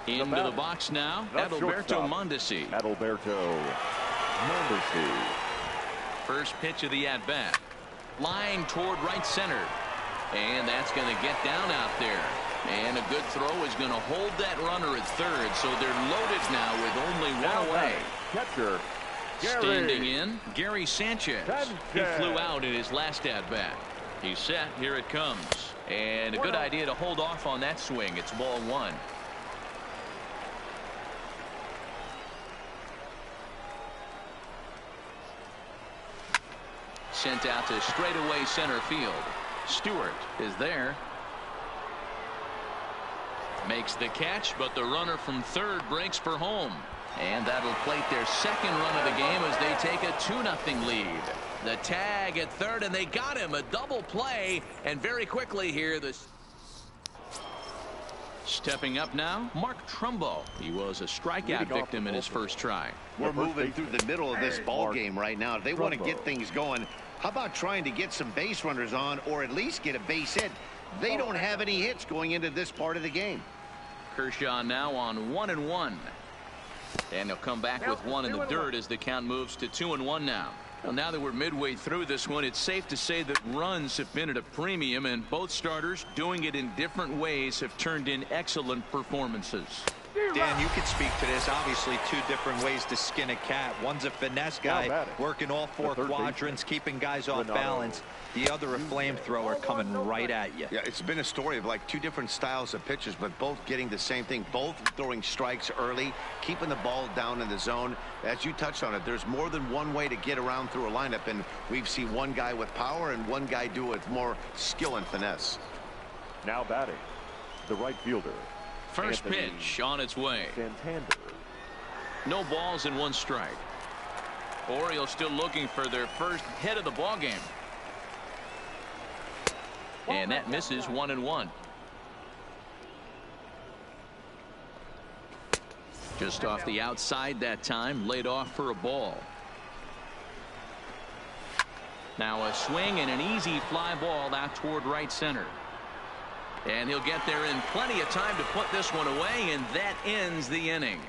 [SPEAKER 2] Into the box now, Adalberto Mondesi.
[SPEAKER 3] Adalberto Mondesi.
[SPEAKER 2] First pitch of the at-bat. Line toward right center. And that's going to get down out there. And a good throw is going to hold that runner at third. So they're loaded now with only one away.
[SPEAKER 3] Catcher,
[SPEAKER 2] Standing in, Gary Sanchez. He flew out in his last at-bat. He's set. Here it comes. And a good idea to hold off on that swing. It's ball 1. Sent out to straightaway center field. Stewart is there. Makes the catch, but the runner from third breaks for home. And that'll plate their second run of the game as they take a 2-0 lead. The tag at third, and they got him. A double play, and very quickly here, stepping up now, Mark Trumbo. He was a strikeout victim in his first try.
[SPEAKER 5] We're moving through the middle of this ball game right now. If they want to get things going, how about trying to get some base runners on, or at least get a base hit? They don't have any hits going into this part of the game.
[SPEAKER 2] Kershaw now on 1-1. And he'll come back with 1 in the dirt as the count moves to 2-1 now. Well, now that we're midway through this one, it's safe to say that runs have been at a premium, and both starters, doing it in different ways, have turned in excellent performances.
[SPEAKER 4] Dan, you could speak to this. Obviously, 2 different ways to skin a cat. One's a finesse guy, working all 4 quadrants, keeping guys off balance. The other a flamethrower coming right at you.
[SPEAKER 5] Yeah, it's been a story of like 2 different styles of pitchers, but both getting the same thing. Both throwing strikes early, keeping the ball down in the zone. As you touched on it, there's more than one way to get around through a lineup, and we've seen one guy with power and one guy do it with more skill and finesse.
[SPEAKER 3] Now batting, the right fielder.
[SPEAKER 2] First pitch on its way.
[SPEAKER 3] Santander.
[SPEAKER 2] No balls and 1 strike. Orioles still looking for their first hit of the ball game. And that misses 1-1. Just off the outside that time, laid off for a ball. Now a swing and an easy fly ball out toward right center. And he'll get there in plenty of time to put this one away, and that ends the inning.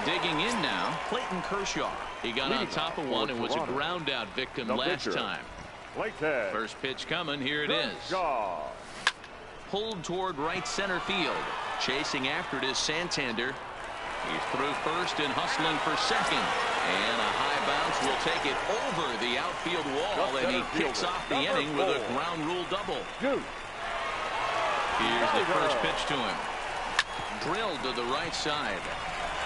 [SPEAKER 2] Digging in now, Clayton Kershaw. He got on top of one and was a ground out victim last time. First pitch coming. Here it is. pulled toward right center field. Chasing after it is Santander. He's through first and hustling for second. And a high bounce will take it over the outfield wall, and he kicks off the inning with a ground rule double. Here's the first pitch to him. Drilled to the right side.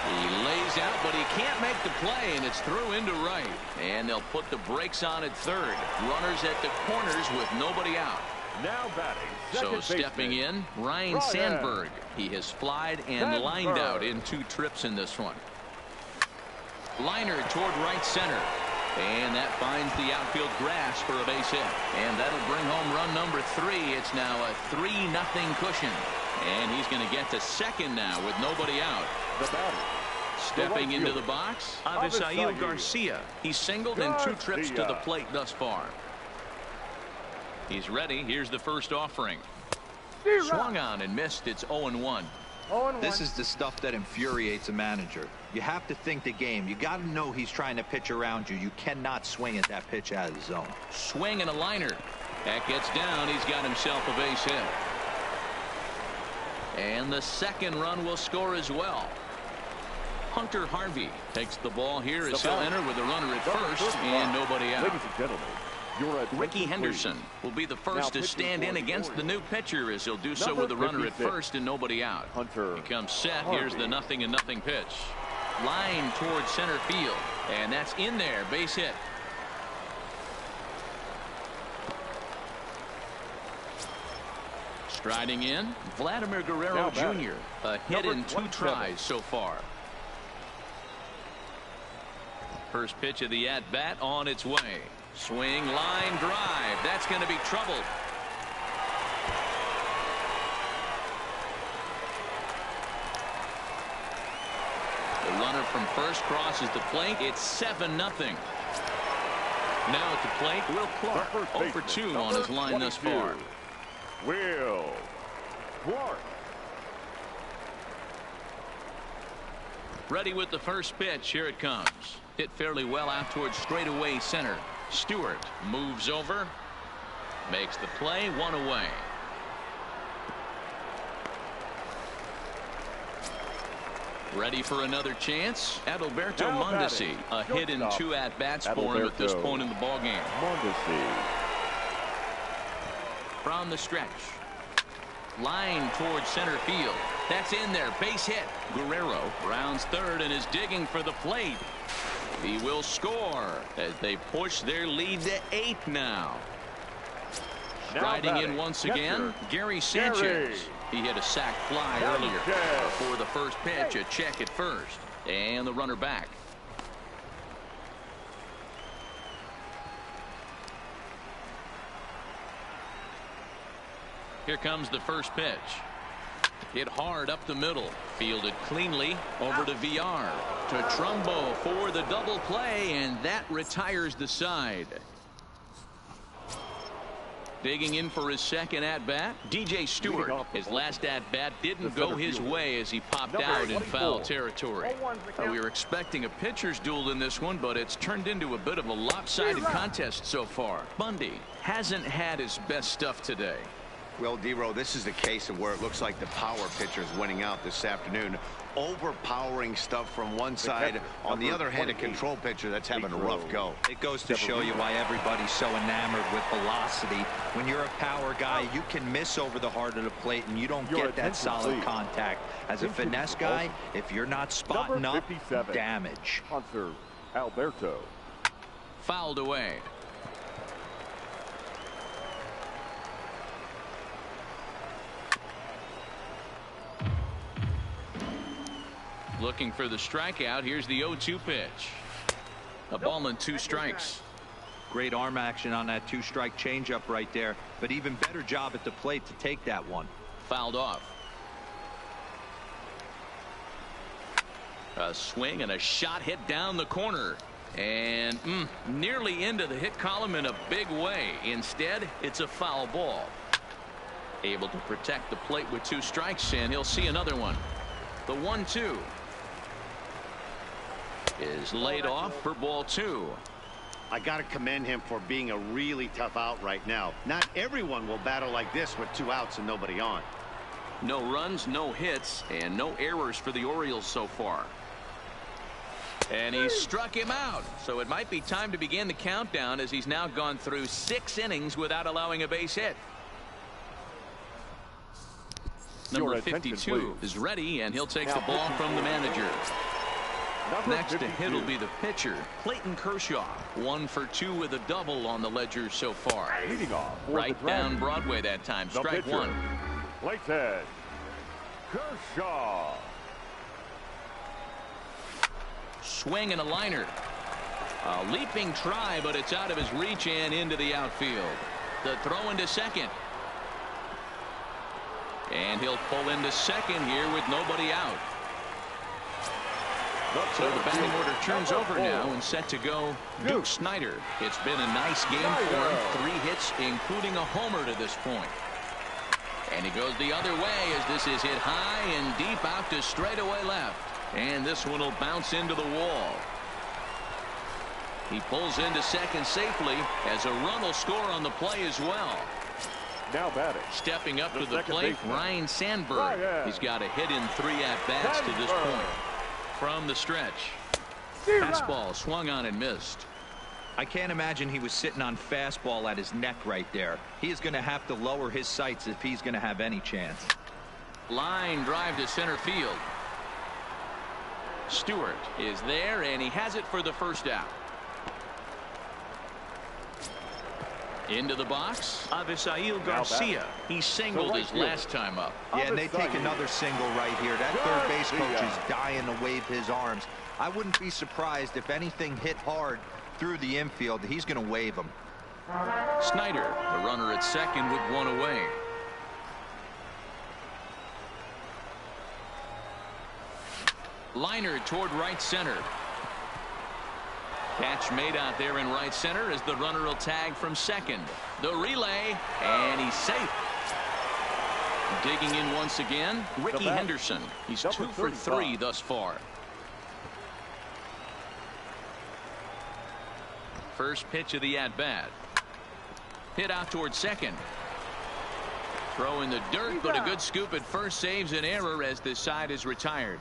[SPEAKER 2] He lays out, but he can't make the play, and it's through into right. And they'll put the brakes on at third. Runners at the corners with nobody out.
[SPEAKER 3] Now batting.
[SPEAKER 2] So stepping in, Ryan Sandberg. He has flied and lined out in 2 trips in this one. Liner toward right center. And that finds the outfield grass for a base hit. And that'll bring home run number 3. It's now a 3-0 cushion. And he's going to get to second now with nobody out.
[SPEAKER 3] The batter.
[SPEAKER 2] Stepping into the box, Avisail Garcia. He's singled in 2 trips to the plate thus far. He's ready. Here's the first offering. Swung on and missed. It's 0-1.
[SPEAKER 4] This is the stuff that infuriates a manager. You have to think the game. You got to know he's trying to pitch around you. You cannot swing at that pitch out of the zone.
[SPEAKER 2] Swing and a liner. That gets down. He's got himself a base hit. And the second run will score as well. Hunter Harvey takes the ball here as he'll enter with a runner at first and nobody out.
[SPEAKER 3] Ladies and gentlemen,
[SPEAKER 2] Ricky Henderson will be the first to stand in against the new pitcher as he'll do so with a runner at first and nobody out.
[SPEAKER 3] Hunter
[SPEAKER 2] He comes set. Here's the 0-0 pitch. Line towards center field. And that's in there. Base hit. Striding in, Vladimir Guerrero Jr. A hit in 2 tries so far. First pitch of the at-bat on its way. Swing, line, drive. That's going to be troubled. The runner from first crosses the plate. It's 7-0. Now at the plate, Will Clark. 0 for 2 on his line thus far.
[SPEAKER 3] Will Clark.
[SPEAKER 2] Ready with the first pitch. Here it comes. Hit fairly well out towards straightaway center. Stewart moves over. Makes the play. 1 away. Ready for another chance. Adalberto Mondesi. A hit in 2 at-bats for him at this point in the ballgame.
[SPEAKER 3] Mondesi.
[SPEAKER 2] From the stretch. Line towards center field. That's in there. Base hit. Guerrero rounds third and is digging for the plate. He will score as they push their lead to 8 now. Striding in once again, Gary Sanchez. He hit a sac fly earlier. For the first pitch, a check at first. And the runner back. Here comes the first pitch. Hit hard up the middle. Fielded cleanly over to VR. To Trumbo for the double play, and that retires the side. Digging in for his second at-bat, DJ Stewart. His last at-bat didn't go his way as he popped out in foul territory. We were expecting a pitcher's duel in this one, but it's turned into a bit of a lopsided contest so far. Bundy hasn't had his best stuff today.
[SPEAKER 5] Well, D-Row, this is the case of where it looks like the power pitcher is winning out this afternoon. Overpowering stuff from one side. On the other hand, a control pitcher that's having a rough go.
[SPEAKER 4] It goes to show you why everybody's so enamored with velocity. When you're a power guy, you can miss over the heart of the plate and you don't get that solid contact. As a finesse guy, if you're not spotting up, damage.
[SPEAKER 3] Hunter Alberto.
[SPEAKER 2] Fouled away. Looking for the strikeout. Here's the 0-2 pitch. A ball and 2 strikes.
[SPEAKER 4] Great arm action on that 2-strike changeup right there, but even better job at the plate to take that one.
[SPEAKER 2] Fouled off. A swing and a shot hit down the corner. And nearly into the hit column in a big way. Instead, it's a foul ball. Able to protect the plate with 2 strikes, and he'll see another one. The 1-2 is laid off for ball 2.
[SPEAKER 5] I got to commend him for being a really tough out right now. Not everyone will battle like this with 2 outs and nobody on.
[SPEAKER 2] No runs, no hits, and no errors for the Orioles so far. And he struck him out. So it might be time to begin the countdown as he's now gone through 6 innings without allowing a base hit. Number 52 is ready, and he'll take the ball from the manager. Next to hit will be the pitcher, Clayton Kershaw. 1 for 2 with a double on the ledger so far.
[SPEAKER 3] Leading off
[SPEAKER 2] Right down Broadway that time. Strike 1.
[SPEAKER 3] Clayton Kershaw.
[SPEAKER 2] Swing and a liner. A leaping try, but it's out of his reach and into the outfield. The throw into second. And he'll pull into second here with nobody out. So the batting order turns over now and set to go Duke Snider. It's been a nice game for him. 3 hits, including a homer to this point. And he goes the other way as this is hit high and deep out to straightaway left. And this one will bounce into the wall. He pulls into second safely as a run will score on the play as well.
[SPEAKER 3] Now batting.
[SPEAKER 2] Stepping up to the plate, Ryne Sandberg. He's got a hit in 3 at-bats to this point. From the stretch. Fastball swung on and missed.
[SPEAKER 4] I can't imagine he was sitting on fastball at his neck right there. He is going to have to lower his sights if he's going to have any chance.
[SPEAKER 2] Line drive to center field. Stewart is there, and he has it for the first out. Into the box, Avisail Garcia. He singled his last time up.
[SPEAKER 4] Yeah, and they take another single right here. That third base coach is dying to wave his arms. I wouldn't be surprised if anything hit hard through the infield. He's going to wave them.
[SPEAKER 2] Snider, the runner at second with 1 away. Liner toward right center. Catch made out there in right center as the runner will tag from second. The relay, and he's safe. Digging in once again, Ricky Henderson. He's 2 for 3 thus far. First pitch of the at-bat. Hit out toward second. Throw in the dirt, but a good scoop at first saves an error as this side is retired.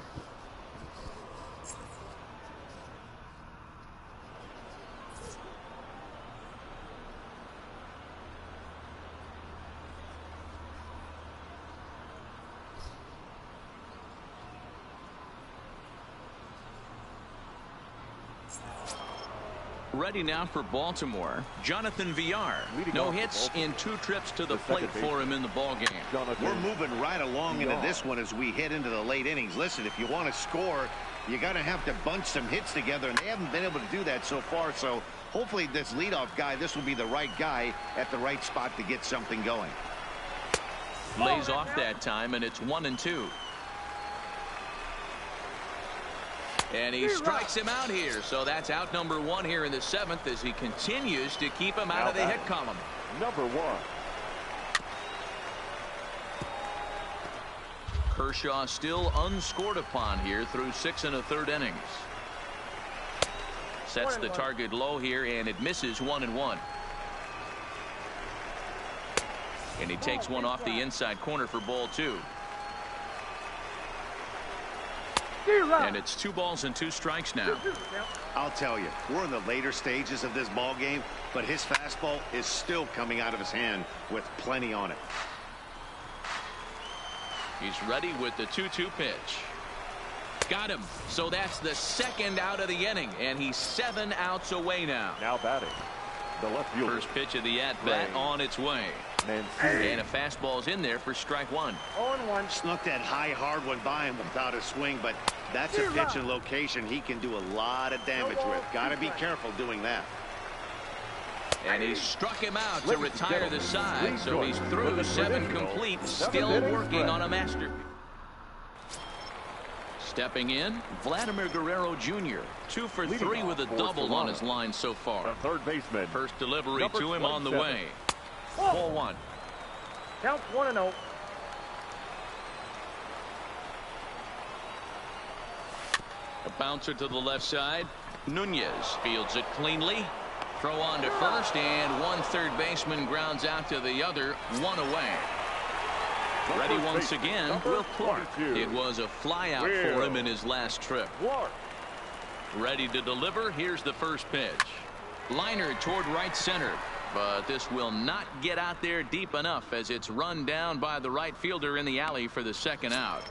[SPEAKER 2] Ready now for Baltimore, Jonathan Villar. No hits in 2 trips to the plate for him in the ball game.
[SPEAKER 5] We're moving right along into this one as we head into the late innings. Listen, if you want to score, you got to have to bunch some hits together, and they haven't been able to do that so far. So hopefully this leadoff guy, this will be the right guy at the right spot to get something going.
[SPEAKER 2] Lays off that time, and it's 1-2. And he strikes him out here. So that's out number 1 here in the 7th as he continues to keep him out of the hit column.
[SPEAKER 3] Number 1.
[SPEAKER 2] Kershaw still unscored upon here through 6 1/3 innings. Sets the target low here, and it misses 1-1. And he takes one off the inside corner for ball 2. And it's 2 balls and 2 strikes now.
[SPEAKER 5] I'll tell you, we're in the later stages of this ball game, but his fastball is still coming out of his hand with plenty on it.
[SPEAKER 2] He's ready with the 2-2 pitch. Got him. So that's the 2nd out of the inning, and he's 7 outs away now.
[SPEAKER 3] Now batting, the left fielder.
[SPEAKER 2] First pitch of the at-bat on its way. And a fastball's in there for strike 1.
[SPEAKER 6] 0-1.
[SPEAKER 5] Snuck that high hard one by him without a swing, but that's a pitch and location he can do a lot of damage with. Got to be careful doing that.
[SPEAKER 2] And he struck him out to retire the side, so he's through 7 complete, still working on a masterpiece. Stepping in, Vladimir Guerrero Jr. 2 for 3 with a double on his line so far.
[SPEAKER 3] The third baseman.
[SPEAKER 2] First delivery to him on the way. Ball 1.
[SPEAKER 6] Count 1-0.
[SPEAKER 2] A bouncer to the left side. Nunez fields it cleanly. Throw on to first, and one third baseman grounds out to the other, one away. Ready once again, Will Clark. It was a flyout for him in his last trip. Ready to deliver. Here's the first pitch. Liner toward right center, but this will not get out there deep enough as it's run down by the right fielder in the alley for the second out.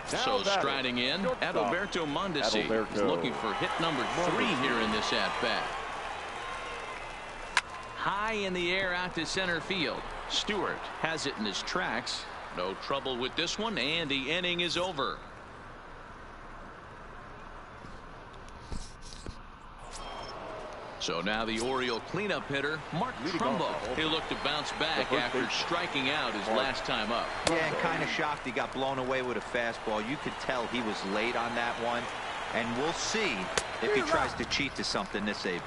[SPEAKER 2] So striding in, Adalberto Mondesi is looking for hit number 3 here in this at-bat. High in the air out to center field. Stewart has it in his tracks. No trouble with this one, and the inning is over. So now the Oriole cleanup hitter, Mark Trumbo. He'll look to bounce back after striking out his last time up.
[SPEAKER 4] Yeah, and kind of shocked he got blown away with a fastball. You could tell he was late on that one. And we'll see if he tries to cheat to something this AB.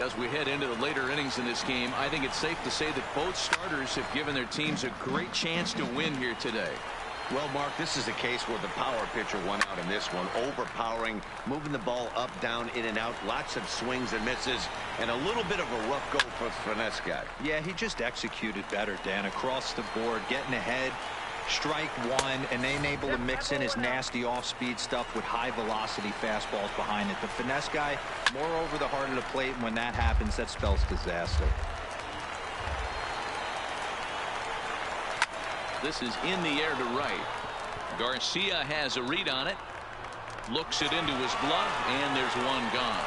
[SPEAKER 2] As we head into the later innings in this game, I think it's safe to say that both starters have given their teams a great chance to win here today.
[SPEAKER 5] Well, Mark, this is a case where the power pitcher won out in this one. Overpowering, moving the ball up, down, in and out. Lots of swings and misses, and a little bit of a rough go for the finesse guy.
[SPEAKER 4] Yeah, he just executed better, Dan. Across the board, getting ahead. Strike one, and then able to mix in his nasty off-speed stuff with high-velocity fastballs behind it. The finesse guy, more over the heart of the plate, and when that happens, that spells disaster.
[SPEAKER 2] This is in the air to right. Garcia has a read on it. Looks it into his glove, and there's one gone.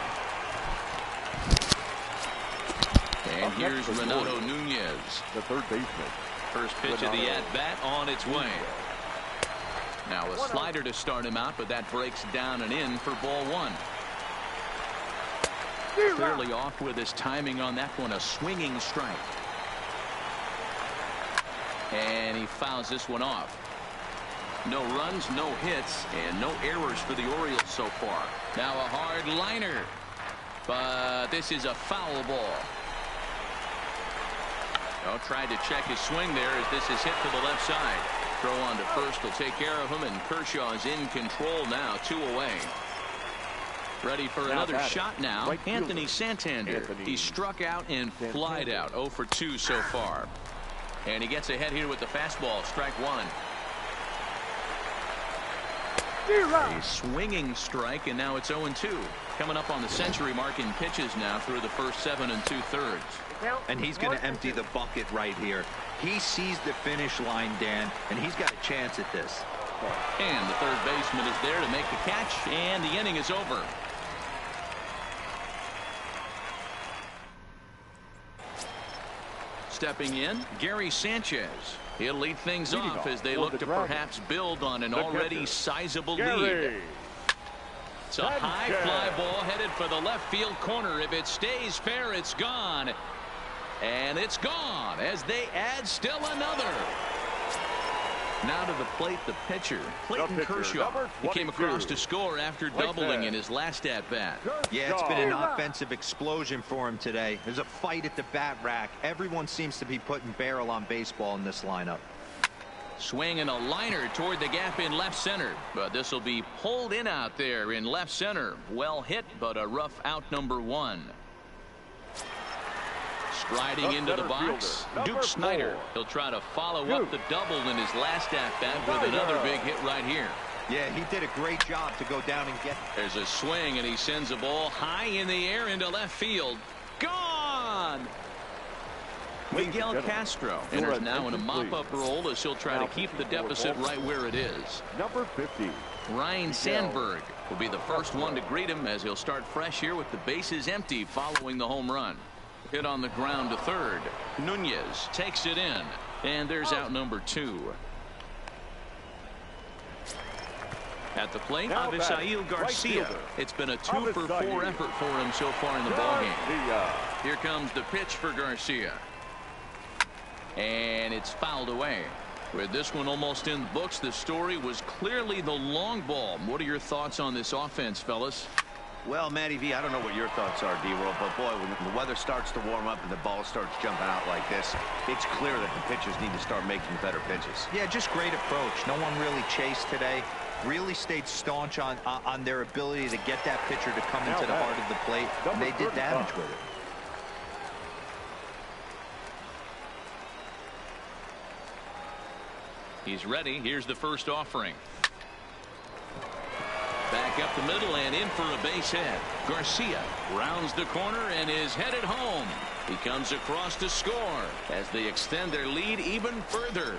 [SPEAKER 2] And here's Renato Nunez,
[SPEAKER 3] the third baseman.
[SPEAKER 2] First pitch of the at-bat on its way. Now a slider to start him out, but that breaks down and in for ball one. Clearly off with his timing on that one, a swinging strike. And he fouls this one off. No runs, no hits, and no errors for the Orioles so far. Now a hard liner, but this is a foul ball. Oh, tried to check his swing there as this is hit to the left side. Throw on to first will take care of him, and Kershaw is in control now, 2 away. Ready for another shot now. Right Anthony Santander. He struck out and flied out. 0 for 2 so far. And he gets ahead here with the fastball. Strike one. A swinging strike, and now it's 0-2. Coming up on the century mark in pitches now through the first 7 2/3.
[SPEAKER 4] And he's going to empty the bucket right here. He sees the finish line, Dan, and he's got a chance at this.
[SPEAKER 2] And the third baseman is there to make the catch, and the inning is over. Stepping in, Gary Sanchez. He'll lead things off as they look to perhaps build on an already sizable lead. It's a high fly ball headed for the left field corner. If it stays fair, it's gone. And it's gone as they add still another. Now to the plate, the pitcher, Clayton Kershaw. He came across to score after doubling in his last at-bat.
[SPEAKER 4] Yeah, it's been an offensive explosion for him today. There's a fight at the bat rack. Everyone seems to be putting barrel on baseball in this lineup.
[SPEAKER 2] Swing and a liner toward the gap in left center. But this will be pulled in out there in left center. Well hit, but a rough out number 1. Striding into the box, Duke Snider. He'll try to follow up the double in his last at-bat with another big hit right here.
[SPEAKER 4] Yeah, he did a great job to go down and get.
[SPEAKER 2] There's a swing, and he sends a ball high in the air into left field. Gone! Miguel Castro enters now in a mop-up role as he'll try to keep the deficit right where it is.
[SPEAKER 3] Number 50.
[SPEAKER 2] Ryan Sandberg will be the first one to greet him as he'll start fresh here with the bases empty following the home run. Hit on the ground to third. Nunez takes it in, and there's out number 2. At the plate, Avisail Garcia. It's been a 2 for 4 effort for him so far in the ballgame. Here comes the pitch for Garcia. And it's fouled away. With this one almost in the books, the story was clearly the long ball. What are your thoughts on this offense, fellas?
[SPEAKER 5] Well, Matty V, I don't know what your thoughts are, D-Roll, but boy, when the weather starts to warm up and the ball starts jumping out like this, it's clear that the pitchers need to start making better pitches.
[SPEAKER 4] Yeah, just great approach. No one really chased today. Really stayed staunch on their ability to get that pitcher to come into the heart of the plate. And they did damage with it.
[SPEAKER 2] He's ready. Here's the first offering. Back up the middle and in for a base hit. Garcia rounds the corner and is headed home. He comes across to score as they extend their lead even further.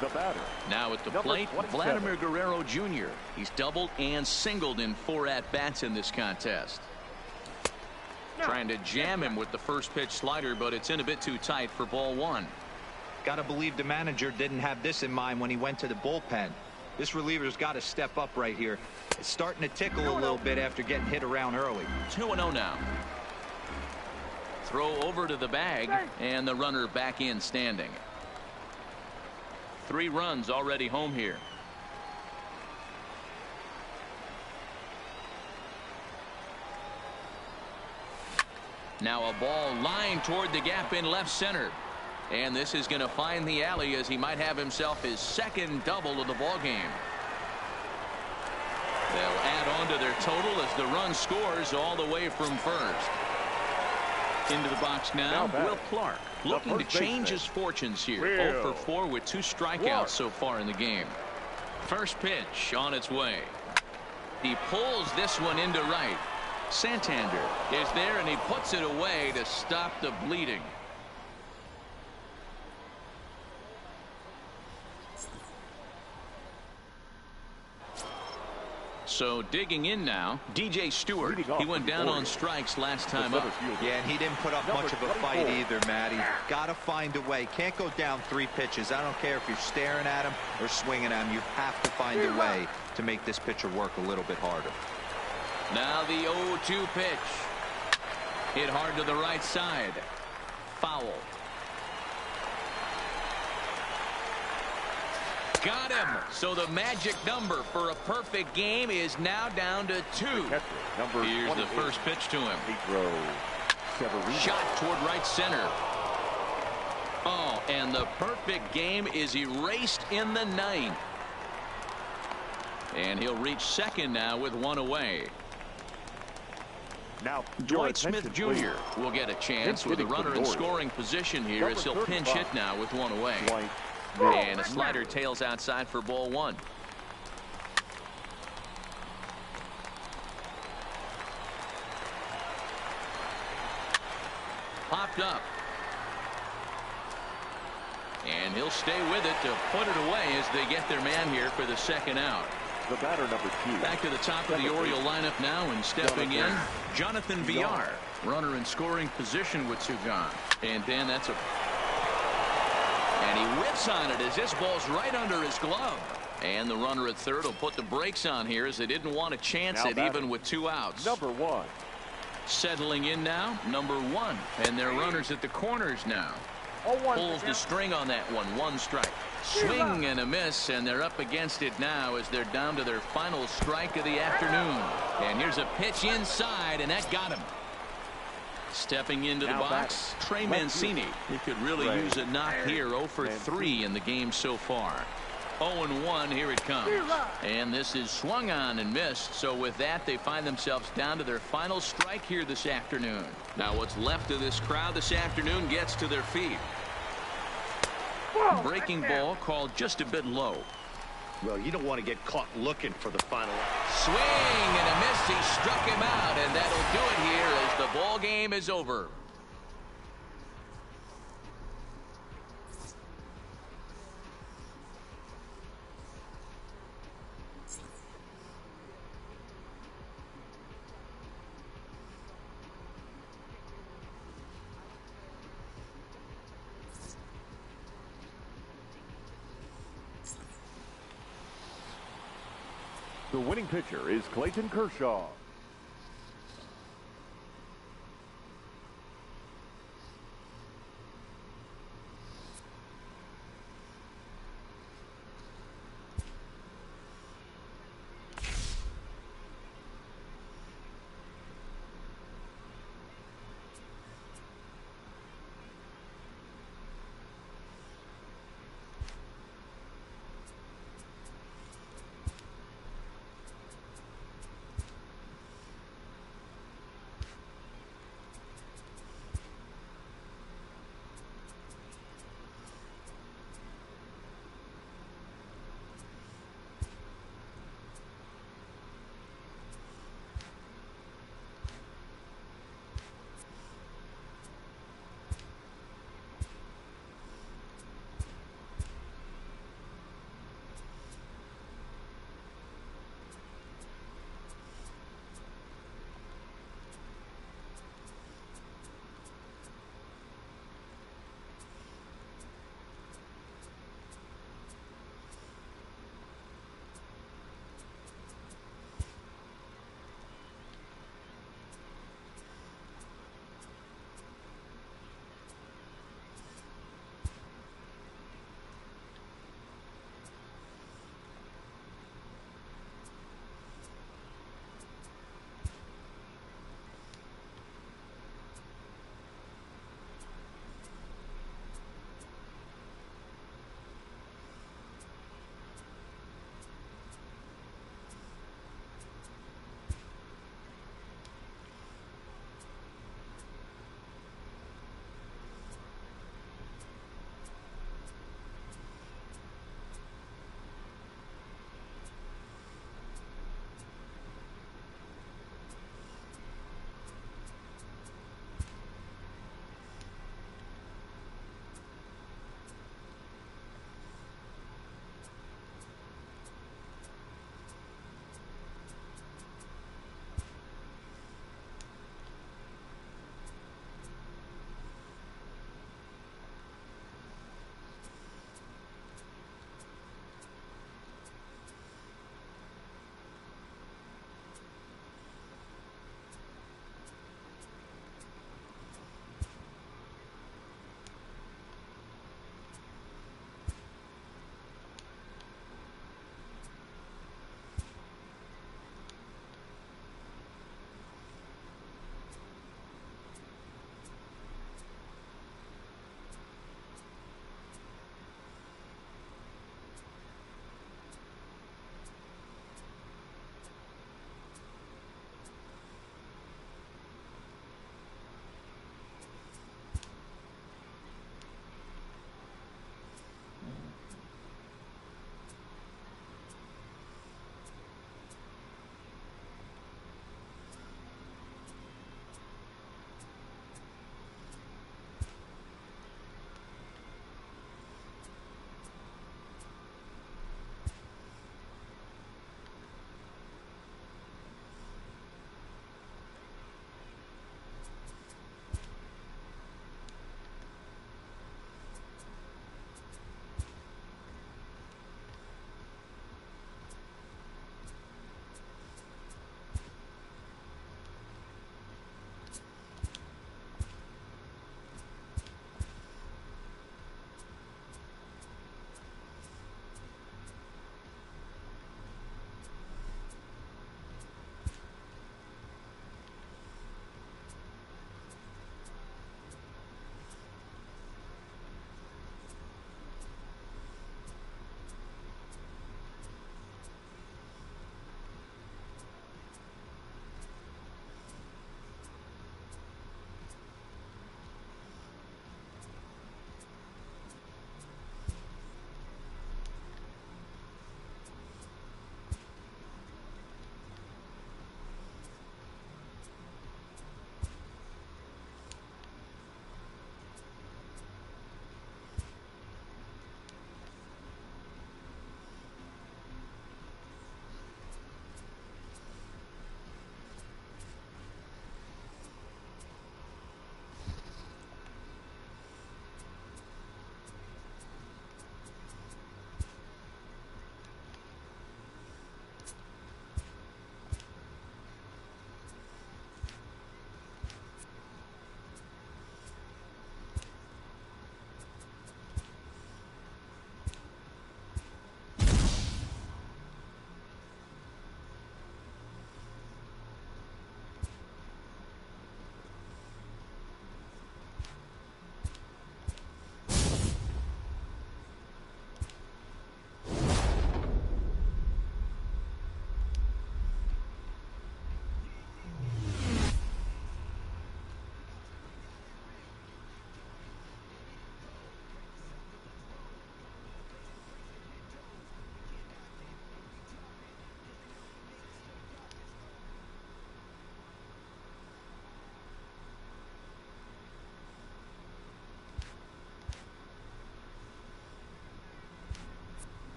[SPEAKER 3] The batter.
[SPEAKER 2] Now at the plate, Vladimir Guerrero Jr. He's doubled and singled in 4 at-bats in this contest. Trying to jam him with the first pitch slider, but it's in a bit too tight for ball 1.
[SPEAKER 4] Got to believe the manager didn't have this in mind when he went to the bullpen. This reliever's got to step up right here. It's starting to tickle a little bit after getting hit around early.
[SPEAKER 2] 2-0 now. Throw over to the bag, and the runner back in standing. 3 runs already home here. Now a ball lined toward the gap in left center. And this is going to find the alley as he might have himself his second double of the ball game. They'll add on to their total as the run scores all the way from first. Into the box now, Will Clark, looking to change his fortunes here. 0 for 4 with 2 strikeouts so far in the game. First pitch on its way. He pulls this one into right. Santander is there and he puts it away to stop the bleeding. So digging in now, DJ Stewart. He went down on strikes last time up.
[SPEAKER 4] Yeah, and he didn't put up much of a fight either, Matt. He's got to find a way. Can't go down 3 pitches. I don't care if you're staring at him or swinging at him. You have to find a way to make this pitcher work a little bit harder.
[SPEAKER 2] Now the 0-2 pitch. Hit hard to the right side. Foul. Got him. So the magic number for a perfect game is now down to 2. Here's the first pitch to him. Shot toward right center. Oh, and the perfect game is erased in the 9th. And he'll reach second now with 1 away.
[SPEAKER 3] Now
[SPEAKER 2] Dwight Smith Jr. will get a chance with a runner in scoring position here as he'll pinch hit now with 1 away. And a slider tails outside for ball 1. Popped up. And he'll stay with it to put it away as they get their man here for the second out.
[SPEAKER 3] The batter number 2.
[SPEAKER 2] Back to the top of the Oriole lineup now and stepping in, Jonathan Villar. Runner in scoring position with 2 gone. And Dan, that's a... And he whips on it as this ball's right under his glove. And the runner at third will put the brakes on here as they didn't want to chance it even with 2 outs.
[SPEAKER 3] Number 1.
[SPEAKER 2] Settling in now, number 1. And their runners at the corners now. Pulls the string on that one. 1 strike. Swing and a miss, and they're up against it now as they're down to their final strike of the afternoon. And here's a pitch inside, and that got him. Stepping into the box, Trey Mancini. He could really use a knock here. 0 for 3 in the game so far. 0-1, here it comes. And this is swung on and missed. So with that, they find themselves down to their final strike here this afternoon. Now what's left of this crowd this afternoon gets to their feet. Breaking ball called just a bit low.
[SPEAKER 5] Well, you don't want to get caught looking for the final.
[SPEAKER 2] Swing and a miss. He struck him out, and that'll do it here as the ball game is over.
[SPEAKER 3] The winning pitcher is Clayton Kershaw.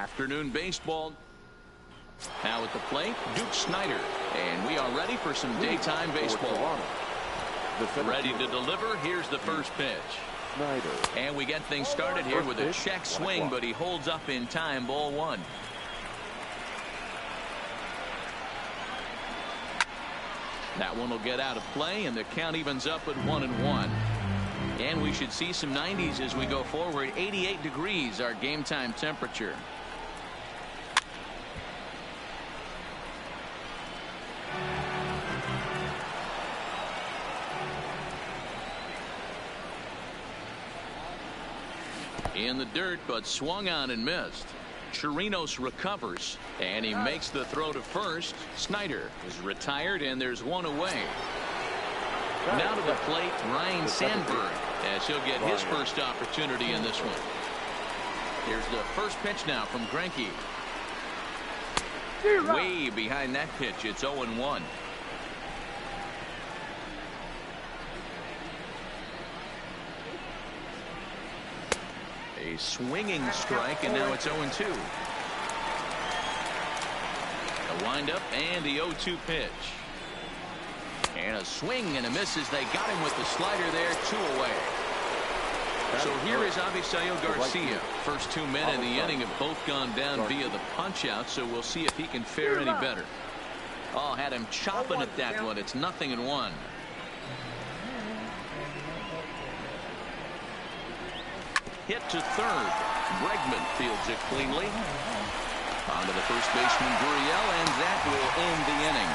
[SPEAKER 2] Afternoon baseball. Now at the plate, Duke Snider. And we are ready for some daytime baseball. Ready to deliver. Here's the first pitch. And we get things started here with a check swing, but he holds up in time. Ball one. That one will get out of play, and the count evens up at 1-1. And we should see some 90s as we go forward. 88 degrees, our game time temperature. In the dirt, but swung on and missed. Chirinos recovers, and he makes the throw to first. Snider is retired, and there's one away. Now to the plate, Ryan Sandberg, as he'll get his first opportunity in this one. Here's the first pitch now from Greinke. Way behind that pitch. It's 0-1. A swinging strike, and now it's 0-2. A windup and the 0-2 pitch. And a swing and a miss as they got him with the slider there. 2 away. So here is Avisail Garcia. First 2 men in the inning have both gone down via the punch out, so we'll see if he can fare any better. Oh, had him chopping at that one. It's 0-1. Hit to third. Bregman fields it cleanly. On to the first baseman, Gurriel, and that will end the inning.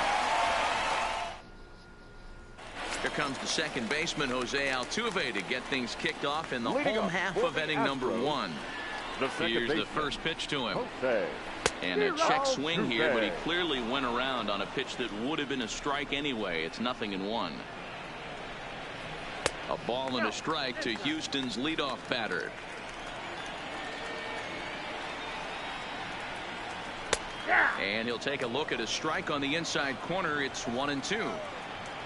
[SPEAKER 2] Here comes the second baseman, Jose Altuve, to get things kicked off in the home half of inning number 1. Here's the first pitch to him. And a check swing here, but he clearly went around on a pitch that would have been a strike anyway. It's 0-1. A ball and a strike to Houston's leadoff batter. And he'll take a look at a strike on the inside corner. It's 1-2.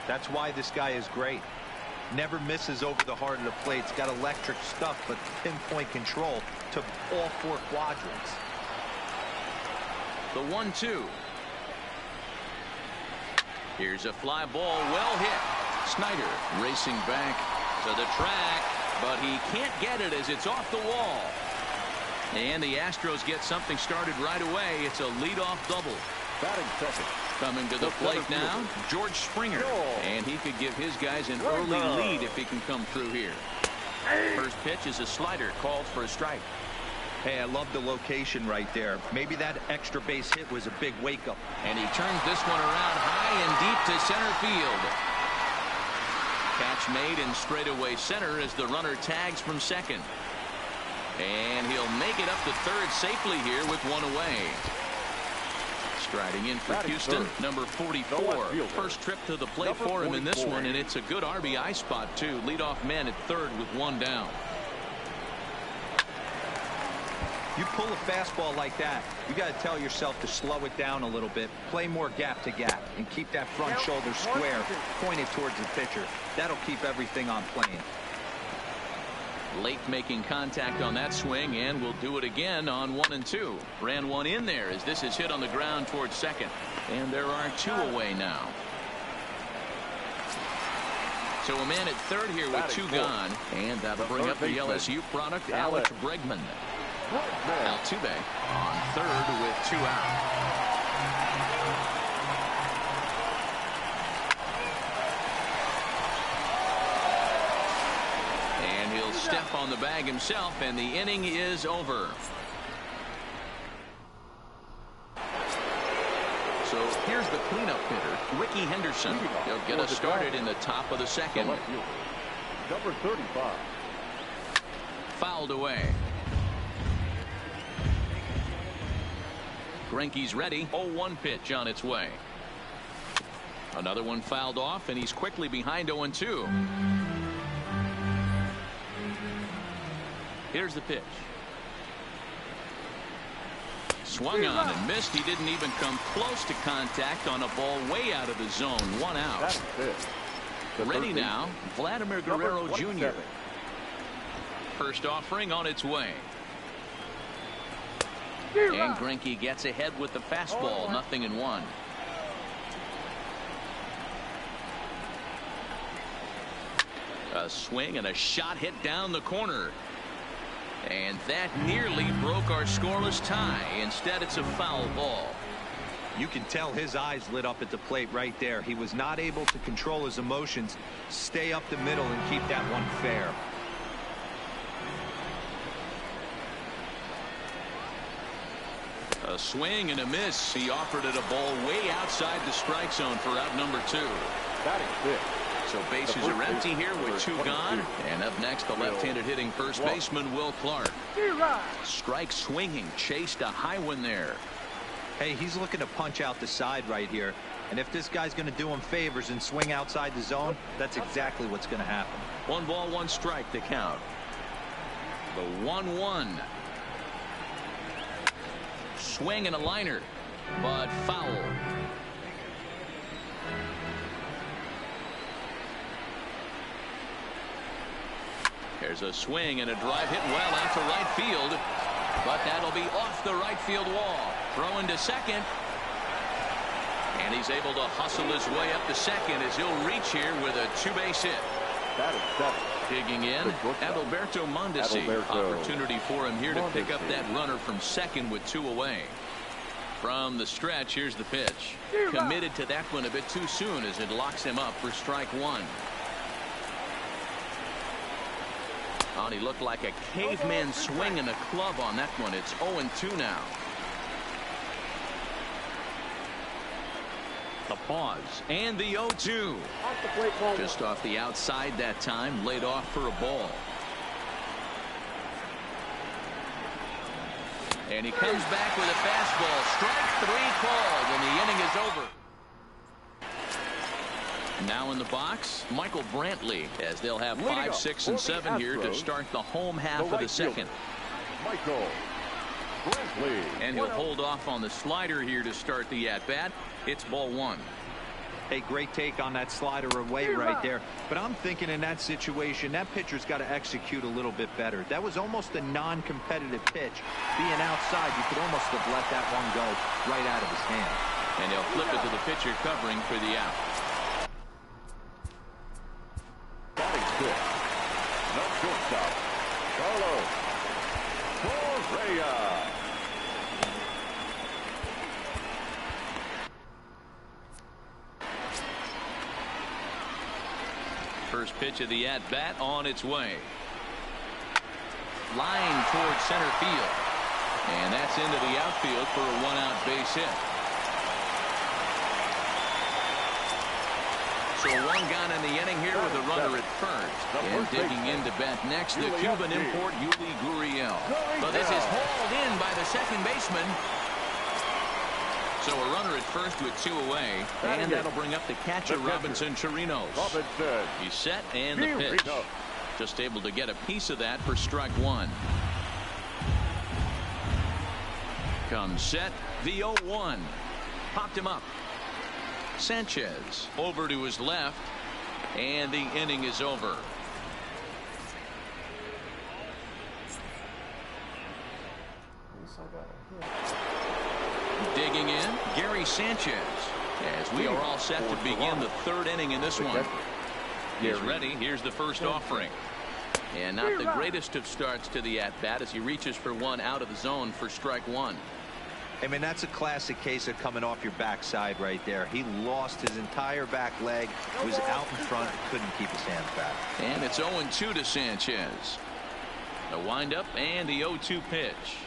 [SPEAKER 4] That's why this guy is great. Never misses over the heart of the plate. He's got electric stuff, but pinpoint control to all 4 quadrants.
[SPEAKER 2] The 1-2. Here's a fly ball, well hit. Snider racing back to the track, but he can't get it as it's off the wall. And the Astros get something started right away. It's a leadoff double.
[SPEAKER 3] Batting second.
[SPEAKER 2] Coming to the plate now, George Springer. And he could give his guys an early lead if he can come through here. First pitch is a slider called for a strike.
[SPEAKER 4] Hey, I love the location right there. Maybe that extra base hit was a big wake-up.
[SPEAKER 2] And he turns this one around high and deep to center field. Catch made in straightaway center as the runner tags from second. And he'll make it up to third safely here with 1 away. Striding in for Houston, number 44. First trip to the plate for him in this one, and it's a good RBI spot, too. Leadoff man at third with 1 down.
[SPEAKER 4] You pull a fastball like that, you got to tell yourself to slow it down a little bit, play more gap to gap, and keep that front shoulder square, pointed towards the pitcher. That'll keep everything on playing.
[SPEAKER 2] Late making contact on that swing, and we'll do it again on 1-2. Ran one in there as this is hit on the ground towards second. And there are 2 away now. So a man at third here with 2 gone. And that'll bring up the LSU product, Alex Bregman. Altuve on third with 2 out. Step on the bag himself, and the inning is over. So here's the cleanup hitter, Ricky Henderson. He'll get us started in the top of the second.
[SPEAKER 3] Number 35.
[SPEAKER 2] Fouled away. Greinke's ready. 0-1 pitch on its way. Another one fouled off, and he's quickly behind 0-2. Here's the pitch. Swung on and missed. He didn't even come close to contact on a ball way out of the zone. 1 out. Ready now, Vladimir Guerrero Jr. First offering on its way. And Greinke gets ahead with the fastball, 0-1. A swing and a shot hit down the corner. And that nearly broke our scoreless tie. Instead, it's a foul ball.
[SPEAKER 4] You can tell his eyes lit up at the plate right there. He was not able to control his emotions, stay up the middle, and keep that one fair.
[SPEAKER 2] A swing and a miss. He offered it a ball way outside the strike zone for out number 2.
[SPEAKER 3] Batting fifth.
[SPEAKER 2] So bases are empty here with 2 gone. And up next, the left-handed hitting first baseman, Will Clark. Strike swinging, chased a high one there.
[SPEAKER 4] Hey, he's looking to punch out the side right here. And if this guy's going to do him favors and swing outside the zone, that's exactly what's going to happen.
[SPEAKER 2] 1 ball, 1 strike to count. The 1-1. Swing and a liner, but foul. There's a swing and a drive hit well out to right field, but that'll be off the right field wall. Throw into second, and he's able to hustle his way up to second as he'll reach here with a 2-base hit.
[SPEAKER 3] That is 7.
[SPEAKER 2] Digging in, Adalberto Mondesi. Opportunity for him here to pick up that runner from second with 2 away. From the stretch, here's the pitch. Committed to that one a bit too soon as it locks him up for strike 1. Oh, he looked like a caveman swinging a club on that one. It's 0-2 now. The pause and the 0-2. Just off the outside that time, laid off for a ball. And he comes back with a fastball. Strike 3 called, and the inning is over. Now in the box, Michael Brantley, as they'll have 5, 6, and 7 here to start the home half of the second.
[SPEAKER 3] Michael Brantley.
[SPEAKER 2] And he'll hold off on the slider here to start the at-bat. It's ball 1.
[SPEAKER 4] Hey, great take on that slider away right there. But I'm thinking in that situation, that pitcher's got to execute a little bit better. That was almost a non-competitive pitch. Being outside, you could almost have let that one go right out of his hand.
[SPEAKER 2] And he'll flip it to the pitcher covering for the out.
[SPEAKER 3] Batting fifth. The shortstop, Carlos Correa.
[SPEAKER 2] First pitch of the at-bat on its way. Line towards center field. And that's into the outfield for a 1-out base hit. So 1 gone in the inning here with a runner at first. And digging in to bat next, the Cuban import, Yuli Gurriel. But this is hauled in by the second baseman. So a runner at first with 2 away, and that'll bring up the catcher, Robinson Chirinos. He's set, and the pitch. Just able to get a piece of that for strike 1. Comes set, the 0-1. Popped him up. Sanchez over to his left, and the inning is over. Digging in, Gary Sanchez, as we are all set to begin the 3rd inning in this one. He's ready. Here's the first offering. And not the greatest of starts to the at-bat as he reaches for 1 out of the zone for strike 1.
[SPEAKER 4] I mean, that's a classic case of coming off your backside right there. He lost his entire back leg, was out in front, couldn't keep his hands back.
[SPEAKER 2] And it's 0-2 to Sanchez. The windup and the 0-2 pitch.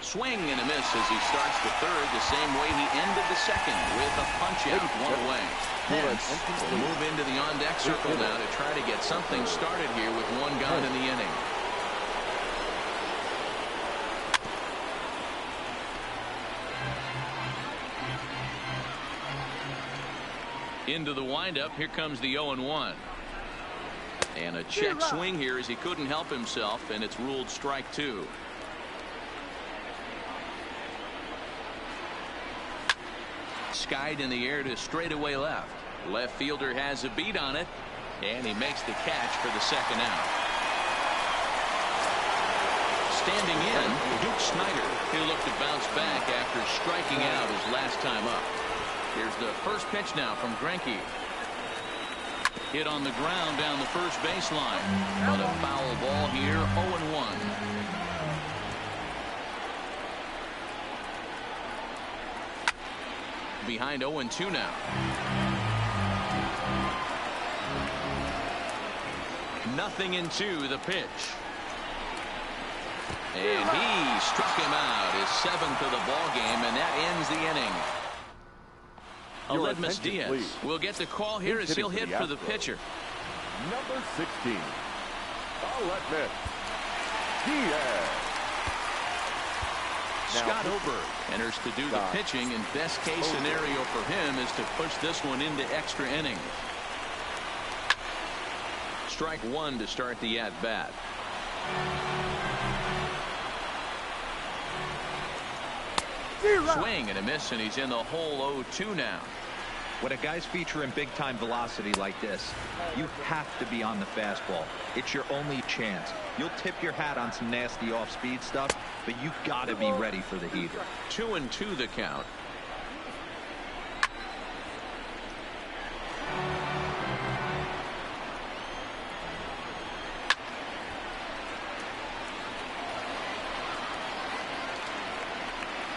[SPEAKER 2] Swing and a miss as he starts the 3rd the same way he ended the 2nd with a punch out, 1 away. Hence, will move into the on-deck circle now to try to get something started here with 1 gone in the inning. Into the windup. Here comes the 0-1. And a check swing here as he couldn't help himself, and it's ruled strike 2. Skied in the air to straightaway left. Left fielder has a beat on it, and he makes the catch for the 2nd out. standing in, Duke Snyder. He'll look to bounce back after striking out his last time up. Here's the first pitch now from Greinke. Hit on the ground down the first baseline. But a foul ball here, 0-1. Behind 0-2 now. Nothing in 2, the pitch. And he struck him out, his 7th of the ball game, and that ends the inning. Aledmus Diaz will get the call here as he'll hit for the pitcher.
[SPEAKER 3] Number 16, Aledmus Diaz.
[SPEAKER 2] Scott Ober enters to do the pitching, and best case scenario for him is to push this one into extra innings. Strike 1 to start the at-bat. Swing and a miss, and he's in the hole. 0-2 now.
[SPEAKER 4] When a guy's featuring big-time velocity like this, you have to be on the fastball. It's your only chance. You'll tip your hat on some nasty off-speed stuff, but you got to be ready for the heater.
[SPEAKER 2] 2-2 the count.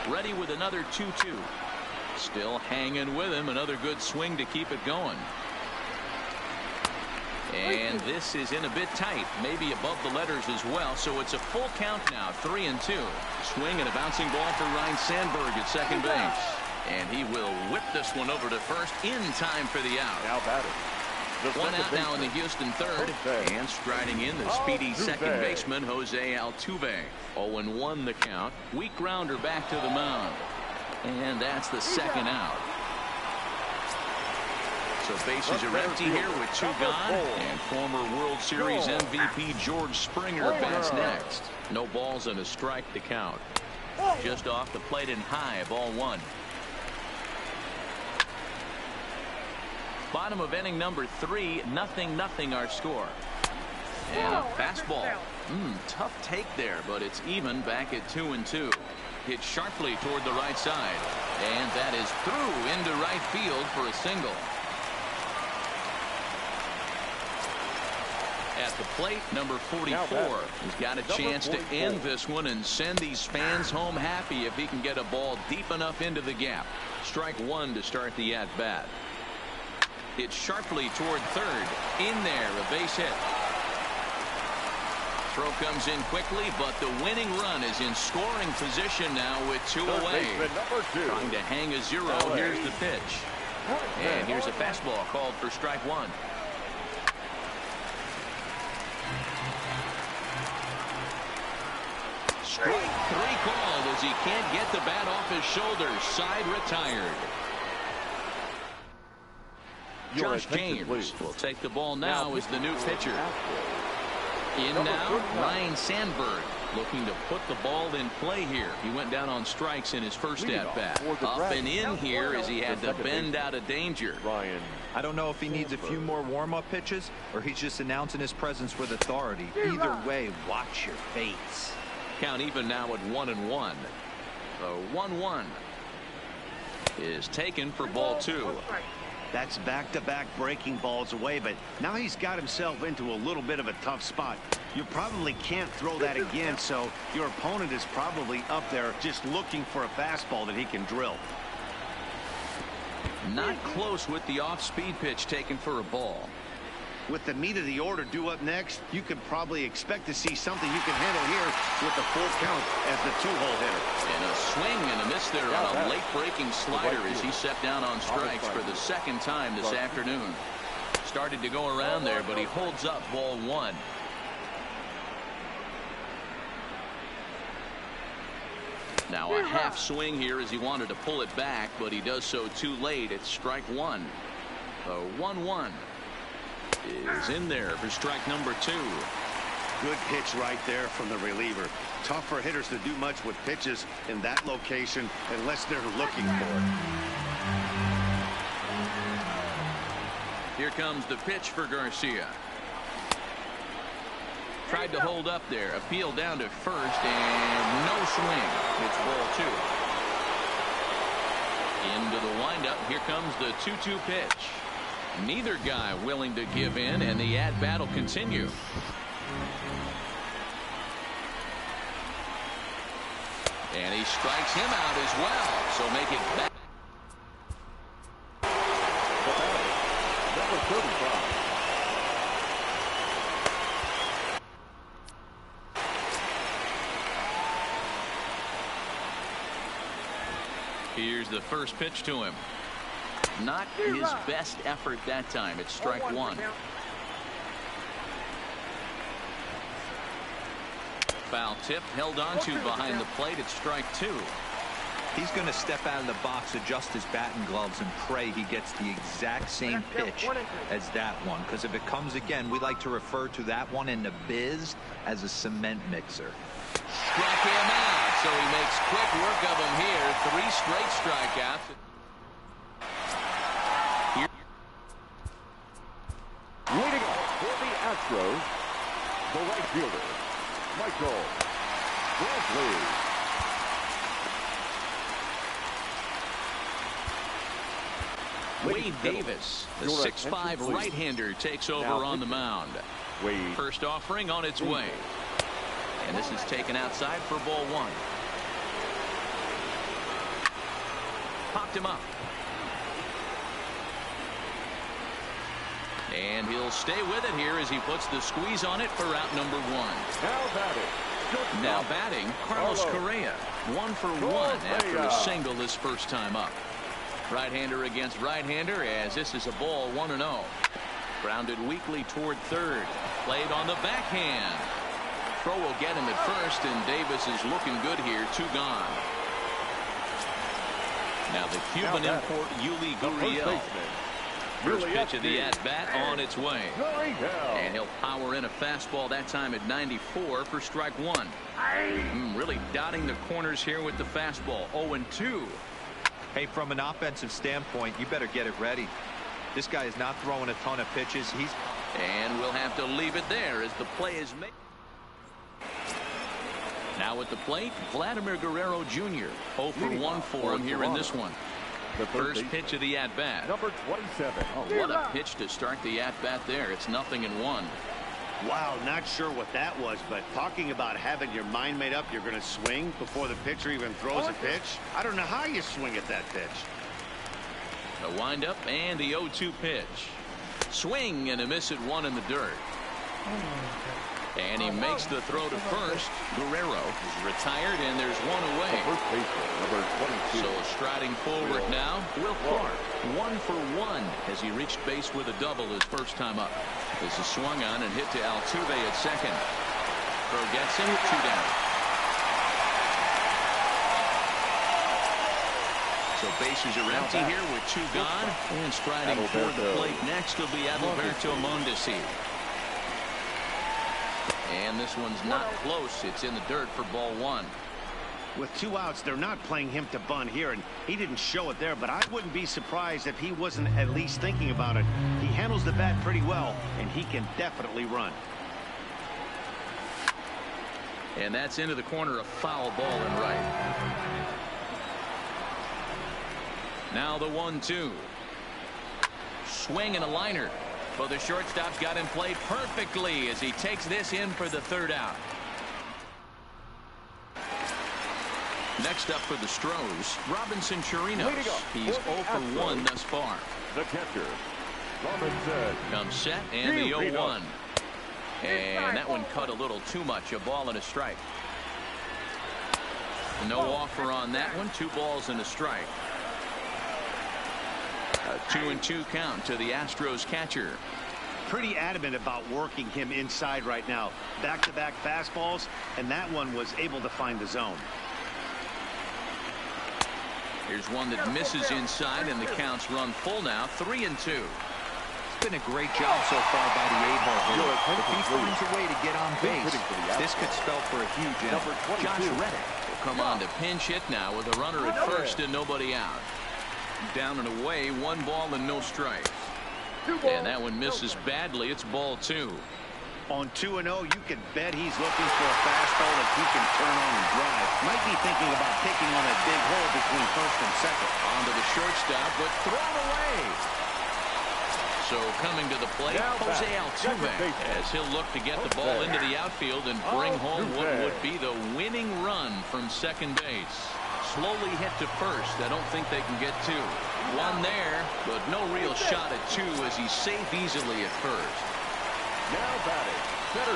[SPEAKER 2] Ready with another 2-2. Still hanging with him. Another good swing to keep it going. And this is in a bit tight, maybe above the letters as well. So it's a full count now, 3-2. Swing and a bouncing ball for Ryne Sandberg at second base. And he will whip this one over to first in time for the out.
[SPEAKER 3] Now batter.
[SPEAKER 2] One out now in the Houston third. And striding in the speedy second baseman, Jose Altuve. 0-1 the count. Weak grounder back to the mound. And that's the second out. So bases are empty here with 2 gone. And former World Series MVP George Springer bats next. No balls and a strike to count. Just off the plate and high, ball 1. Bottom of inning number 3, 0-0 our score. And a fastball. Tough take there, but it's even back at 2-2. Hit sharply toward the right side. And that is through into right field for a single. At the plate, number 44. He's got a chance to end this one and send these fans home happy if he can get a ball deep enough into the gap. Strike 1 to start the at-bat. Hit sharply toward third. In there, a base hit. Throw comes in quickly, but the winning run is in scoring position now with 2 away. Trying to hang a 0. Here's the pitch. And here's a fastball called for strike 1. Strike 3 called as he can't get the bat off his shoulders. Side retired. Josh James will take the ball now as the new pitcher. In now, Ryne Sandberg looking to put the ball in play here. He went down on strikes in his first at-bat. Up and in here as he had to bend out of danger.
[SPEAKER 4] I don't know if he needs a few more warm-up pitches or he's just announcing his presence with authority. Either way, watch your face.
[SPEAKER 2] Count even now at 1-1. The 1-1 is taken for ball 2.
[SPEAKER 5] That's back-to-back breaking balls away, but now he's got himself into a little bit of a tough spot. You probably can't throw that again, so your opponent is probably up there just looking for a fastball that he can drill.
[SPEAKER 2] Not close with the off-speed pitch taken for a ball.
[SPEAKER 5] With the meat of the order due up next, you could probably expect to see something you can handle here with the full count as the 2-hole hitter.
[SPEAKER 2] And a swing and a miss there on a late-breaking slider as he set down on strikes for the second time this afternoon. Started to go around there, but he holds up ball 1. Now a half swing here as he wanted to pull it back, but he does so too late. It's strike 1. The 1-1. Is in there for strike number 2.
[SPEAKER 5] Good pitch right there from the reliever. Tough for hitters to do much with pitches in that location unless they're looking for it. Here
[SPEAKER 2] comes the pitch for Garcia. tried to hold up there. Appeal down to first, and no swing. It's ball 2. Into the windup. Here comes the 2-2 pitch. Neither guy willing to give in, and the at-bat will continue. And he strikes him out as well. So make it back.
[SPEAKER 3] Number 35.
[SPEAKER 2] Here's the first pitch to him. Not his best effort that time. It's strike 1. Foul tip held on to behind the plate. It's strike 2.
[SPEAKER 4] He's going to step out of the box, adjust his batting gloves, and pray he gets the exact same pitch as that one. Because if it comes again, we like to refer to that one in the biz as a cement mixer.
[SPEAKER 2] Struck him out, so he makes quick work of him here. 3 straight strikeouts. Here.
[SPEAKER 3] Leading off for the Astros, the right fielder, Michael Brantley.
[SPEAKER 2] Wade Davis, the 6'5" right-hander, takes over on the mound. First offering on its way. And this is taken outside for ball 1. Popped him up. And he'll stay with it here as he puts the squeeze on it for out number 1. Now batting, Carlos Correa. 1 for 1 after a single this first time up. Right-hander against right-hander as this is a ball 1-0. Grounded weakly toward third. Played on the backhand. Throw will get him at first, and Davis is looking good here. 2 gone. Now the Cuban import Yuli Gurriel. First pitch of the at-bat on its way. And he'll power in a fastball that time at 94 for strike 1. Really dotting the corners here with the fastball. 0-2.
[SPEAKER 4] Hey, from an offensive standpoint, you better get it ready. This guy is not throwing a ton of pitches.
[SPEAKER 2] And we'll have to leave it there as the play is made. Now at the plate, Vladimir Guerrero Jr. 0 for 1 for him here in this one. The first pitch of the at-bat.
[SPEAKER 3] Number 27.
[SPEAKER 2] Oh, what a pitch to start the at-bat there. It's 0-1.
[SPEAKER 5] Wow, not sure what that was, but talking about having your mind made up you're going to swing before the pitcher even throws a pitch. I don't know how you swing at that pitch.
[SPEAKER 2] The windup and the 0-2 pitch. Swing and a miss at 1 in the dirt. And he makes the throw to first. Guerrero is retired, and there's 1 away.
[SPEAKER 3] Number 22.
[SPEAKER 2] So striding forward now, Will Farr. 1 for 1 as he reached base with a double his first time up. This is swung on and hit to Altuve at second. Throw gets him, 2 down. So bases are empty here with 2 gone. And striding toward the plate next will be Adalberto Mondesi. And this one's not close. It's in the dirt for ball 1.
[SPEAKER 5] With 2 outs, they're not playing him to bunt here, and he didn't show it there, but I wouldn't be surprised if he wasn't at least thinking about it. He handles the bat pretty well, and he can definitely run.
[SPEAKER 2] And that's into the corner, a foul ball and right. Now the 1-2. Swing and a liner. But the shortstop's got him played perfectly as he takes this in for the 3rd out. Next up for the Stros, Robinson Chirinos. He's 0 for 1 thus far.
[SPEAKER 3] The catcher, Robinson.
[SPEAKER 2] Comes set and the 0-1. And that one cut a little too much. A ball and a strike. No offer on that one. 2 balls and a strike. A 2-2 count to the Astros catcher.
[SPEAKER 5] Pretty adamant about working him inside right now. Back-to-back fastballs, and that one was able to find the zone.
[SPEAKER 2] Here's one that misses inside, and the counts run full now. 3-2.
[SPEAKER 4] It's been a great job so far by the 8-hole hitter. If he finds a way to get on base, this could spell for a huge inning.
[SPEAKER 2] Josh Reddick will come on to pinch hit now with a runner at first and nobody out. Down and away, 1 ball and no strikes. And that one misses badly. It's ball 2.
[SPEAKER 5] On 2-0, you can bet he's looking for a fastball that he can turn on and drive. Might be thinking about taking on that big hole between first and second.
[SPEAKER 2] Onto the shortstop, but thrown away. So coming to the plate, Jose Altuve, as he'll look to get the ball into the outfield and bring home what would be the winning run from second base. Slowly hit to first. I don't think they can get two. One there, but no real shot at two as he's safe easily at first.
[SPEAKER 3] Now batting.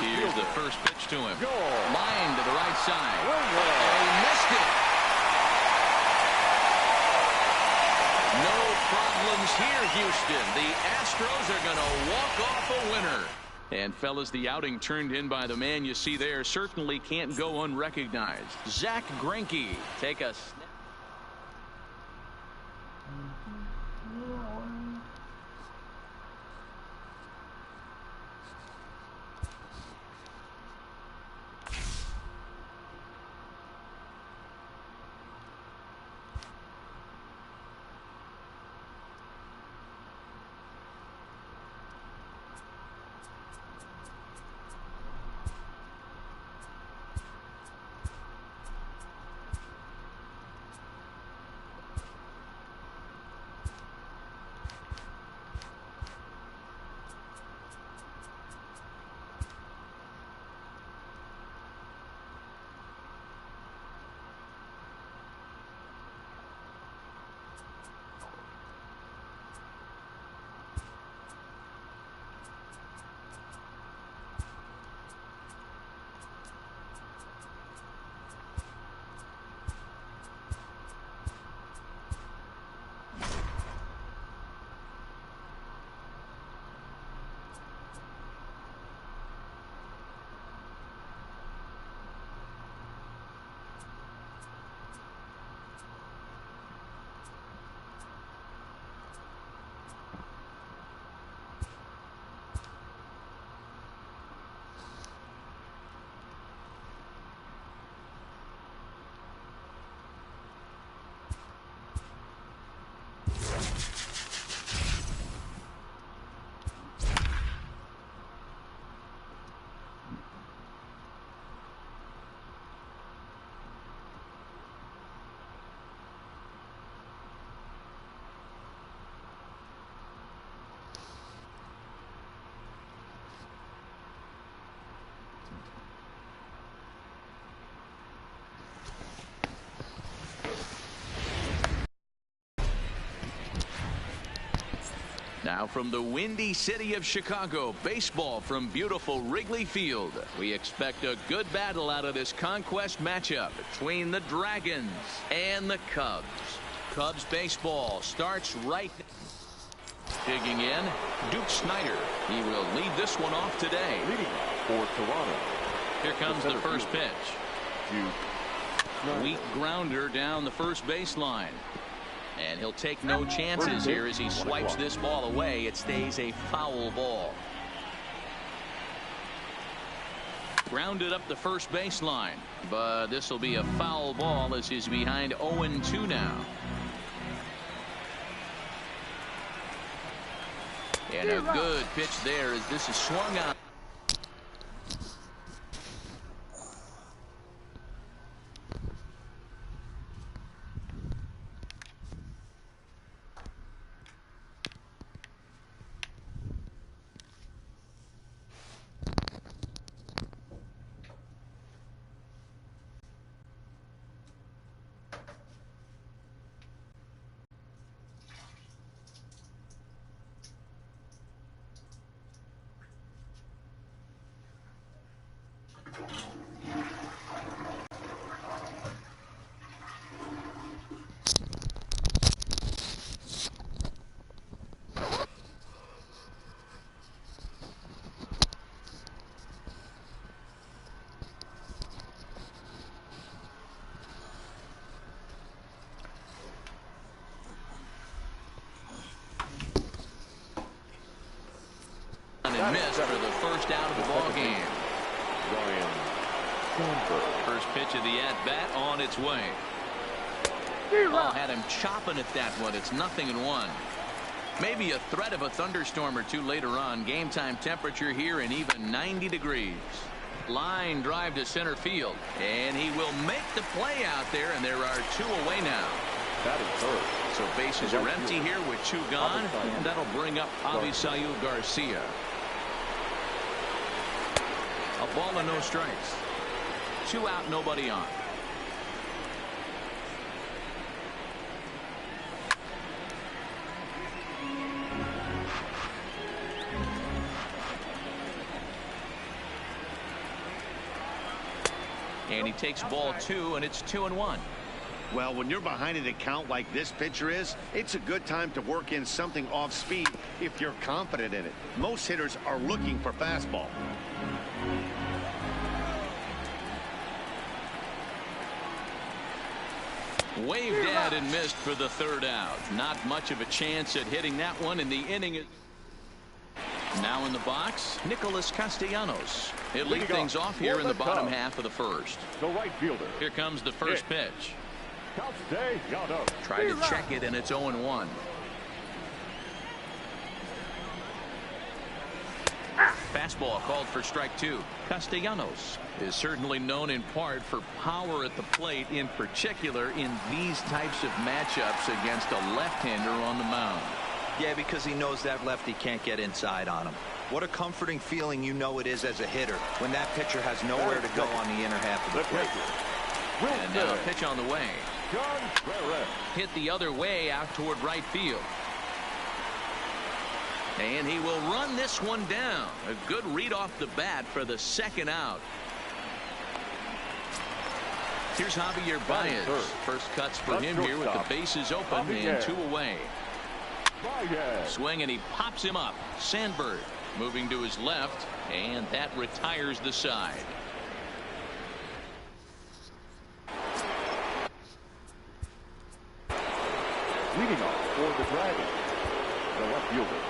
[SPEAKER 2] Here's the first pitch to him. Line to the right side. He missed it. No problems here, Houston. The Astros are going to walk off a winner. And fellas, the outing turned in by the man you see there certainly can't go unrecognized. Zach Greinke, take a snap. Now from the windy city of Chicago, baseball from beautiful Wrigley Field. We expect a good battle out of this conquest matchup between the Dragons and the Cubs. Cubs baseball starts right. Digging in, Duke Snider. He will lead this one off today.
[SPEAKER 3] Leading for Toronto.
[SPEAKER 2] Here comes the first pitch. Weak grounder down the first baseline. And he'll take no chances here as he swipes this ball away. It stays a foul ball. Grounded up the first baseline. But this will be a foul ball as he's behind 0-2 now. And a good pitch there as this is swung out. And missed for the first out of the ball game. First pitch of the at-bat on its way. Oh, had him chopping at that one. It's 0-1. Maybe a threat of a thunderstorm or two later on. Game time temperature here in even 90 degrees. Line drive to center field, and he will make the play out there, and there are 2 away now.
[SPEAKER 3] That is third.
[SPEAKER 2] So bases are empty here with 2 gone, and that'll bring up Avisail Garcia. A ball and no strikes. 2 out, nobody on. And he takes ball 2, and it's 2-1.
[SPEAKER 5] Well, when you're behind an account like this pitcher is, it's a good time to work in something off speed if you're confident in it. Most hitters are looking for fastball.
[SPEAKER 2] Waved at and missed for the 3rd out. Not much of a chance at hitting that one in the inning. Now in the box, Nicholas Castellanos. He'll lead things off here in the bottom half of the 1st.
[SPEAKER 3] The right fielder.
[SPEAKER 2] Here comes the first pitch.
[SPEAKER 3] Castellanos.
[SPEAKER 2] Try to check it, and it's 0-1. Fastball called for strike 2. Castellanos is certainly known in part for power at the plate, in particular in these types of matchups against a left-hander on the mound.
[SPEAKER 4] Yeah, because he knows that lefty can't get inside on him. What a comforting feeling you know it is as a hitter when that pitcher has nowhere to go on the inner half of the plate.
[SPEAKER 2] And now a pitch on the way. Hit the other way out toward right field. And he will run this one down. A good read off the bat for the 2nd out. Here's Javier Baez. First cuts for him here with the bases open and 2 away. Swing, and he pops him up. Sandberg moving to his left, and that retires the side.
[SPEAKER 3] Leading off for the Dragons, the left fielder,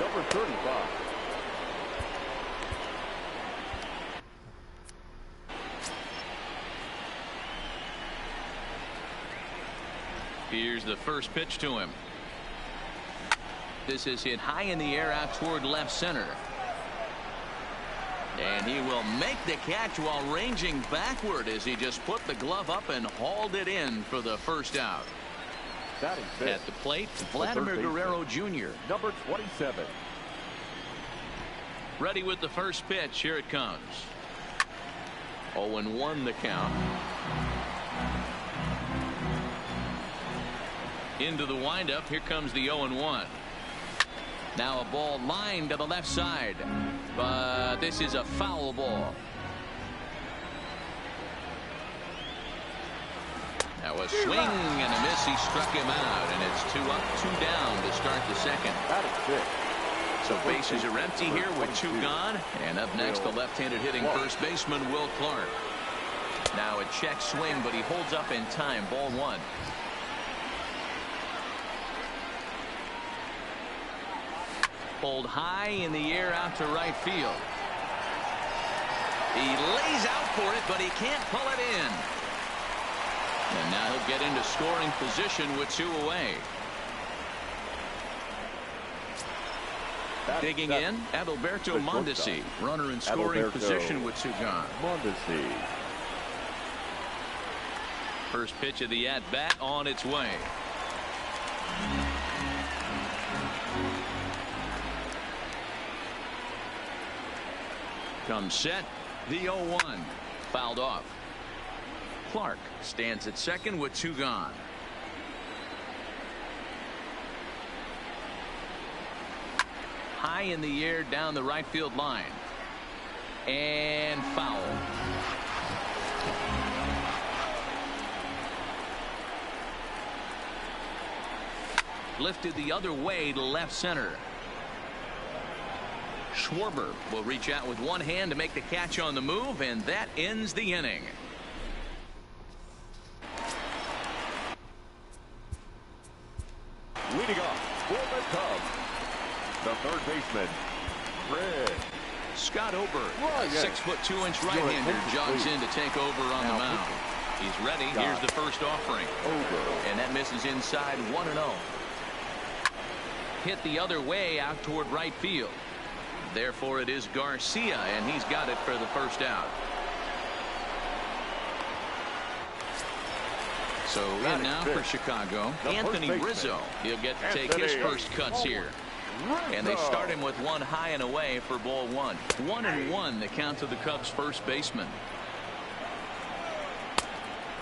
[SPEAKER 3] number 35.
[SPEAKER 2] Here's the first pitch to him. This is hit high in the air out toward left center. And he will make the catch while ranging backward as he just put the glove up and hauled it in for the 1st out. At the plate, Vladimir Guerrero Jr.
[SPEAKER 3] Number 27.
[SPEAKER 2] Ready with the first pitch. Here it comes. 0-1 the count. Into the windup. Here comes the 0-1. Now a ball lined to the left side, but this is a foul ball. Now a swing and a miss. He struck him out, and it's 2 up, 2 down to start the 2nd.
[SPEAKER 3] That is 6.
[SPEAKER 2] So bases are empty here with 2 gone, and up next the left-handed hitting first baseman Will Clark. Now a check swing, but he holds up in time. Ball 1. Pulled high in the air out to right field. He lays out for it, but he can't pull it in. And now he'll get into scoring position with 2 away. Digging in, Adalberto Mondesi, runner in scoring position with 2 gone.
[SPEAKER 3] Mondesi.
[SPEAKER 2] First pitch of the at-bat on its way. Comes set, the 0-1. Fouled off. Clark stands at second with 2 gone. High in the air down the right field line. And foul. Lifted the other way to left center. Schwarber will reach out with one hand to make the catch on the move, and that ends the inning.
[SPEAKER 3] Leading off for the Cubs, the third baseman, Fred.
[SPEAKER 2] Scott Oberg, a 6'2" right-hander, jogs in to take over on the mound. He's ready. Here's the first offering. And that misses inside 1-0. hit the other way out toward right field. Therefore, it is Garcia, and he's got it for the first out. So in now for Chicago, Anthony Rizzo. He'll get to take his first cuts here. And they start him with one high and away for ball one. 1-1 the count to the Cubs first baseman.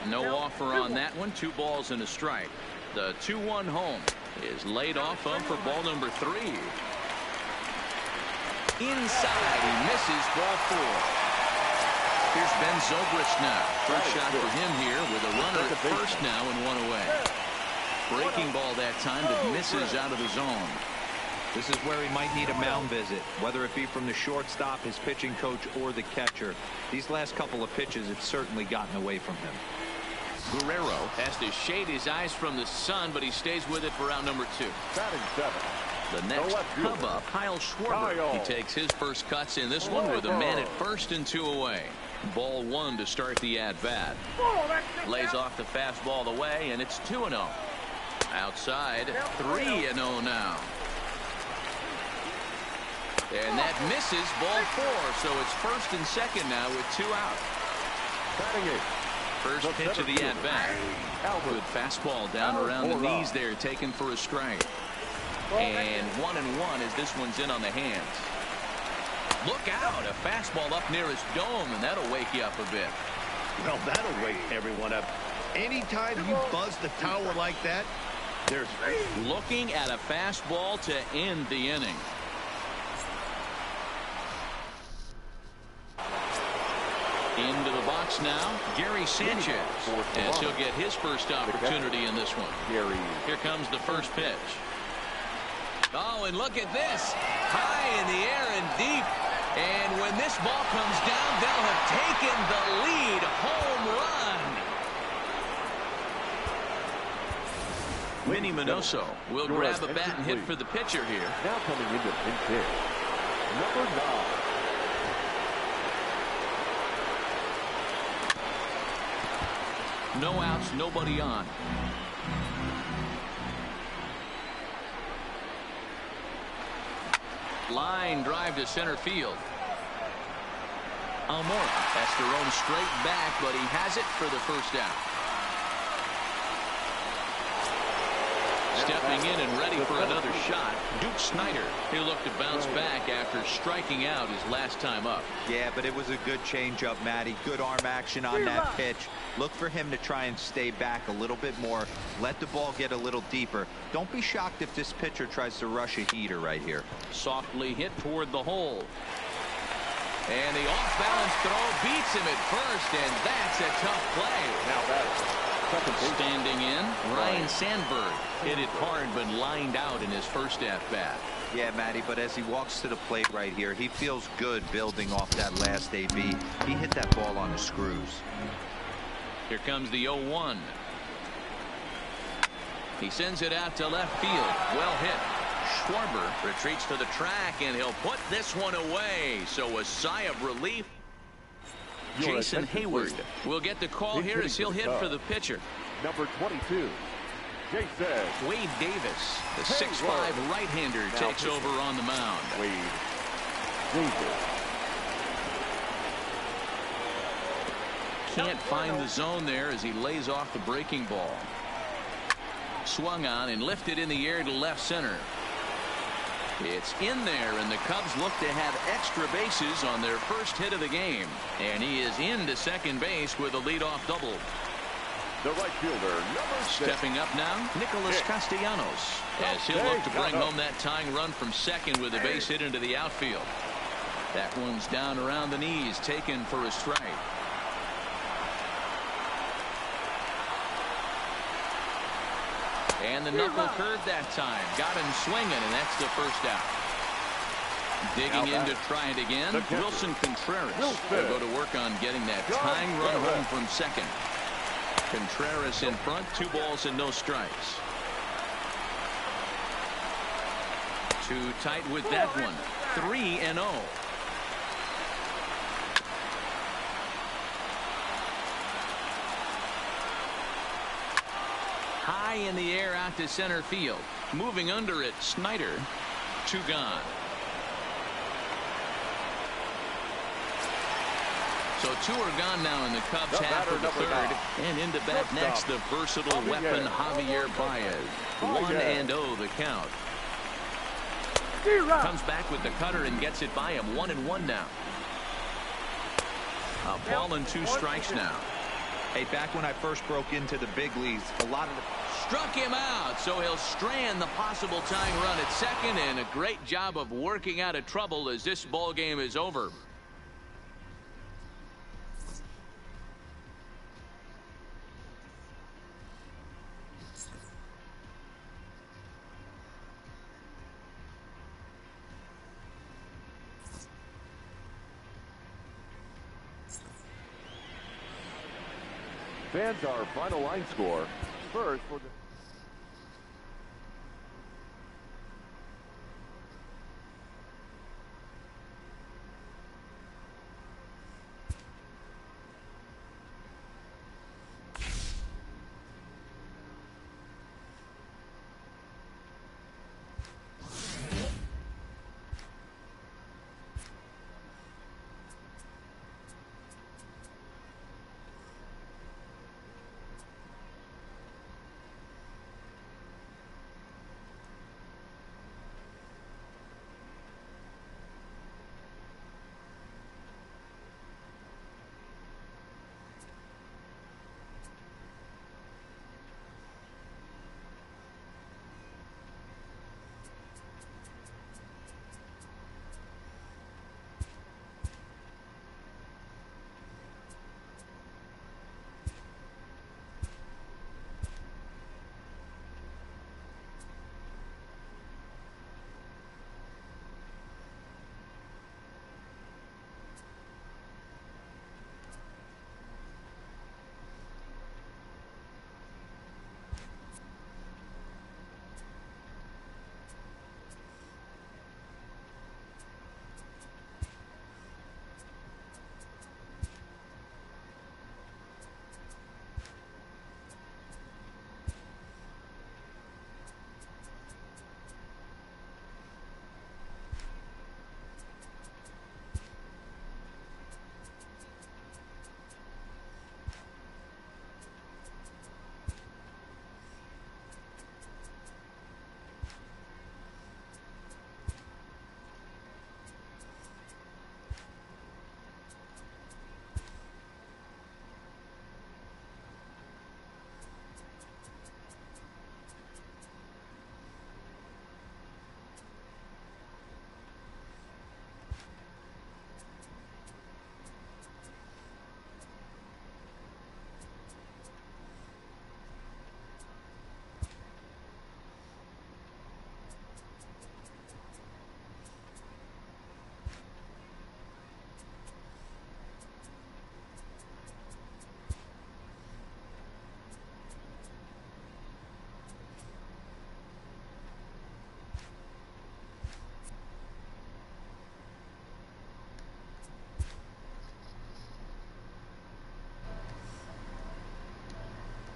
[SPEAKER 2] No offer on that one. 2 balls and a strike. The 2-1 home is laid off of for ball number 3. Inside, he misses ball 4. Here's Ben Zobrist now. First shot for him here with a runner at first now and 1 away. Breaking ball that time that misses out of the zone.
[SPEAKER 4] This is where he might need a mound visit, whether it be from the shortstop, his pitching coach, or the catcher. These last couple of pitches have certainly gotten away from him.
[SPEAKER 2] Guerrero has to shade his eyes from the sun, but he stays with it for out number 2.
[SPEAKER 3] Batting 7.
[SPEAKER 2] The next Cub up, Kyle Schwarber. He takes his first cuts in this one with a man at first and 2 away. Ball 1 to start the at-bat. Lays off the fastball away, and it's 2-0. Outside, 3-0 now. And that misses ball 4, so it's first and second now with 2 out.
[SPEAKER 3] Batting 8.
[SPEAKER 2] First pitch of the at-bat. Good fastball down around the knees there, taken for a strike. And 1-1 as this one's in on the hands. Look out, a fastball up near his dome, and that'll wake you up a bit.
[SPEAKER 5] Well, that'll wake everyone up. Anytime you buzz the tower like that, there's
[SPEAKER 2] looking at a fastball to end the inning. Into the box now, Gary Sanchez, as he'll get his first opportunity in this one. Here comes the first pitch. Oh, and look at this. High in the air and deep. And when this ball comes down, they'll have taken the lead. Home run. Minnie Minoso will grab a bat and hit for the pitcher here.
[SPEAKER 3] Now coming into pinch hit, number 9.
[SPEAKER 2] No outs, nobody on. Line drive to center field. Almora has to roam straight back, but he has it for the first out. Stepping in and ready for another shot, Duke Snider. He'll look to bounce back after striking out his last time up.
[SPEAKER 4] Yeah, but it was a good changeup, Matty. Good arm action on that pitch. Look for him to try and stay back a little bit more. Let the ball get a little deeper. Don't be shocked if this pitcher tries to rush a heater right here.
[SPEAKER 2] Softly hit toward the hole. And the off-balance throw beats him at first, and that's a tough play.
[SPEAKER 3] Now that's
[SPEAKER 2] standing in, Ryan Sandberg hit it hard but lined out in his first at-bat.
[SPEAKER 4] Yeah, Matty, but as he walks to the plate right here, he feels good building off that last AB. He hit that ball on the screws.
[SPEAKER 2] Here comes the 0-1. He sends it out to left field. Well hit. Schwarber retreats to the track, and he'll put this one away. So a sigh of relief. Jason Hayward will get the call here as he'll hit for the pitcher.
[SPEAKER 3] Number 22, Jason
[SPEAKER 2] Wade Davis, the 6'5" right-hander, takes over on the mound.
[SPEAKER 3] Wade Davis.
[SPEAKER 2] Can't find the zone there as he lays off the breaking ball. Swung on and lifted in the air to left center. It's in there, and the Cubs look to have extra bases on their first hit of the game. And he is into second base with a leadoff double.
[SPEAKER 3] The right fielder, number 6.
[SPEAKER 2] Stepping up now, Nicholas Castellanos, as he'll look to bring home that tying run from second with a base hit into the outfield. That one's down around the knees, taken for a strike. And the knuckle curve that time. Got him swinging, and that's the first out. Digging in to try it again, Wilson Contreras will go to work on getting that tying run home from second. Contreras in front, 2 balls and no strikes. Too tight with that one. 3-0. high in the air out to center field. Moving under it, Snyder. 2 gone. So 2 are gone now in the Cubs half of the third. And into bat next, the versatile weapon Javier Baez. 1-0 the count. Comes back with the cutter and gets it by him. 1-1 now. A ball and 2 strikes now.
[SPEAKER 4] Hey, back when I first broke into the big leagues, a lot of the...
[SPEAKER 2] Struck him out, so he'll strand the possible tying run at second, and a great job of working out of trouble as this ball game is over.
[SPEAKER 3] Fans, our final line score. First for the